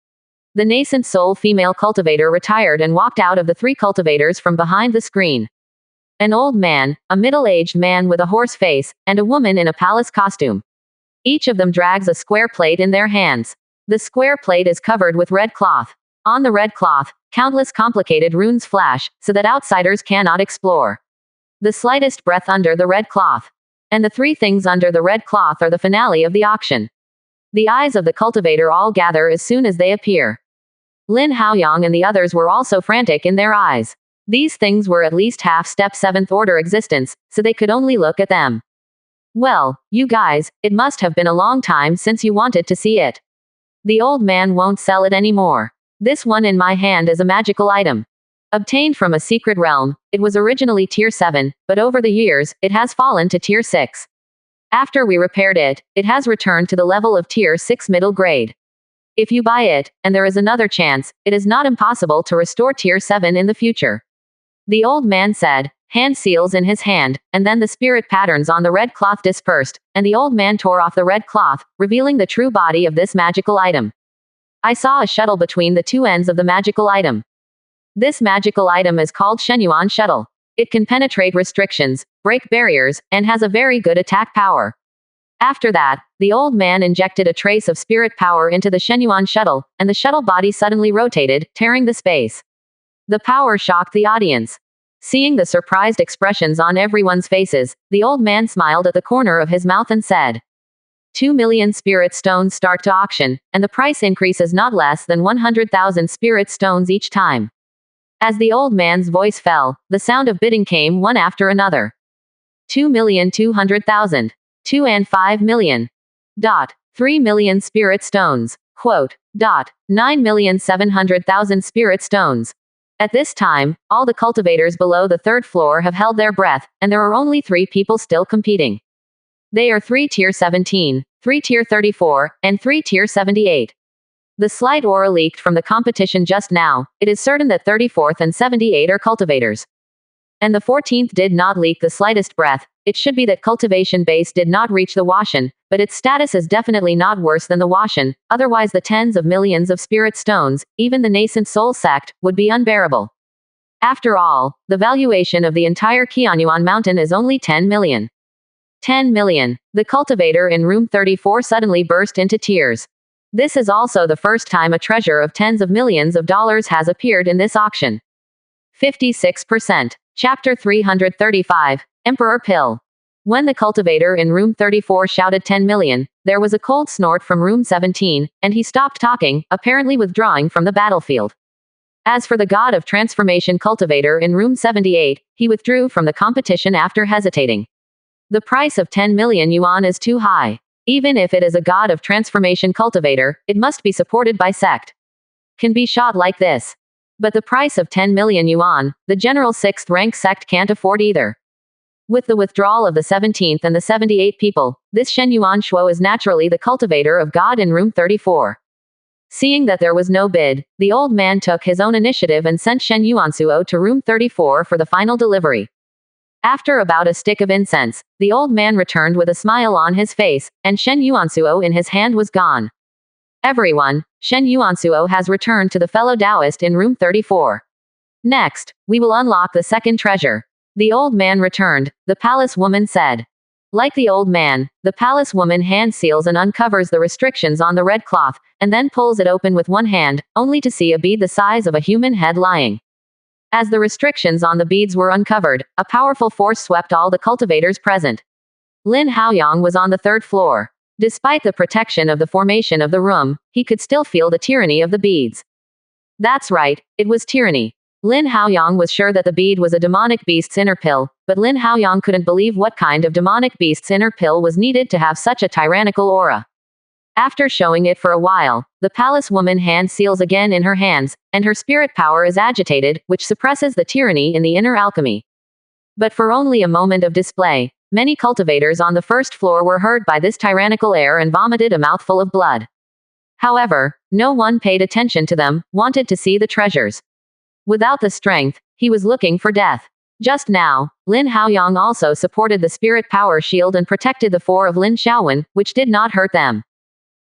The nascent soul female cultivator retired and walked out of the 3 cultivators from behind the screen. An old man, a middle-aged man with a horse face, and a woman in a palace costume. Each of them drags a square plate in their hands. The square plate is covered with red cloth. On the red cloth, countless complicated runes flash, so that outsiders cannot explore. The slightest breath under the red cloth. And the 3 things under the red cloth are the finale of the auction. The eyes of the cultivator all gather as soon as they appear. Lin Haoyang and the others were also frantic in their eyes. These things were at least half-step 7th order existence, so they could only look at them. Well, you guys, it must have been a long time since you wanted to see it. The old man won't sell it anymore. This one in my hand is a magical item. Obtained from a secret realm, it was originally Tier 7, but over the years, it has fallen to Tier 6. After we repaired it, it has returned to the level of Tier 6 middle grade. If you buy it, and there is another chance, it is not impossible to restore Tier 7 in the future. The old man said, hand seals in his hand, and then the spirit patterns on the red cloth dispersed, and the old man tore off the red cloth, revealing the true body of this magical item. I saw a shuttle between the 2 ends of the magical item. This magical item is called Shenyuan Shuttle. It can penetrate restrictions, break barriers, and has a very good attack power. After that, the old man injected a trace of spirit power into the Shenyuan shuttle, and the shuttle body suddenly rotated, tearing the space. The power shocked the audience. Seeing the surprised expressions on everyone's faces, the old man smiled at the corner of his mouth and said, 2 million spirit stones start to auction, and the price increases not less than 100,000 spirit stones each time. As the old man's voice fell, the sound of bidding came one after another. 2,200,000. 2 and 5 million. 3 million spirit stones. 9,700,000 spirit stones. At this time, all the cultivators below the third floor have held their breath, and there are only 3 people still competing. They are 3 tier 17, 3 tier 34, and 3 tier 78. The slight aura leaked from the competition just now. It is certain that 34th and 78 are cultivators. And the 14th did not leak the slightest breath. It should be that cultivation base did not reach the Washan, but its status is definitely not worse than the Washan, otherwise the tens of millions of spirit stones, even the nascent soul sect, would be unbearable. After all, the valuation of the entire Qianyuan mountain is only 10 million. 10 million. The cultivator in room 34 suddenly burst into tears. This is also the first time a treasure of tens of millions of dollars has appeared in this auction. 56%. Chapter 335. Emperor Pill. When the cultivator in room 34 shouted 10 million, there was a cold snort from room 17, and he stopped talking, apparently withdrawing from the battlefield. As for the god of transformation cultivator in room 78, he withdrew from the competition after hesitating. The price of 10 million yuan is too high. Even if it is a god of transformation cultivator, it must be supported by sect. Can be shot like this. But the price of 10 million yuan, the general 6th rank sect can't afford either. With the withdrawal of the 17th and the 78 people, this Shen Yuan Shuo is naturally the cultivator of God in room 34. Seeing that there was no bid, the old man took his own initiative and sent Shen Yuansuo to room 34 for the final delivery. After about a stick of incense, the old man returned with a smile on his face, and Shen Yuansuo in his hand was gone. Everyone, Shen Yuansuo has returned to the fellow Taoist in room 34. Next, we will unlock the second treasure. The old man returned, the palace woman said. Like the old man, the palace woman hand seals and uncovers the restrictions on the red cloth, and then pulls it open with one hand, only to see a bead the size of a human head lying. As the restrictions on the beads were uncovered, a powerful force swept all the cultivators present. Lin Haoyang was on the third floor. Despite the protection of the formation of the room, he could still feel the tyranny of the beads. That's right, it was tyranny. Lin Haoyang was sure that the bead was a demonic beast's inner pill, but Lin Haoyang couldn't believe what kind of demonic beast's inner pill was needed to have such a tyrannical aura. After showing it for a while, the palace woman hand seals again in her hands, and her spirit power is agitated, which suppresses the tyranny in the inner alchemy. But for only a moment of display, many cultivators on the first floor were hurt by this tyrannical air and vomited a mouthful of blood. However, no one paid attention to them, wanted to see the treasures. Without the strength, he was looking for death. Just now, Lin Haoyang also supported the spirit power shield and protected the 4 of Lin Xiaowen, which did not hurt them.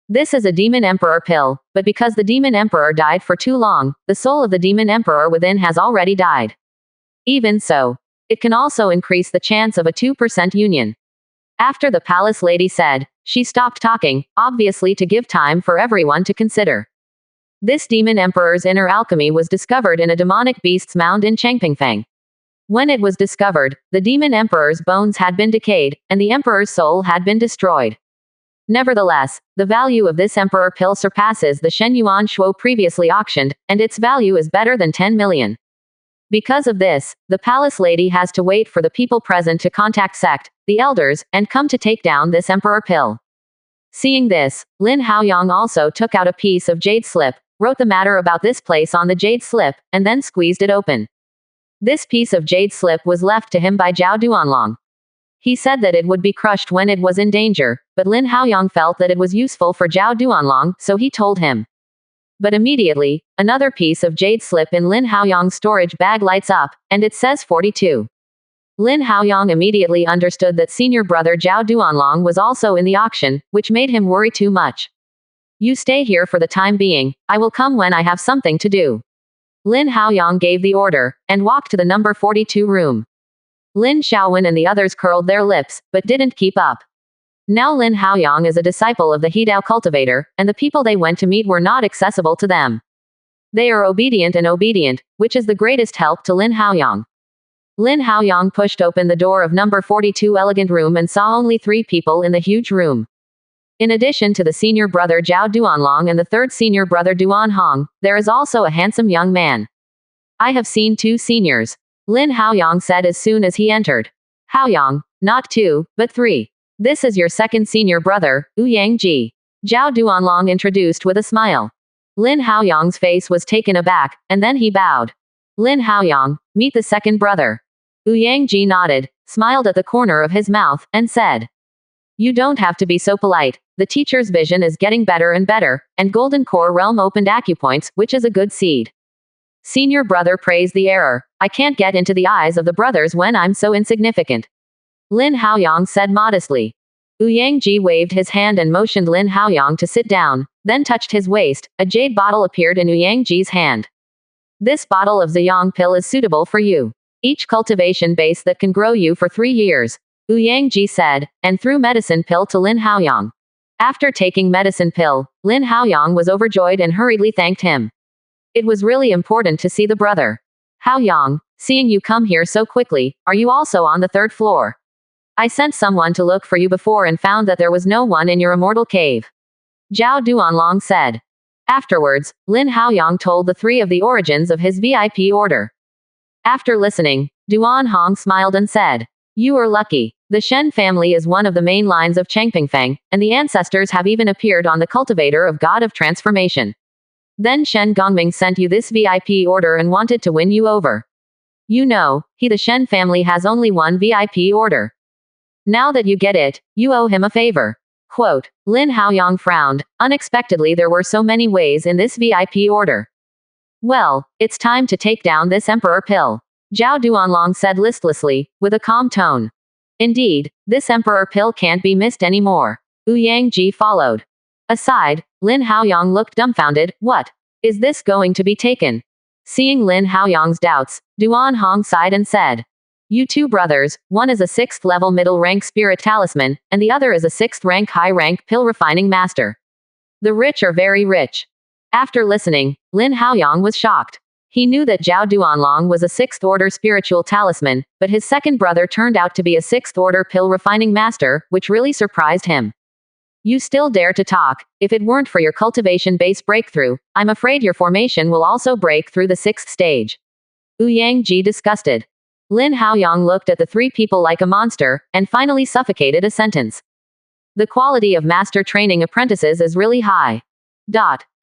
This is a demon emperor pill, but because the demon emperor died for too long, the soul of the demon emperor within has already died. Even so, it can also increase the chance of a 2% union. After the palace lady said, she stopped talking, obviously to give time for everyone to consider. This demon emperor's inner alchemy was discovered in a demonic beast's mound in Changpingfang. When it was discovered, the demon emperor's bones had been decayed, and the emperor's soul had been destroyed. Nevertheless, the value of this emperor pill surpasses the Shen Yuan Shuo previously auctioned, and its value is better than 10 million. Because of this, the palace lady has to wait for the people present to contact sect, the elders, and come to take down this emperor pill. Seeing this, Lin Haoyang also took out a piece of jade slip, wrote the matter about this place on the jade slip, and then squeezed it open. This piece of jade slip was left to him by Zhao Duanlong. He said that it would be crushed when it was in danger, but Lin Haoyang felt that it was useful for Zhao Duanlong, so he told him. But immediately, another piece of jade slip in Lin Haoyang's storage bag lights up, and it says 42. Lin Haoyang immediately understood that senior brother Zhao Duanlong was also in the auction, which made him worry too much. You stay here for the time being, I will come when I have something to do. Lin Haoyang gave the order, and walked to the number 42 room. Lin Xiaowen and the others curled their lips, but didn't keep up. Now Lin Haoyang is a disciple of the Hedao cultivator, and the people they went to meet were not accessible to them. They are obedient and obedient, which is the greatest help to Lin Haoyang. Lin Haoyang pushed open the door of number 42 elegant room and saw only 3 people in the huge room. In addition to the senior brother Zhao Duanlong and the third senior brother Duan Hong, there is also a handsome young man. I have seen 2 seniors. Lin Haoyang said as soon as he entered. Haoyang, not 2, but 3. This is your second senior brother, Wu Yangji. Zhao Duanlong introduced with a smile. Lin Haoyang's face was taken aback, and then he bowed. Lin Haoyang, meet the second brother. Wu Yangji nodded, smiled at the corner of his mouth, and said, you don't have to be so polite. The teacher's vision is getting better and better, and Golden Core Realm opened acupoints, which is a good seed. Senior brother praised the error. I can't get into the eyes of the brothers when I'm so insignificant. Lin Haoyang said modestly. Wu Yangji waved his hand and motioned Lin Haoyang to sit down, then touched his waist. A jade bottle appeared in Wu Yangji's hand. This bottle of Ziyang pill is suitable for you. Each cultivation base that can grow you for 3 years. Wu Yangji said, and threw medicine pill to Lin Haoyang. After taking medicine pill, Lin Haoyang was overjoyed and hurriedly thanked him. It was really important to see the brother. Haoyang, seeing you come here so quickly, are you also on the 3rd floor? I sent someone to look for you before and found that there was no one in your immortal cave. Zhao Duanlong said. Afterwards, Lin Haoyang told the 3 of the origins of his VIP order. After listening, Duan Hong smiled and said, you are lucky. The Shen family is one of the main lines of Changpingfang, and the ancestors have even appeared on the cultivator of God of Transformation. Then Shen Gongming sent you this VIP order and wanted to win you over. You know, the Shen family has only one VIP order. Now that you get it, you owe him a favor. Quote, Lin Haoyang frowned. Unexpectedly there were so many ways in this VIP order. Well, it's time to take down this emperor pill. Zhao Duanlong said listlessly, with a calm tone. Indeed, this emperor pill can't be missed anymore. Wu Yangji followed. Aside, Lin Haoyang looked dumbfounded. What? Is this going to be taken? Seeing Lin Haoyang's doubts, Duan Hong sighed and said, you 2 brothers, one is a 6th level middle rank spirit talisman, and the other is a 6th rank high rank pill refining master. The rich are very rich. After listening, Lin Haoyang was shocked. He knew that Zhao Duanlong was a 6th order spiritual talisman, but his second brother turned out to be a 6th order pill refining master, which really surprised him. You still dare to talk. If it weren't for your cultivation base breakthrough, I'm afraid your formation will also break through the 6th stage. Wu Yangji disgusted. Lin Haoyang looked at the 3 people like a monster, and finally suffocated a sentence. The quality of master training apprentices is really high.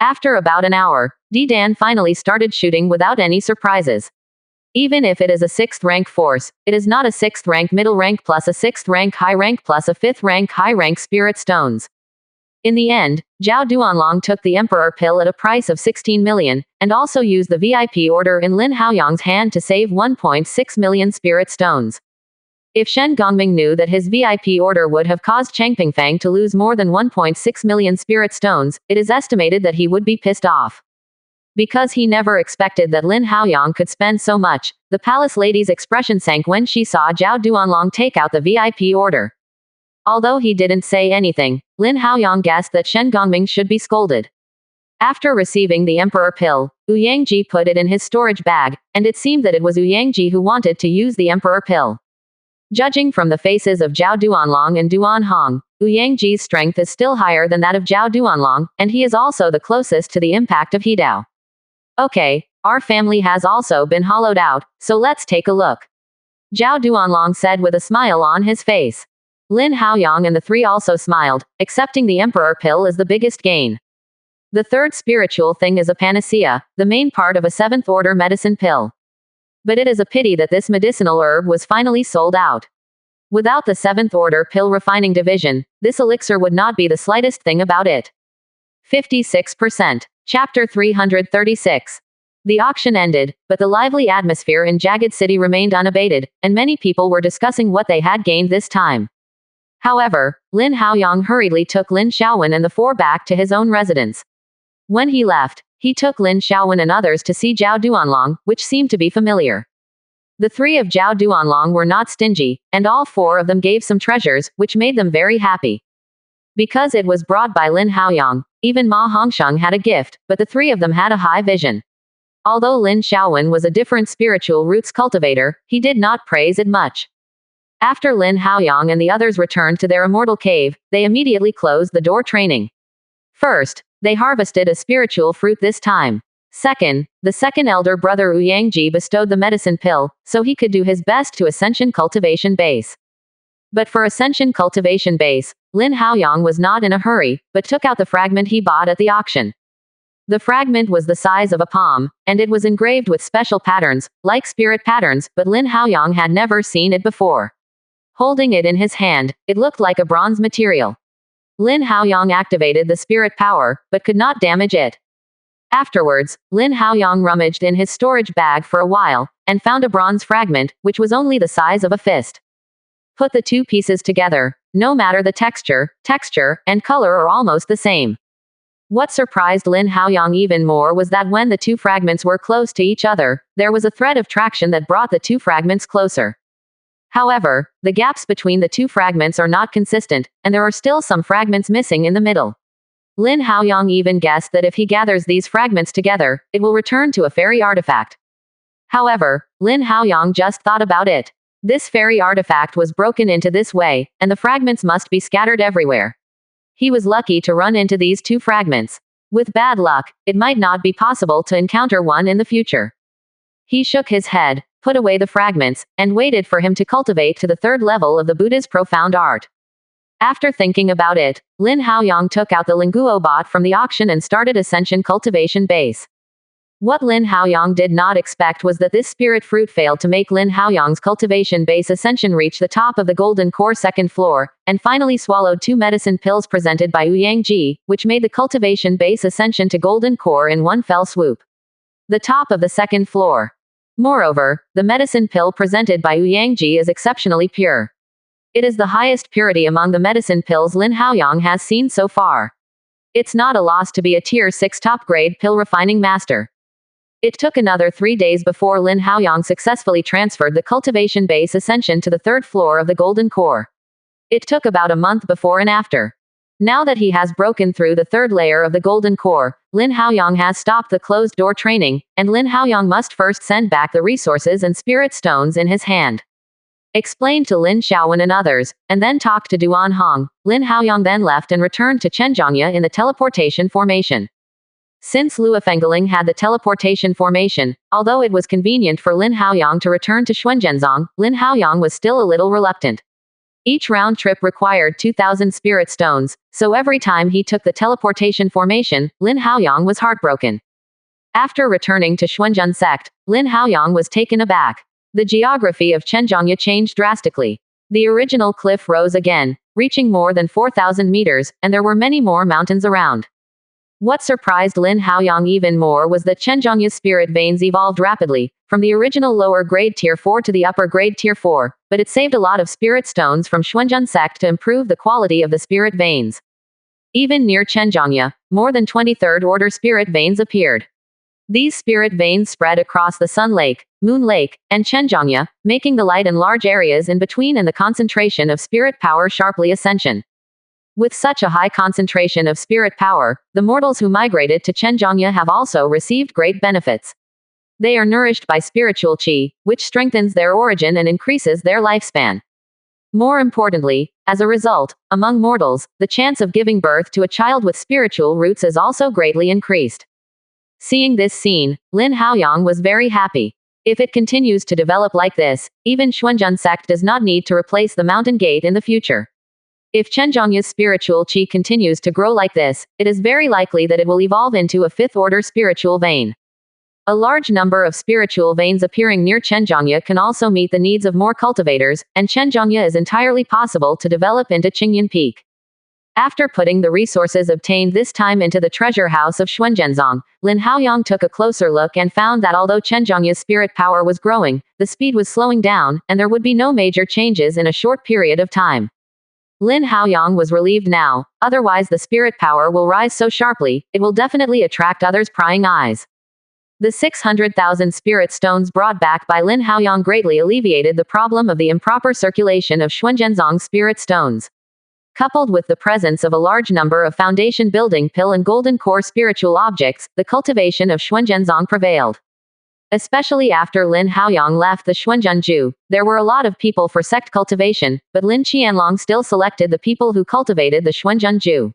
After about an hour, Dan finally started shooting without any surprises. Even if it is a 6th rank force, it is not a 6th rank middle rank plus a 6th rank high rank plus a 5th rank high rank spirit stones. In the end, Zhao Duanlong took the emperor pill at a price of 16 million, and also used the VIP order in Lin Haoyang's hand to save 1.6 million spirit stones. If Shen Gongming knew that his VIP order would have caused Changpingfang to lose more than 1.6 million spirit stones, it is estimated that he would be pissed off. Because he never expected that Lin Haoyang could spend so much, the palace lady's expression sank when she saw Zhao Duanlong take out the VIP order. Although he didn't say anything, Lin Haoyang guessed that Shen Gongming should be scolded. After receiving the emperor pill, Wu Yangji put it in his storage bag, and it seemed that it was Wu Yangji who wanted to use the emperor pill. Judging from the faces of Zhao Duanlong and Duan Hong, Wu Yangji's strength is still higher than that of Zhao Duanlong, and he is also the closest to the impact of Hidao. Okay, our family has also been hollowed out, so let's take a look. Zhao Duanlong said with a smile on his face. Lin Haoyang and the 3 also smiled. Accepting the emperor pill is the biggest gain. The 3rd spiritual thing is a panacea, the main part of a 7th order medicine pill. But it is a pity that this medicinal herb was finally sold out. Without the 7th order pill refining division, this elixir would not be the slightest thing about it. 56%. Chapter 336. The auction ended, but the lively atmosphere in Jagged City remained unabated, and many people were discussing what they had gained this time. However, Lin Haoyang hurriedly took Lin Xiaowen and the 4 back to his own residence. When he left, he took Lin Xiaowen and others to see Zhao Duanlong, which seemed to be familiar. The 3 of Zhao Duanlong were not stingy, and all 4 of them gave some treasures, which made them very happy. Because it was brought by Lin Haoyang, even Ma Hongsheng had a gift, but the 3 of them had a high vision. Although Lin Xiaowen was a different spiritual roots cultivator, he did not praise it much. After Lin Haoyang and the others returned to their immortal cave, they immediately closed the door training. First, they harvested a spiritual fruit this time. Second, the second elder brother Uyangji bestowed the medicine pill, so he could do his best to Ascension Cultivation Base. But for Ascension Cultivation Base, Lin Haoyang was not in a hurry, but took out the fragment he bought at the auction. The fragment was the size of a palm, and it was engraved with special patterns, like spirit patterns, but Lin Haoyang had never seen it before. Holding it in his hand, it looked like a bronze material. Lin Haoyang activated the spirit power, but could not damage it. Afterwards, Lin Haoyang rummaged in his storage bag for a while, and found a bronze fragment, which was only the size of a fist. Put the two pieces together, no matter the texture, and color are almost the same. What surprised Lin Haoyang even more was that when the two fragments were close to each other, there was a thread of traction that brought the two fragments closer. However, the gaps between the two fragments are not consistent, and there are still some fragments missing in the middle. Lin Haoyang even guessed that if he gathers these fragments together, it will return to a fairy artifact. However, Lin Haoyang just thought about it. This fairy artifact was broken into this way, and the fragments must be scattered everywhere. He was lucky to run into these two fragments. With bad luck, it might not be possible to encounter one in the future. He shook his head, put away the fragments, and waited for him to cultivate to the third level of the Buddha's profound art. After thinking about it, Lin Haoyang took out the Linguo bot from the auction and started Ascension Cultivation Base. What Lin Haoyang did not expect was that this spirit fruit failed to make Lin Haoyang's cultivation base ascension reach the top of the golden core second floor, and finally swallowed two medicine pills presented by Uyangji, which made the cultivation base ascension to golden core in one fell swoop. The top of the second floor. Moreover, the medicine pill presented by Uyangji is exceptionally pure. It is the highest purity among the medicine pills Lin Haoyang has seen so far. It's not a loss to be a tier 6 top-grade pill refining master. It took another 3 days before Lin Haoyang successfully transferred the cultivation base ascension to the third floor of the golden core. It took about a month before and after. Now that he has broken through the third layer of the golden core, Lin Haoyang has stopped the closed door training, and Lin Haoyang must first send back the resources and spirit stones in his hand. Explained to Lin Xiaowen and others, and then talked to Duan Hong, Lin Haoyang then left and returned to Chenjiangya in the teleportation formation. Since Luofengling had the teleportation formation, although it was convenient for Lin Haoyang to return to Xuanzhenzong, Lin Haoyang was still a little reluctant. Each round trip required 2,000 spirit stones, so every time he took the teleportation formation, Lin Haoyang was heartbroken. After returning to Xuanzhen sect, Lin Haoyang was taken aback. The geography of Chenjiangya changed drastically. The original cliff rose again, reaching more than 4,000 meters, and there were many more mountains around. What surprised Lin Haoyang even more was that Chenjiangya's spirit veins evolved rapidly, from the original lower grade tier 4 to the upper grade tier 4, but it saved a lot of spirit stones from Xuanzhen sect to improve the quality of the spirit veins. Even near Chenjiangya, more than 23rd order spirit veins appeared. These spirit veins spread across the Sun Lake, Moon Lake, and Chenjiangya, making the light and large areas in between and the concentration of spirit power sharply ascension. With such a high concentration of spirit power, the mortals who migrated to Chenjiangya have also received great benefits. They are nourished by spiritual qi, which strengthens their origin and increases their lifespan. More importantly, as a result, among mortals, the chance of giving birth to a child with spiritual roots is also greatly increased. Seeing this scene, Lin Haoyang was very happy. If it continues to develop like this, even Xuanzhen sect does not need to replace the mountain gate in the future. If Chenjiangya's spiritual qi continues to grow like this, it is very likely that it will evolve into a 5th order spiritual vein. A large number of spiritual veins appearing near Chenjiangya can also meet the needs of more cultivators, and Chenjiangya is entirely possible to develop into Qingyan Peak. After putting the resources obtained this time into the treasure house of Xuanzhenzong, Lin Haoyang took a closer look and found that although Chenjiangya's spirit power was growing, the speed was slowing down, and there would be no major changes in a short period of time. Lin Haoyang was relieved now, otherwise the spirit power will rise so sharply, it will definitely attract others' prying eyes. The 600,000 spirit stones brought back by Lin Haoyang greatly alleviated the problem of the improper circulation of Xuanzhenzong's spirit stones. Coupled with the presence of a large number of foundation building pill and golden core spiritual objects, the cultivation of Xuanzhenzong prevailed. Especially after Lin Haoyang left the Xuanzhenju, there were a lot of people for sect cultivation, but Lin Qianlong still selected the people who cultivated the Xuanzhenju.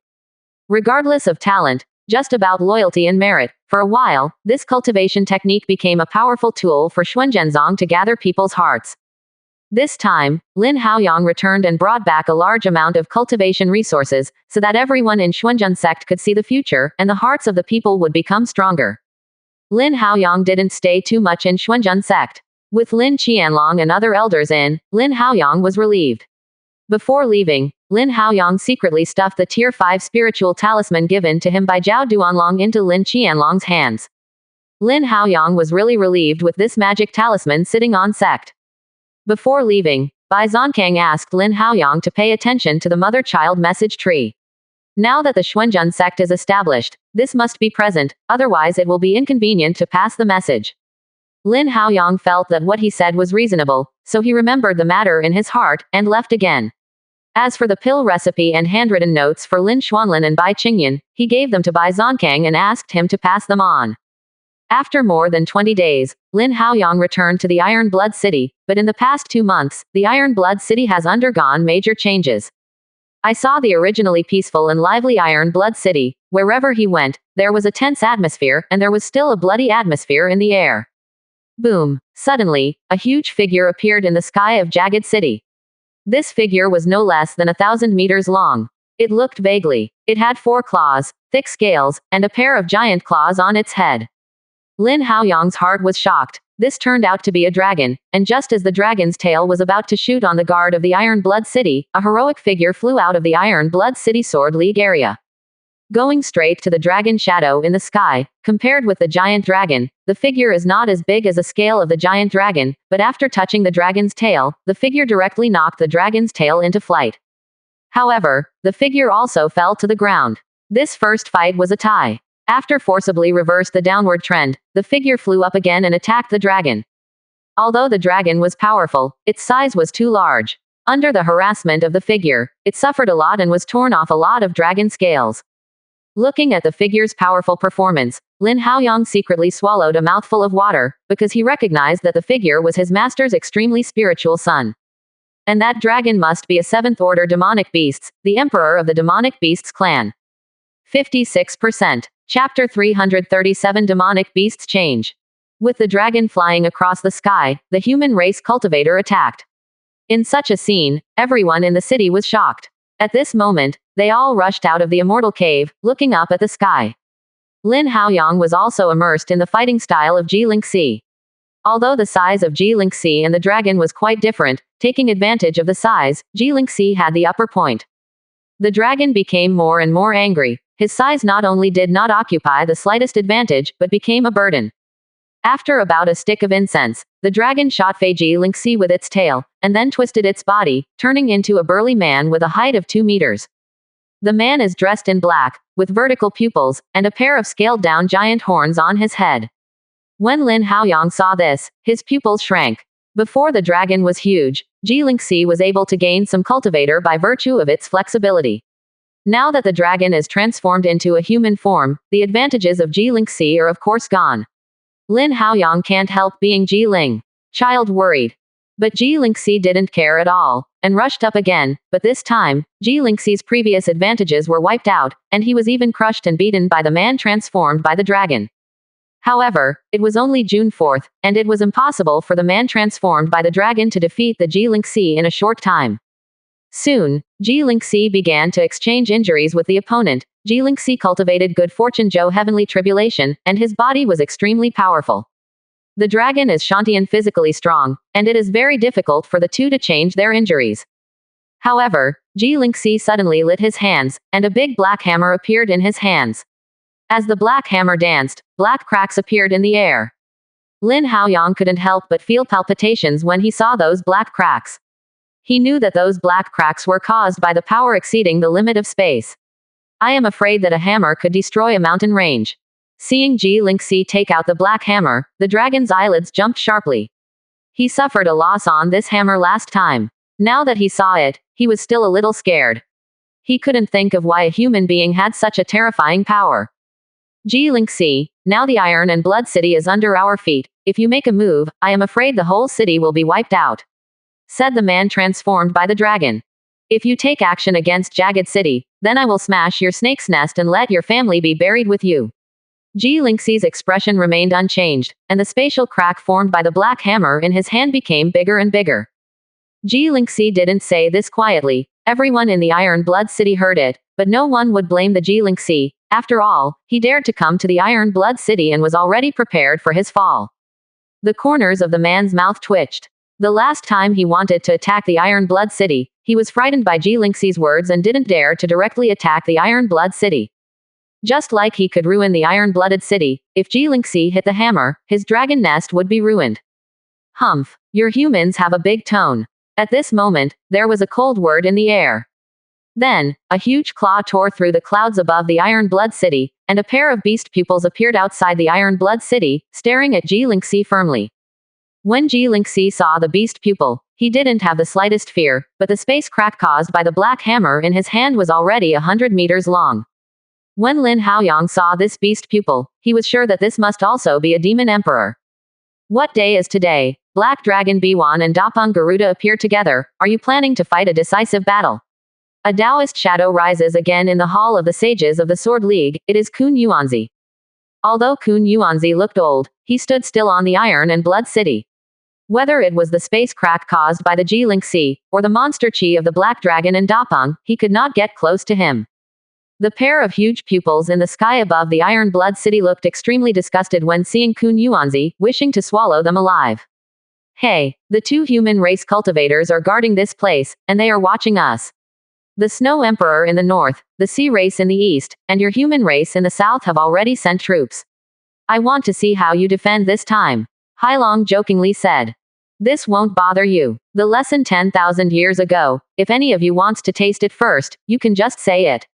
Regardless of talent, just about loyalty and merit, for a while, this cultivation technique became a powerful tool for Xuanzhenzong to gather people's hearts. This time, Lin Haoyang returned and brought back a large amount of cultivation resources, so that everyone in Xuanzhen sect could see the future, and the hearts of the people would become stronger. Lin Haoyang didn't stay too much in Xuanzhen sect. With Lin Qianlong and other elders in, Lin Haoyang was relieved. Before leaving, Lin Haoyang secretly stuffed the Tier 5 spiritual talisman given to him by Zhao Duanlong into Lin Qianlong's hands. Lin Haoyang was really relieved with this magic talisman sitting on sect. Before leaving, Bai Zonkang asked Lin Haoyang to pay attention to the mother-child message tree. Now that the Xuanzhen sect is established, this must be present, otherwise it will be inconvenient to pass the message. Lin Haoyang felt that what he said was reasonable, so he remembered the matter in his heart, and left again. As for the pill recipe and handwritten notes for Lin Xuanlin and Bai Qingyan, he gave them to Bai Zonkang and asked him to pass them on. After more than 20 days, Lin Haoyang returned to the Iron Blood City, but in the past 2 months, the Iron Blood City has undergone major changes. I saw the originally peaceful and lively Iron Blood City. Wherever he went, there was a tense atmosphere, and there was still a bloody atmosphere in the air. Boom! Suddenly, a huge figure appeared in the sky of Jagged City. This figure was no less than 1,000 meters long. It looked vaguely. It had 4 claws, thick scales, and a pair of giant claws on its head. Lin Haoyang's heart was shocked. This turned out to be a dragon, and just as the dragon's tail was about to shoot on the guard of the Iron Blood City, a heroic figure flew out of the Iron Blood City Sword League area. Going straight to the dragon shadow in the sky, compared with the giant dragon, the figure is not as big as the scale of the giant dragon, but after touching the dragon's tail, the figure directly knocked the dragon's tail into flight. However, the figure also fell to the ground. This first fight was a tie. After forcibly reversed the downward trend, the figure flew up again and attacked the dragon. Although the dragon was powerful, its size was too large. Under the harassment of the figure, it suffered a lot and was torn off a lot of dragon scales. Looking at the figure's powerful performance, Lin Haoyang secretly swallowed a mouthful of water, because he recognized that the figure was his master's extremely spiritual son. And that dragon must be a 7th-order demonic beasts, the emperor of the demonic beasts clan. 56%. Chapter 337 Demonic Beasts Change. With the dragon flying across the sky, the human race cultivator attacked. In such a scene, everyone in the city was shocked. At this moment, they all rushed out of the immortal cave, looking up at the sky. Lin Haoyang was also immersed in the fighting style of Ji Lingxi. Although the size of Ji Lingxi and the dragon was quite different, taking advantage of the size, Ji Lingxi had the upper point. The dragon became more and more angry. His size not only did not occupy the slightest advantage, but became a burden. After about a stick of incense, the dragon shot Fei Ji Lingxi with its tail, and then twisted its body, turning into a burly man with a height of 2 meters. The man is dressed in black, with vertical pupils, and a pair of scaled-down giant horns on his head. When Lin Haoyang saw this, his pupils shrank. Before the dragon was huge, Ji Lingxi was able to gain some cultivator by virtue of its flexibility. Now that the dragon is transformed into a human form, the advantages of Ji Lingxi are of course gone. Lin Haoyang can't help being Ji Ling. Child worried. But Ji Lingxi didn't care at all, and rushed up again, but this time, Ji Lingxi's previous advantages were wiped out, and he was even crushed and beaten by the man transformed by the dragon. However, it was only June 4th, and it was impossible for the man transformed by the dragon to defeat the Ji Lingxi in a short time. Soon, Ji Lingxi began to exchange injuries with the opponent. Ji Lingxi cultivated good fortune Zhou heavenly tribulation, and his body was extremely powerful. The dragon is Shantian physically strong, and it is very difficult for the two to change their injuries. However, Ji Lingxi suddenly lit his hands, and a big black hammer appeared in his hands. As the black hammer danced, black cracks appeared in the air. Lin Haoyang couldn't help but feel palpitations when he saw those black cracks. He knew that those black cracks were caused by the power exceeding the limit of space. I am afraid that a hammer could destroy a mountain range. Seeing Ji Lingxi take out the black hammer, the dragon's eyelids jumped sharply. He suffered a loss on this hammer last time. Now that he saw it, he was still a little scared. He couldn't think of why a human being had such a terrifying power. Ji Lingxi, now the Iron and Blood City is under our feet. If you make a move, I am afraid the whole city will be wiped out," said the man transformed by the dragon. "If you take action against Jagged City, then I will smash your snake's nest and let your family be buried with you." Ji Lingxi's expression remained unchanged, and the spatial crack formed by the black hammer in his hand became bigger and bigger. Ji Lingxi didn't say this quietly. Everyone in the Iron Blood City heard it, but no one would blame the Ji Lingxi. After all, he dared to come to the Iron Blood City and was already prepared for his fall. The corners of the man's mouth twitched. The last time he wanted to attack the Iron Blood City, he was frightened by Ji Lingxi's words and didn't dare to directly attack the Iron Blood City. Just like he could ruin the Iron-Blooded City, if Ji Lingxi hit the hammer, his dragon nest would be ruined. "Humph, your humans have a big tone." At this moment, there was a cold word in the air. Then, a huge claw tore through the clouds above the Iron Blood City, and a pair of beast pupils appeared outside the Iron Blood City, staring at Ji Lingxi firmly. When Ji Lingxi saw the beast pupil, he didn't have the slightest fear, but the space crack caused by the black hammer in his hand was already 100 meters long. When Lin Haoyang saw this beast pupil, he was sure that this must also be a demon emperor. "What day is today?" Black Dragon Biwan and Dapeng Garuda appear together. "Are you planning to fight a decisive battle?" A Taoist shadow rises again in the hall of the sages of the Sword League. It is Kun Yuanzi. Although Kun Yuanzi looked old, he stood still on the Iron and Blood City. Whether it was the space crack caused by the Ji Lingxi, or the monster chi of the Black Dragon and Dapeng, he could not get close to him. The pair of huge pupils in the sky above the Iron Blood City looked extremely disgusted when seeing Kun Yuanzi, wishing to swallow them alive. "Hey, the two human race cultivators are guarding this place, and they are watching us. The Snow Emperor in the north, the Sea Race in the east, and your human race in the south have already sent troops. I want to see how you defend this time," Hailong jokingly said. "This won't bother you. The lesson 10,000 years ago, if any of you wants to taste it first, you can just say it,"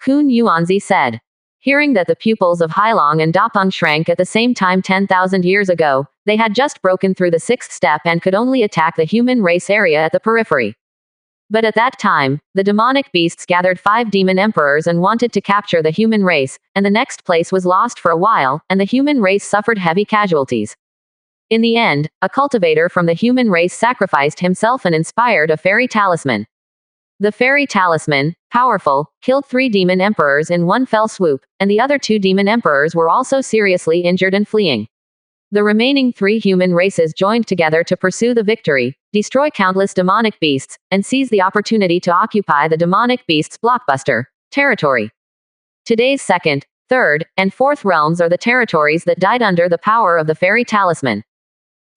Kun Yuanzi said. Hearing that the pupils of Hailong and Dapeng shrank at the same time 10,000 years ago, they had just broken through the sixth step and could only attack the human race area at the periphery. But at that time, the demonic beasts gathered 5 demon emperors and wanted to capture the human race, and the next place was lost for a while, and the human race suffered heavy casualties. In the end, a cultivator from the human race sacrificed himself and inspired a fairy talisman. The fairy talisman, powerful, killed 3 demon emperors in one fell swoop, and the other 2 demon emperors were also seriously injured and fleeing. The remaining 3 human races joined together to pursue the victory, destroy countless demonic beasts, and seize the opportunity to occupy the demonic beasts' blockbuster territory. Today's 2nd, 3rd, and 4th realms are the territories that died under the power of the fairy talisman.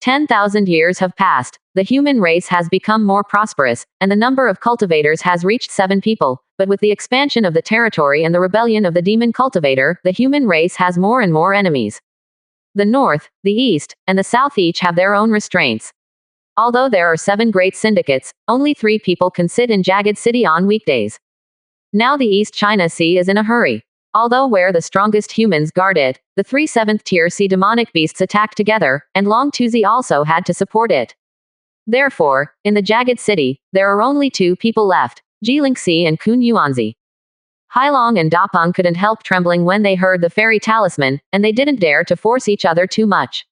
10,000 years have passed, the human race has become more prosperous, and the number of cultivators has reached 7 people, but with the expansion of the territory and the rebellion of the demon cultivator, the human race has more and more enemies. The north, the east, and the south each have their own restraints. Although there are 7 great syndicates, only 3 people can sit in Jagged City on weekdays. Now the East China Sea is in a hurry. Although where the strongest humans guard it, the 3 7th-tier sea demonic beasts attacked together, and Long Tuzi also had to support it. Therefore, in the Jagged City, there are only 2 people left, Ji Lingxi and Kun Yuanzi. Hailong and Dapeng couldn't help trembling when they heard the fairy talisman, and they didn't dare to force each other too much.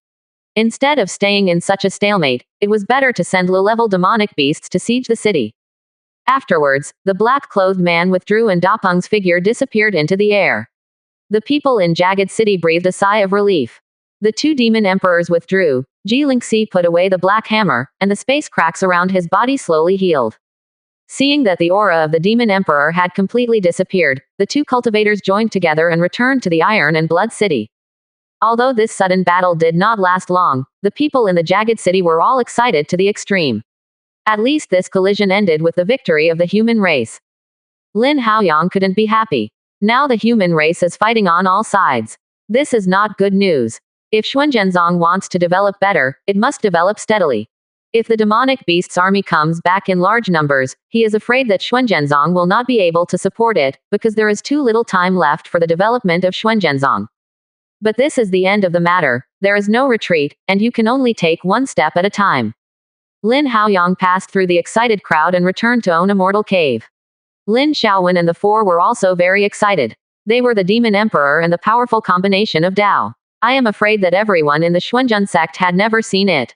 Instead of staying in such a stalemate, it was better to send low-level demonic beasts to siege the city. Afterwards, the black-clothed man withdrew and Dapeng's figure disappeared into the air. The people in Jagged City breathed a sigh of relief. The 2 demon emperors withdrew, Ji Lingxi put away the black hammer, and the space cracks around his body slowly healed. Seeing that the aura of the demon emperor had completely disappeared, the 2 cultivators joined together and returned to the Iron and Blood City. Although this sudden battle did not last long, the people in the Jagged City were all excited to the extreme. At least this collision ended with the victory of the human race. Lin Haoyang couldn't be happy. Now the human race is fighting on all sides. This is not good news. If Xuanzhenzong wants to develop better, it must develop steadily. If the demonic beast's army comes back in large numbers, he is afraid that Xuanzhenzong will not be able to support it, because there is too little time left for the development of Xuanzhenzong. But this is the end of the matter, there is no retreat, and you can only take one step at a time. Lin Haoyang passed through the excited crowd and returned to Own Immortal Cave. Lin Xiaowen and the 4 were also very excited. They were the Demon Emperor and the powerful combination of Tao. I am afraid that everyone in the Xuanzhen sect had never seen it.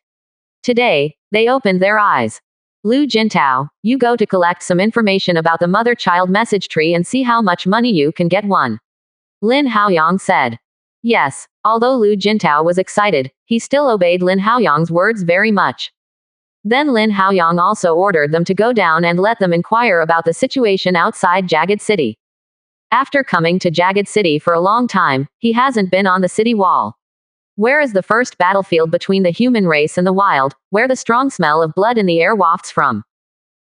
Today, they opened their eyes. Lu Jintao, you go to collect some information about the mother-child message tree and see how much money you can get. Lin Haoyang said. Yes, although Lu Jintao was excited, he still obeyed Lin Haoyang's words very much. Then Lin Haoyang also ordered them to go down and let them inquire about the situation outside Jagged City. After coming to Jagged City for a long time, he hasn't been on the city wall. Where is the first battlefield between the human race and the wild, where the strong smell of blood in the air wafts from?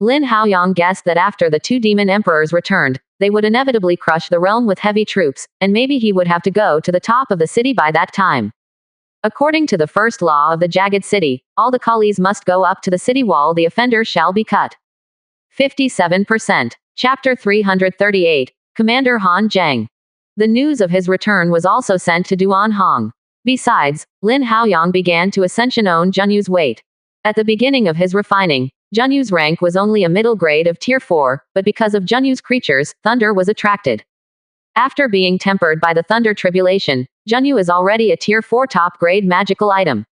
Lin Haoyang guessed that after the two demon emperors returned, they would inevitably crush the realm with heavy troops, and maybe he would have to go to the top of the city by that time. According to the first law of the Jagged City, all the Kalis must go up to the city wall, the offender shall be cut. 57%. Chapter 338. Commander Han Zheng. The news of his return was also sent to Duan Hong. Besides, Lin Haoyang began to ascension Junyu's weight. At the beginning of his refining, Junyu's rank was only a middle grade of tier 4, but because of Junyu's creatures, thunder was attracted. After being tempered by the thunder tribulation, Junyu is already a tier 4 top grade magical item.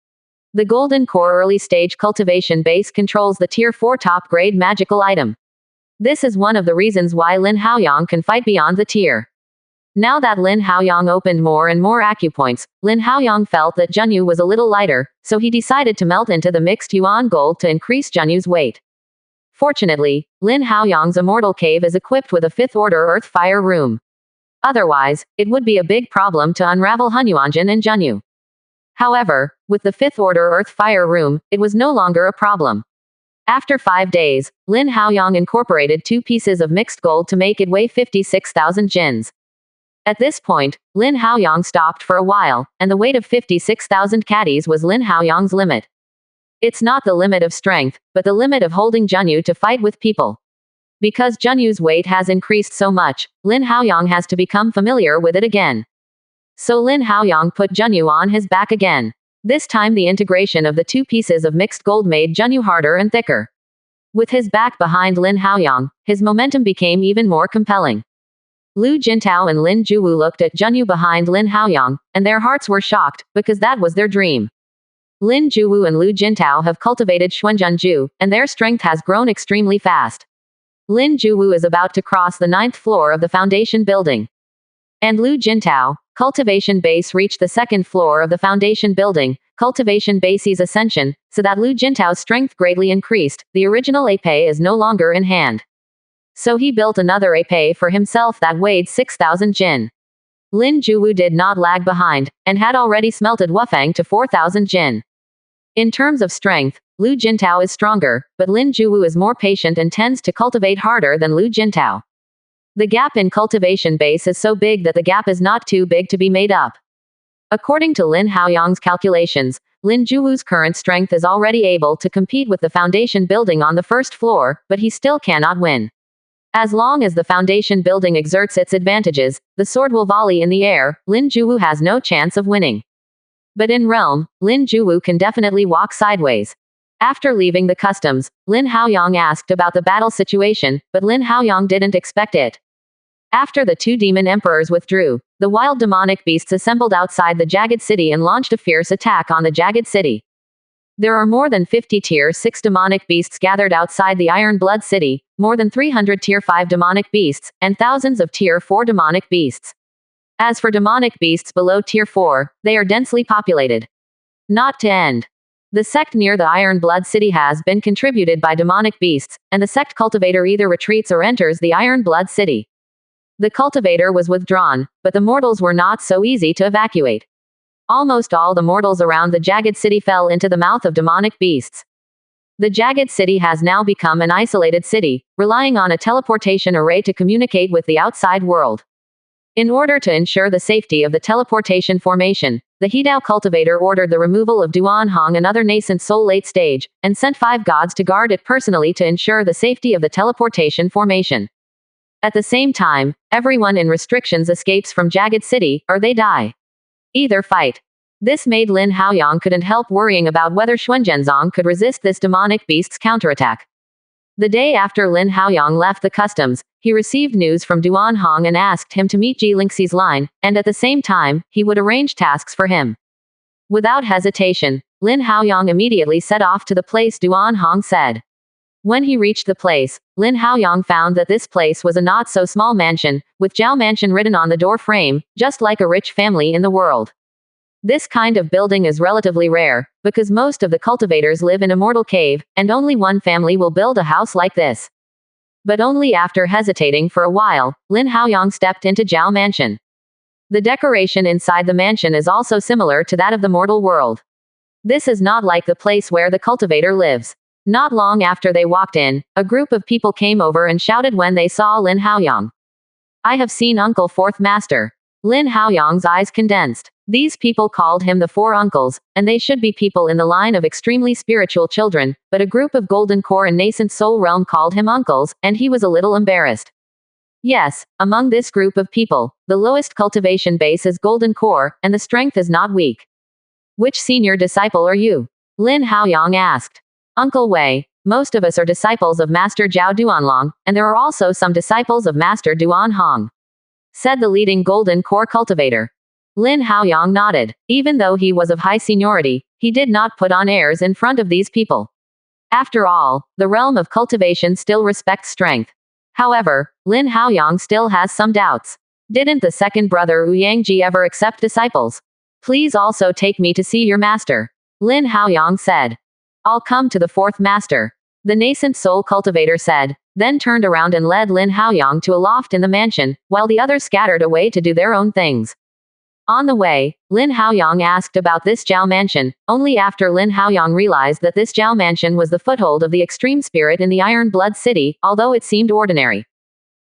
The Golden Core early stage cultivation base controls the tier 4 top grade magical item. This is one of the reasons why Lin Haoyang can fight beyond the tier. Now that Lin Haoyang opened more and more acupoints, Lin Haoyang felt that Junyu was a little lighter, so he decided to melt into the mixed yuan gold to increase Junyu's weight. Fortunately, Lin Haoyang's immortal cave is equipped with a 5th order earth fire room. Otherwise, it would be a big problem to unravel Hunyuanjin and Junyu. However, with the 5th order earth fire room, it was no longer a problem. After 5 days, Lin Haoyang incorporated 2 pieces of mixed gold to make it weigh 56,000 jins. At this point, Lin Haoyang stopped for a while, and the weight of 56,000 caddies was Lin Haoyang's limit. It's not the limit of strength, but the limit of holding Junyu to fight with people. Because Junyu's weight has increased so much, Lin Haoyang has to become familiar with it again. So Lin Haoyang put Junyu on his back again. This time the integration of the 2 pieces of mixed gold made Junyu harder and thicker. With his back behind Lin Haoyang, his momentum became even more compelling. Lu Jintao and Lin Juwu looked at Junyu behind Lin Haoyang, and their hearts were shocked, because that was their dream. Lin Juwu and Lu Jintao have cultivated Xuanzhenju, and their strength has grown extremely fast. Lin Juwu is about to cross the 9th floor of the foundation building. And Lu Jintao, cultivation base reached the 2nd floor of the foundation building, cultivation base's ascension, so that Lu Jintao's strength greatly increased. The original épée is no longer in hand. So he built another épée for himself that weighed 6,000 jin. Lin Juwu did not lag behind, and had already smelted Wufang to 4,000 jin. In terms of strength, Lu Jintao is stronger, but Lin Juwu is more patient and tends to cultivate harder than Lu Jintao. The gap in cultivation base is so big that the gap is not too big to be made up. According to Lin Haoyang's calculations, Lin Juwu's current strength is already able to compete with the foundation building on the 1st floor, but he still cannot win. As long as the foundation building exerts its advantages, the sword will volley in the air, Lin Juwu has no chance of winning. But in realm, Lin Juwu can definitely walk sideways. After leaving the customs, Lin Haoyang asked about the battle situation, but Lin Haoyang didn't expect it. After the 2 demon emperors withdrew, the wild demonic beasts assembled outside the Jagged City and launched a fierce attack on the Jagged City. There are more than 50 tier 6 demonic beasts gathered outside the Iron Blood City, more than 300 tier 5 demonic beasts, and thousands of tier 4 demonic beasts. As for demonic beasts below tier 4, they are densely populated. Not to end. The sect near the Iron Blood City has been contributed by demonic beasts, and the sect cultivator either retreats or enters the Iron Blood City. The cultivator was withdrawn, but the mortals were not so easy to evacuate. Almost all the mortals around the Jagged City fell into the mouth of demonic beasts. The Jagged City has now become an isolated city, relying on a teleportation array to communicate with the outside world. In order to ensure the safety of the teleportation formation, the Hidao cultivator ordered the removal of Duan Hong and other nascent soul late stage, and sent 5 gods to guard it personally to ensure the safety of the teleportation formation. At the same time, everyone in restrictions escapes from Jagged City, or they die. Either fight. This made Lin Haoyang couldn't help worrying about whether Xuanzhenzong could resist this demonic beast's counterattack. The day after Lin Haoyang left the customs, he received news from Duan Hong and asked him to meet Ji Lingxi's line, and at the same time, he would arrange tasks for him. Without hesitation, Lin Haoyang immediately set off to the place Duan Hong said. When he reached the place, Lin Haoyang found that this place was a not-so-small mansion, with Zhao Mansion written on the door frame, just like a rich family in the world. This kind of building is relatively rare, because most of the cultivators live in Immortal Cave, and only one family will build a house like this. But only after hesitating for a while, Lin Haoyang stepped into Zhao Mansion. The decoration inside the mansion is also similar to that of the mortal world. This is not like the place where the cultivator lives. Not long after they walked in, a group of people came over and shouted when they saw Lin Haoyang. "I have seen Uncle Fourth Master." Lin Haoyang's eyes condensed. These people called him the Four Uncles, and they should be people in the line of extremely spiritual children, but a group of golden core and nascent soul realm called him uncles, and he was a little embarrassed. Yes, among this group of people, the lowest cultivation base is golden core, and the strength is not weak. "Which senior disciple are you?" Lin Haoyang asked. "Uncle Wei, most of us are disciples of Master Zhao Duanlong, and there are also some disciples of Master Duan Hong," said the leading golden core cultivator. Lin Haoyang nodded. Even though he was of high seniority, he did not put on airs in front of these people. After all, the realm of cultivation still respects strength. However, Lin Haoyang still has some doubts. Didn't the second brother Ouyangji ever accept disciples? "Please also take me to see your master," Lin Haoyang said. "I'll come to the fourth master," the nascent soul cultivator said, then turned around and led Lin Haoyang to a loft in the mansion, while the others scattered away to do their own things. On the way, Lin Haoyang asked about this Zhao Mansion, only after Lin Haoyang realized that this Zhao Mansion was the foothold of the extreme spirit in the Iron Blood City, although it seemed ordinary.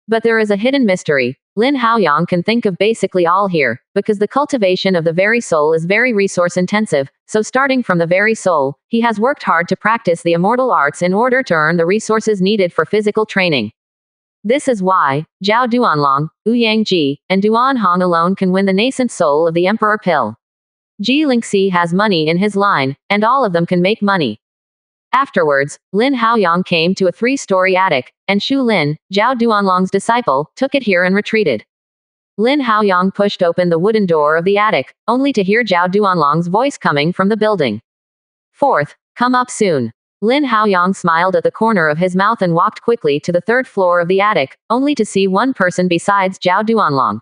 But there is a hidden mystery. Lin Haoyang can think of basically all here, because the cultivation of the very soul is very resource intensive, so starting from the very soul, he has worked hard to practice the immortal arts in order to earn the resources needed for physical training. This is why Zhao Duanlong, Ouyangji, and Duan Hong alone can win the nascent soul of the Emperor Pill. Ji Lingxi has money in his line, and all of them can make money. Afterwards, Lin Haoyang came to a 3-story attic, and Shu Lin, Zhao Duanlong's disciple, took it here and retreated. Lin Haoyang pushed open the wooden door of the attic, only to hear Zhao Duanlong's voice coming from the building. "Fourth, come up soon." Lin Haoyang smiled at the corner of his mouth and walked quickly to the 3rd floor of the attic, only to see one person besides Zhao Duanlong.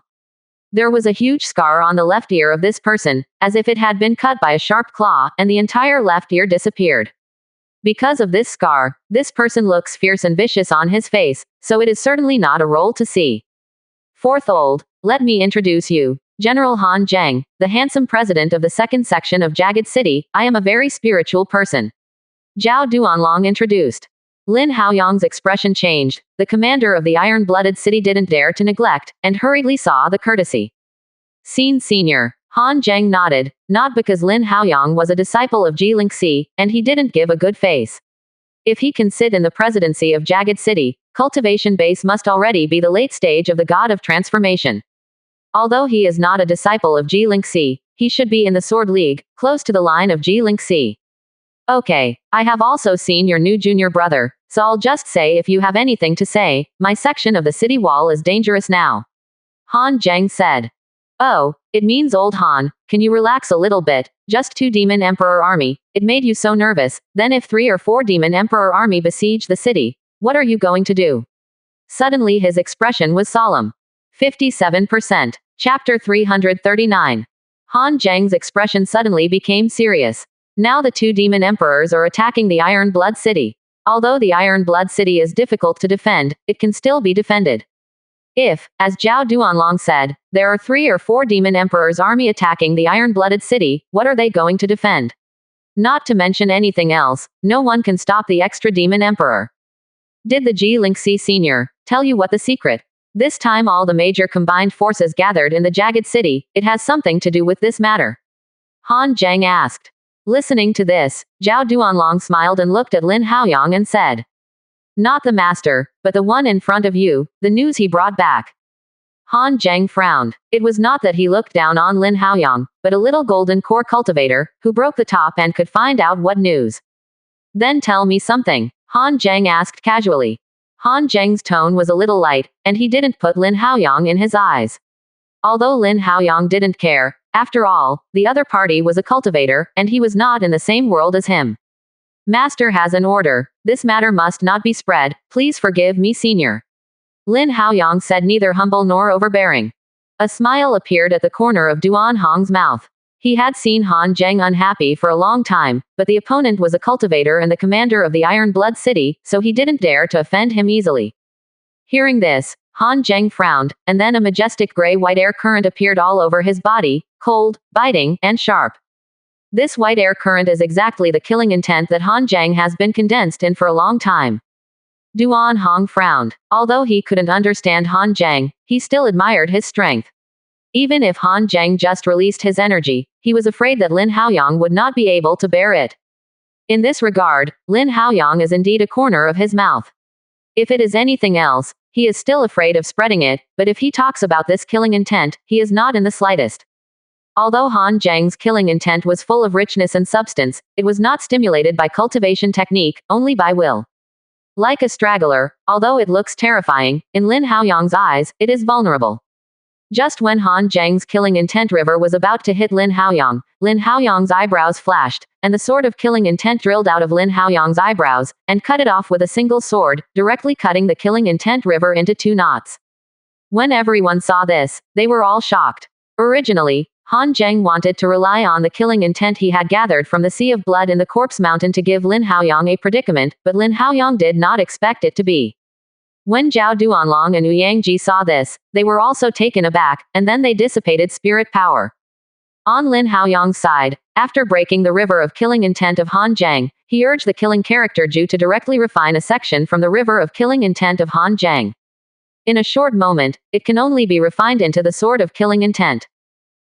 There was a huge scar on the left ear of this person, as if it had been cut by a sharp claw, and the entire left ear disappeared. Because of this scar, this person looks fierce and vicious on his face, so it is certainly not a role to see. "Fourth old, let me introduce you. General Han Zheng, the handsome president of the 2nd section of Jagged City. I am a very spiritual person," Zhao Duanlong introduced. Lin Haoyang's expression changed. The commander of the iron-blooded city didn't dare to neglect, and hurriedly saw the courtesy. Senior. Han Zheng nodded, not because Lin Haoyang was a disciple of Ji Lingxi, and he didn't give a good face. If he can sit in the presidency of Jagged City, cultivation base must already be the late stage of the god of transformation. Although he is not a disciple of Ji Lingxi, he should be in the Sword League, close to the line of Ji Lingxi. "Okay, I have also seen your new junior brother, so I'll just say if you have anything to say, my section of the city wall is dangerous now," Han Zheng said. "Oh, it means old Han, can you relax a little bit? Just 2 Demon Emperor army, it made you so nervous, then if 3 or 4 Demon Emperor army besiege the city, what are you going to do?" Suddenly his expression was solemn. 57%. Chapter 339. Han Zheng's expression suddenly became serious. Now the 2 demon emperors are attacking the Iron Blood City. Although the Iron Blood City is difficult to defend, it can still be defended. If, as Zhao Duanlong said, there are 3 or 4 demon emperors' army attacking the iron-blooded city, what are they going to defend? Not to mention anything else, no one can stop the extra demon emperor. Did the Ji Lingxi Senior tell you what the secret? This time all the major combined forces gathered in the Jagged City, it has something to do with this matter. Han Zheng asked. Listening to this, Zhao Duanlong smiled and looked at Lin Haoyang and said, "Not the master, but the one in front of you, the news he brought back." Han Zheng frowned. It was not that he looked down on Lin Haoyang, but a little golden core cultivator, who broke the top and could find out what news. "Then tell me something," Han Zheng asked casually. Han Zheng's tone was a little light, and he didn't put Lin Haoyang in his eyes. Although Lin Haoyang didn't care, after all, the other party was a cultivator, and he was not in the same world as him. Master has an order. This matter must not be spread. Please forgive me, senior. Lin Haoyang said, neither humble nor overbearing. A smile appeared at the corner of Duan Hong's mouth. He had seen Han Zheng unhappy for a long time, but the opponent was a cultivator and the commander of the Iron Blood City, so he didn't dare to offend him easily. Hearing this, Han Zheng frowned, and then a majestic gray-white air current appeared all over his body, cold, biting, and sharp. This white air current is exactly the killing intent that Han Zheng has been condensed in for a long time. Duan Hong frowned. Although he couldn't understand Han Zheng, he still admired his strength. Even if Han Zheng just released his energy, he was afraid that Lin Haoyang would not be able to bear it. In this regard, Lin Haoyang is indeed a corner of his mouth. If it is anything else, he is still afraid of spreading it, but if he talks about this killing intent, he is not in the slightest. Although Han Zheng's killing intent was full of richness and substance, it was not stimulated by cultivation technique, only by will. Like a straggler, although it looks terrifying, in Lin Haoyang's eyes, it is vulnerable. Just when Han Zheng's killing intent river was about to hit Lin Haoyang's eyebrows flashed, and the sword of killing intent drilled out of Lin Haoyang's eyebrows, and cut it off with a single sword, directly cutting the killing intent river into 2 knots. When everyone saw this, they were all shocked. Originally, Han Zheng wanted to rely on the killing intent he had gathered from the Sea of Blood in the Corpse Mountain to give Lin Haoyang a predicament, but Lin Haoyang did not expect it to be. When Zhao Duanlong and Ouyangji saw this, they were also taken aback, and then they dissipated spirit power. On Lin Haoyang's side, after breaking the river of killing intent of Han Zheng, he urged the killing character Zhu to directly refine a section from the river of killing intent of Han Zheng. In a short moment, it can only be refined into the sword of killing intent.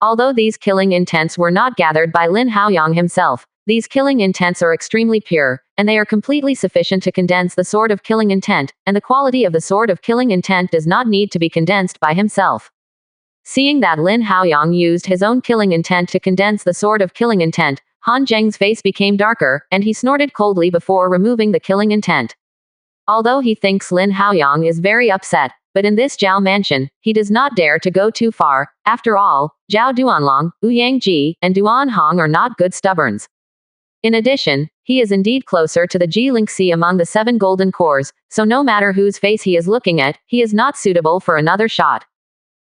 Although these killing intents were not gathered by Lin Haoyang himself, these killing intents are extremely pure, and they are completely sufficient to condense the sword of killing intent, and the quality of the sword of killing intent does not need to be condensed by himself. Seeing that Lin Haoyang used his own killing intent to condense the sword of killing intent, Han Zheng's face became darker, and he snorted coldly before removing the killing intent. Although he thinks Lin Haoyang is very upset, but in this Zhao mansion, he does not dare to go too far. After all, Zhao Duanlong, Ouyangji, and Duan Hong are not good stubborns. In addition, he is indeed closer to the Ji-Lingxi among the 7 golden cores, so no matter whose face he is looking at, he is not suitable for another shot.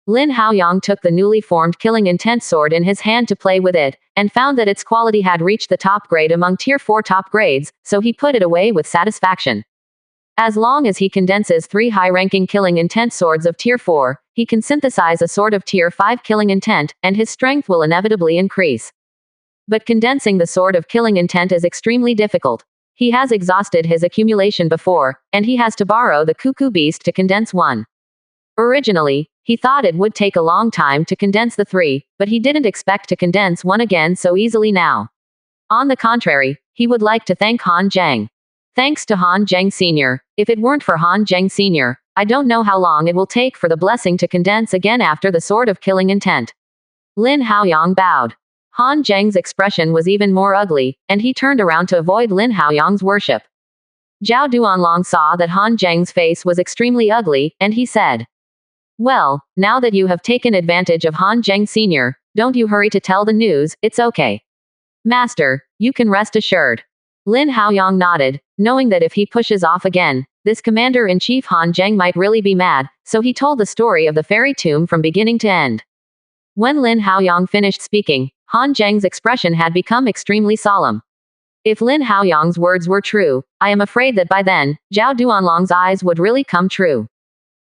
Lin Haoyang took the newly formed killing intent sword in his hand to play with it, and found that its quality had reached the top grade among Tier 4 top grades, so he put it away with satisfaction. As long as he condenses 3 high-ranking killing intent swords of Tier 4, he can synthesize a sword of Tier 5 killing intent, and his strength will inevitably increase. But condensing the sword of killing intent is extremely difficult. He has exhausted his accumulation before, and he has to borrow the cuckoo beast to condense one. Originally, he thought it would take a long time to condense the 3, but he didn't expect to condense one again so easily now. On the contrary, he would like to thank Han Zheng. Thanks to Han Zheng Sr. If it weren't for Han Zheng Sr., I don't know how long it will take for the blessing to condense again after the sword of killing intent. Lin Haoyang bowed. Han Zheng's expression was even more ugly, and he turned around to avoid Lin Haoyang's worship. Zhao Duanlong saw that Han Zheng's face was extremely ugly, and he said, "Well, now that you have taken advantage of Han Zheng Sr., don't you hurry to tell the news, it's okay. Master, you can rest assured." Lin Haoyang nodded, knowing that if he pushes off again, this commander-in-chief Han Zheng might really be mad, so he told the story of the fairy tomb from beginning to end. When Lin Haoyang finished speaking, Han Zheng's expression had become extremely solemn. If Lin Haoyang's words were true, I am afraid that by then, Zhao Duanlong's eyes would really come true.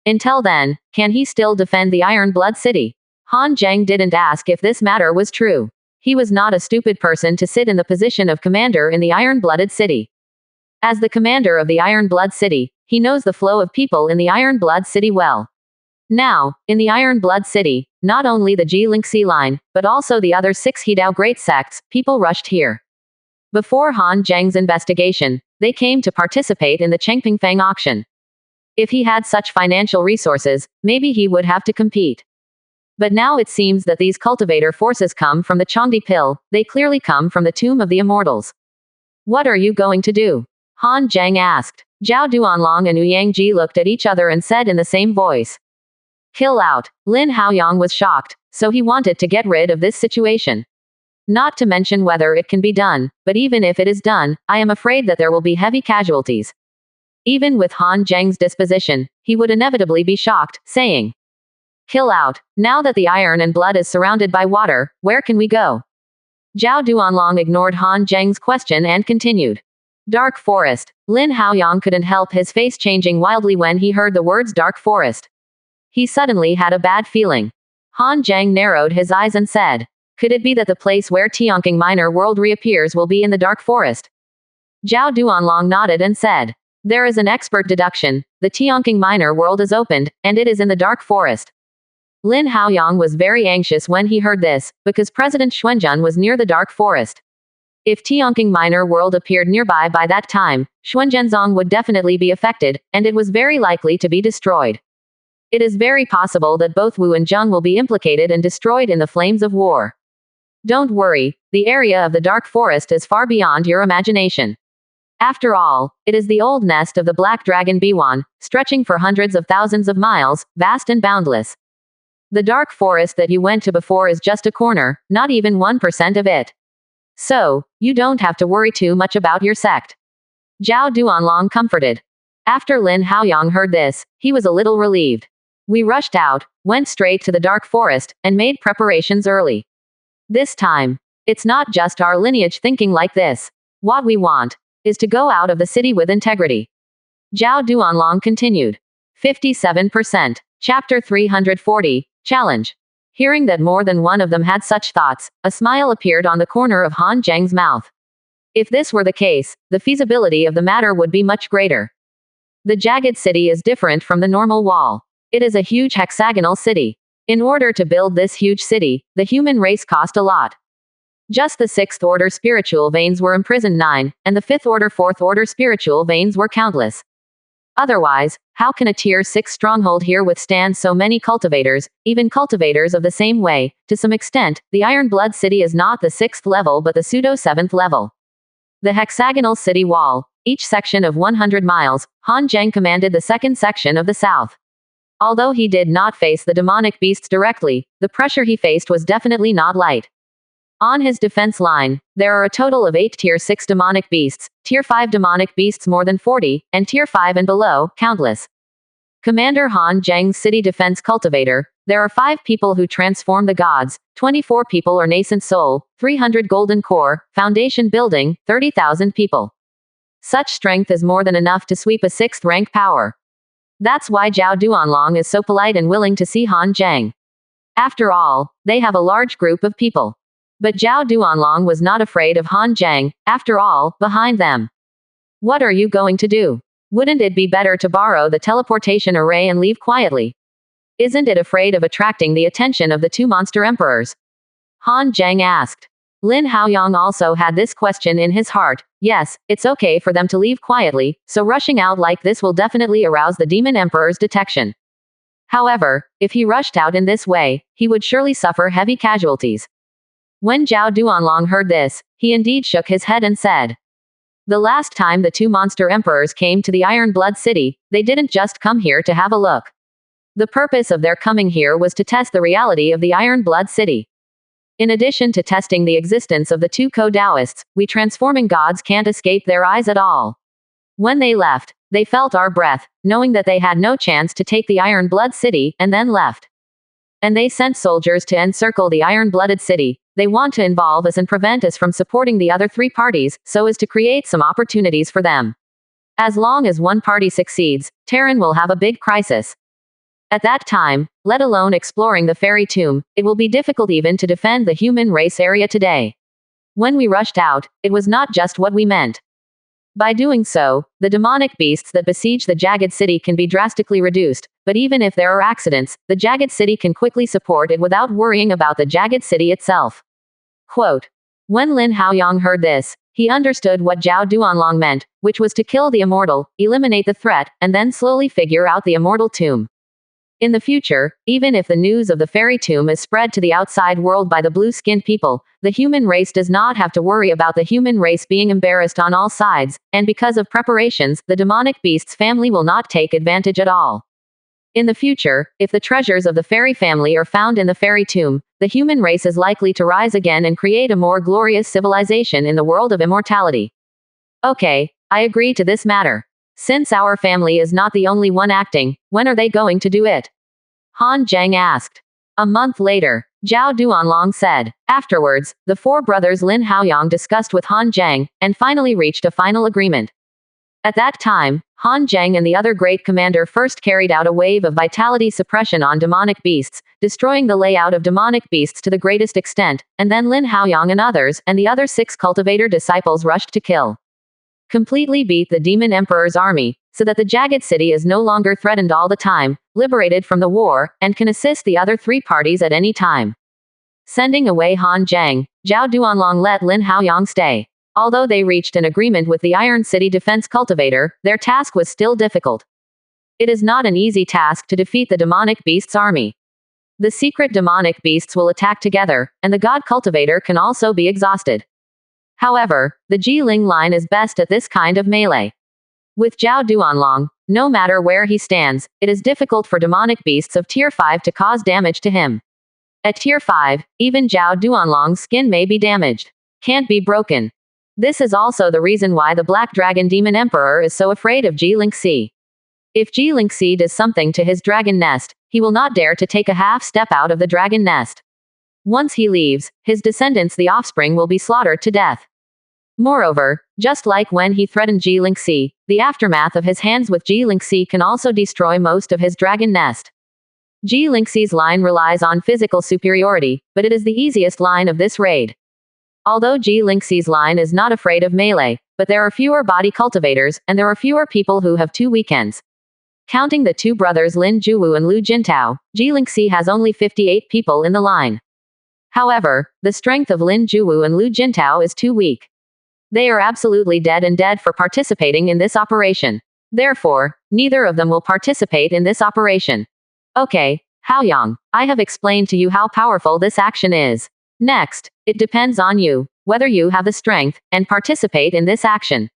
Until then, can he still defend the Iron Blood City? Han Zheng didn't ask if this matter was true. He was not a stupid person to sit in the position of commander in the Iron-Blooded City. As the commander of the Iron Blood City, he knows the flow of people in the Iron Blood City well. Now, in the Iron Blood City, not only the Ji-Lingxi line, but also the other 6 Hidao great sects, people rushed here. Before Han Zheng's investigation, they came to participate in the Chengpingfang auction. If he had such financial resources, maybe he would have to compete. But now it seems that these cultivator forces come from the Changdi Pill, they clearly come from the Tomb of the Immortals. What are you going to do? Han Zhang asked. Zhao Duanlong and Ouyang Ji looked at each other and said in the same voice. Kill out. Lin Haoyang was shocked, so he wanted to get rid of this situation. Not to mention whether it can be done, but even if it is done, I am afraid that there will be heavy casualties. Even with Han Zhang's disposition, he would inevitably be shocked, saying, Kill out. Now that the iron and blood is surrounded by water, where can we go? Zhao Duanlong ignored Han Zhang's question and continued. Dark Forest. Lin Haoyang couldn't help his face changing wildly when he heard the words Dark Forest. He suddenly had a bad feeling. Han Zhang narrowed his eyes and said, Could it be that the place where Tianqing Minor World reappears will be in the Dark Forest? Zhao Duanlong nodded and said, There is an expert deduction. The Tianqing Minor World is opened, and it is in the Dark Forest. Lin Haoyang was very anxious when he heard this, because President Xuanzhen was near the Dark Forest. If Tianqing Minor World appeared nearby by that time, Xuanzhenzong would definitely be affected, and it was very likely to be destroyed. It is very possible that both Wu and Zheng will be implicated and destroyed in the flames of war. Don't worry, the area of the Dark Forest is far beyond your imagination. After all, it is the old nest of the Black Dragon Biwan, stretching for hundreds of thousands of miles, vast and boundless. The Dark Forest that you went to before is just a corner, not even 1% of it. So, you don't have to worry too much about your sect. Zhao Duanlong comforted. After Lin Haoyang heard this, he was a little relieved. We rushed out, went straight to the Dark Forest, and made preparations early. This time, it's not just our lineage thinking like this. What we want is to go out of the city with integrity. Zhao Duanlong continued. 57%. Chapter 340, Challenge. Hearing that more than one of them had such thoughts, a smile appeared on the corner of Han Zhang's mouth. If this were the case, the feasibility of the matter would be much greater. The jagged city is different from the normal wall. It is a huge hexagonal city. In order to build this huge city, the human race cost a lot. Just the 6th order spiritual veins were imprisoned 9, and the 5th order 4th order spiritual veins were countless. Otherwise, how can a tier 6 stronghold here withstand so many cultivators, even cultivators of the same way? To some extent, the Iron Blood City is not the 6th level but the pseudo 7th level. The hexagonal city wall, each section of 100 miles, Han Zhang commanded the 2nd section of the south. Although he did not face the demonic beasts directly, the pressure he faced was definitely not light. On his defense line, there are a total of 8 Tier 6 demonic beasts, Tier 5 demonic beasts more than 40, and Tier 5 and below, countless. Commander Han Zhang's city defense cultivator, there are 5 people who transform the gods, 24 people are nascent soul, 300 golden core, foundation building, 30,000 people. Such strength is more than enough to sweep a 6th rank power. That's why Zhao Duanlong is so polite and willing to see Han Zhang. After all, they have a large group of people. But Zhao Duanlong was not afraid of Han Zhang, after all, behind them. What are you going to do? Wouldn't it be better to borrow the teleportation array and leave quietly? Isn't it afraid of attracting the attention of the 2 monster emperors? Han Zhang asked. Lin Haoyang also had this question in his heart. Yes, it's okay for them to leave quietly, so rushing out like this will definitely arouse the demon emperor's detection. However, if he rushed out in this way, he would surely suffer heavy casualties. When Zhao Duanlong heard this, he indeed shook his head and said, The last time the 2 monster emperors came to the Iron Blood City, they didn't just come here to have a look. The purpose of their coming here was to test the reality of the Iron Blood City. In addition to testing the existence of the 2 co-Taoists, we transforming gods can't escape their eyes at all. When they left, they felt our breath, knowing that they had no chance to take the Iron Blood City, and then left. And they sent soldiers to encircle the Iron-Blooded City. They want to involve us and prevent us from supporting the other 3 parties, so as to create some opportunities for them. As long as one party succeeds, Terran will have a big crisis. At that time, let alone exploring the fairy tomb, it will be difficult even to defend the human race area today. When we rushed out, it was not just what we meant. By doing so, the demonic beasts that besiege the jagged city can be drastically reduced, but even if there are accidents, the jagged city can quickly support it without worrying about the jagged city itself. Quote. When Lin Haoyang heard this, he understood what Zhao Duanlong meant, which was to kill the immortal, eliminate the threat, and then slowly figure out the immortal tomb. In the future, even if the news of the fairy tomb is spread to the outside world by the blue-skinned people, the human race does not have to worry about the human race being embarrassed on all sides, and because of preparations, the demonic beast's family will not take advantage at all. In the future, if the treasures of the fairy family are found in the fairy tomb, the human race is likely to rise again and create a more glorious civilization in the world of immortality. Okay, I agree to this matter. Since our family is not the only one acting, when are they going to do it? Han Zheng asked. A month later, Zhao Duanlong said. Afterwards, the four brothers Lin Haoyang discussed with Han Zheng, and finally reached a final agreement. At that time, Han Zheng and the other great commander first carried out a wave of vitality suppression on demonic beasts, destroying the layout of demonic beasts to the greatest extent, and then Lin Haoyang and others, and the other 6 cultivator disciples rushed to kill. Completely beat the demon emperor's army, so that the jagged city is no longer threatened all the time, liberated from the war, and can assist the other 3 parties at any time. Sending away Han Zheng, Zhao Duanlong let Lin Haoyang stay. Although they reached an agreement with the Iron City Defense Cultivator, their task was still difficult. It is not an easy task to defeat the demonic beast's army. The secret demonic beasts will attack together, and the God Cultivator can also be exhausted. However, the Jiling line is best at this kind of melee. With Zhao Duanlong, no matter where he stands, it is difficult for demonic beasts of Tier 5 to cause damage to him. At Tier 5, even Zhao Duanlong's skin may be damaged. Can't be broken. This is also the reason why the Black Dragon Demon Emperor is so afraid of Jilingxi. If Jilingxi does something to his dragon nest, he will not dare to take a half step out of the dragon nest. Once he leaves, his descendants, the offspring, will be slaughtered to death. Moreover, just like when he threatened Jilingxi, the aftermath of his hands with Jilingxi can also destroy most of his dragon nest. Jilingxi's line relies on physical superiority, but it is the easiest line of this raid. Although Jilingxi's line is not afraid of melee, but there are fewer body cultivators, and there are fewer people who have 2 weekends. Counting the 2 brothers Lin Juwu and Lu Jintao, Jilingxi has only 58 people in the line. However, the strength of Lin Juwu and Lu Jintao is too weak. They are absolutely dead and dead for participating in this operation. Therefore, neither of them will participate in this operation. Okay, Haoyang, I have explained to you how powerful this action is. Next, it depends on you, whether you have the strength, and participate in this action.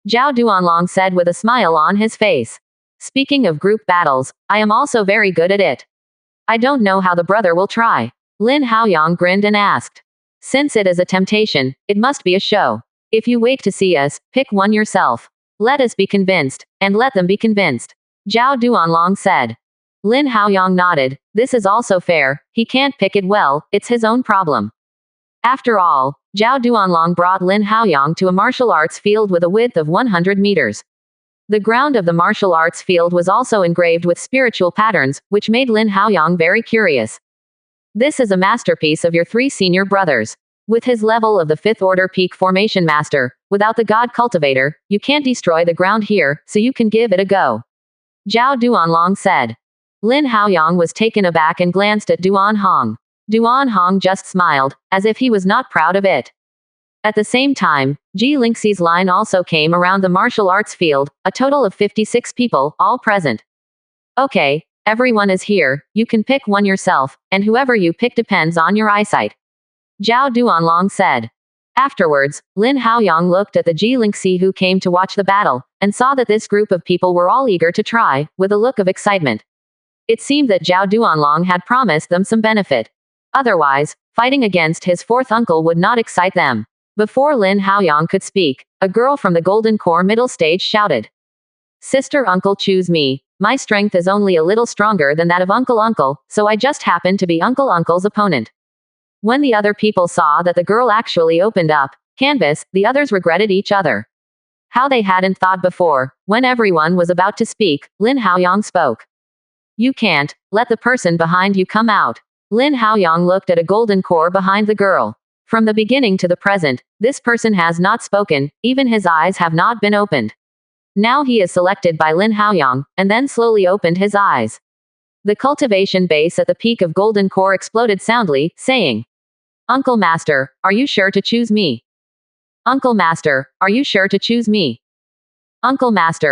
Zhao Duanlong said with a smile on his face. Speaking of group battles, I am also very good at it. I don't know how the brother will try. Lin Haoyang grinned and asked. Since it is a temptation, it must be a show. If you wait to see us, pick one yourself. Let us be convinced, and let them be convinced. Zhao Duanlong said. Lin Haoyang nodded. This is also fair. He can't pick it well, it's his own problem. After all, Zhao Duanlong brought Lin Haoyang to a martial arts field with a width of 100 meters. The ground of the martial arts field was also engraved with spiritual patterns, which made Lin Haoyang very curious. This is a masterpiece of your 3 senior brothers. With his level of the 5th order peak formation master, without the God Cultivator, you can't destroy the ground here, so you can give it a go. Zhao Duanlong said. Lin Haoyang was taken aback and glanced at Duan Hong. Duan Hong just smiled, as if he was not proud of it. At the same time, Jilingxi's line also came around the martial arts field, a total of 56 people, all present. Okay, everyone is here, you can pick one yourself, and whoever you pick depends on your eyesight. Zhao Duanlong said. Afterwards, Lin Haoyang looked at the Jilingxi who came to watch the battle, and saw that this group of people were all eager to try, with a look of excitement. It seemed that Zhao Duanlong had promised them some benefit. Otherwise, fighting against his 4th uncle would not excite them. Before Lin Haoyang could speak, a girl from the Golden Core middle stage shouted. Sister Uncle, choose me. My strength is only a little stronger than that of Uncle, so I just happen to be Uncle's opponent. When the other people saw that the girl actually opened up canvas, the others regretted each other. How they hadn't thought before. When everyone was about to speak, Lin Haoyang spoke. You can't let the person behind you come out. Lin Haoyang looked at a golden core behind the girl. From the beginning to the present, this person has not spoken, even his eyes have not been opened. Now he is selected by Lin Haoyang, and then slowly opened his eyes. The cultivation base at the peak of golden core exploded soundly, saying, Uncle Master, are you sure to choose me? Uncle Master, are you sure to choose me? Uncle Master,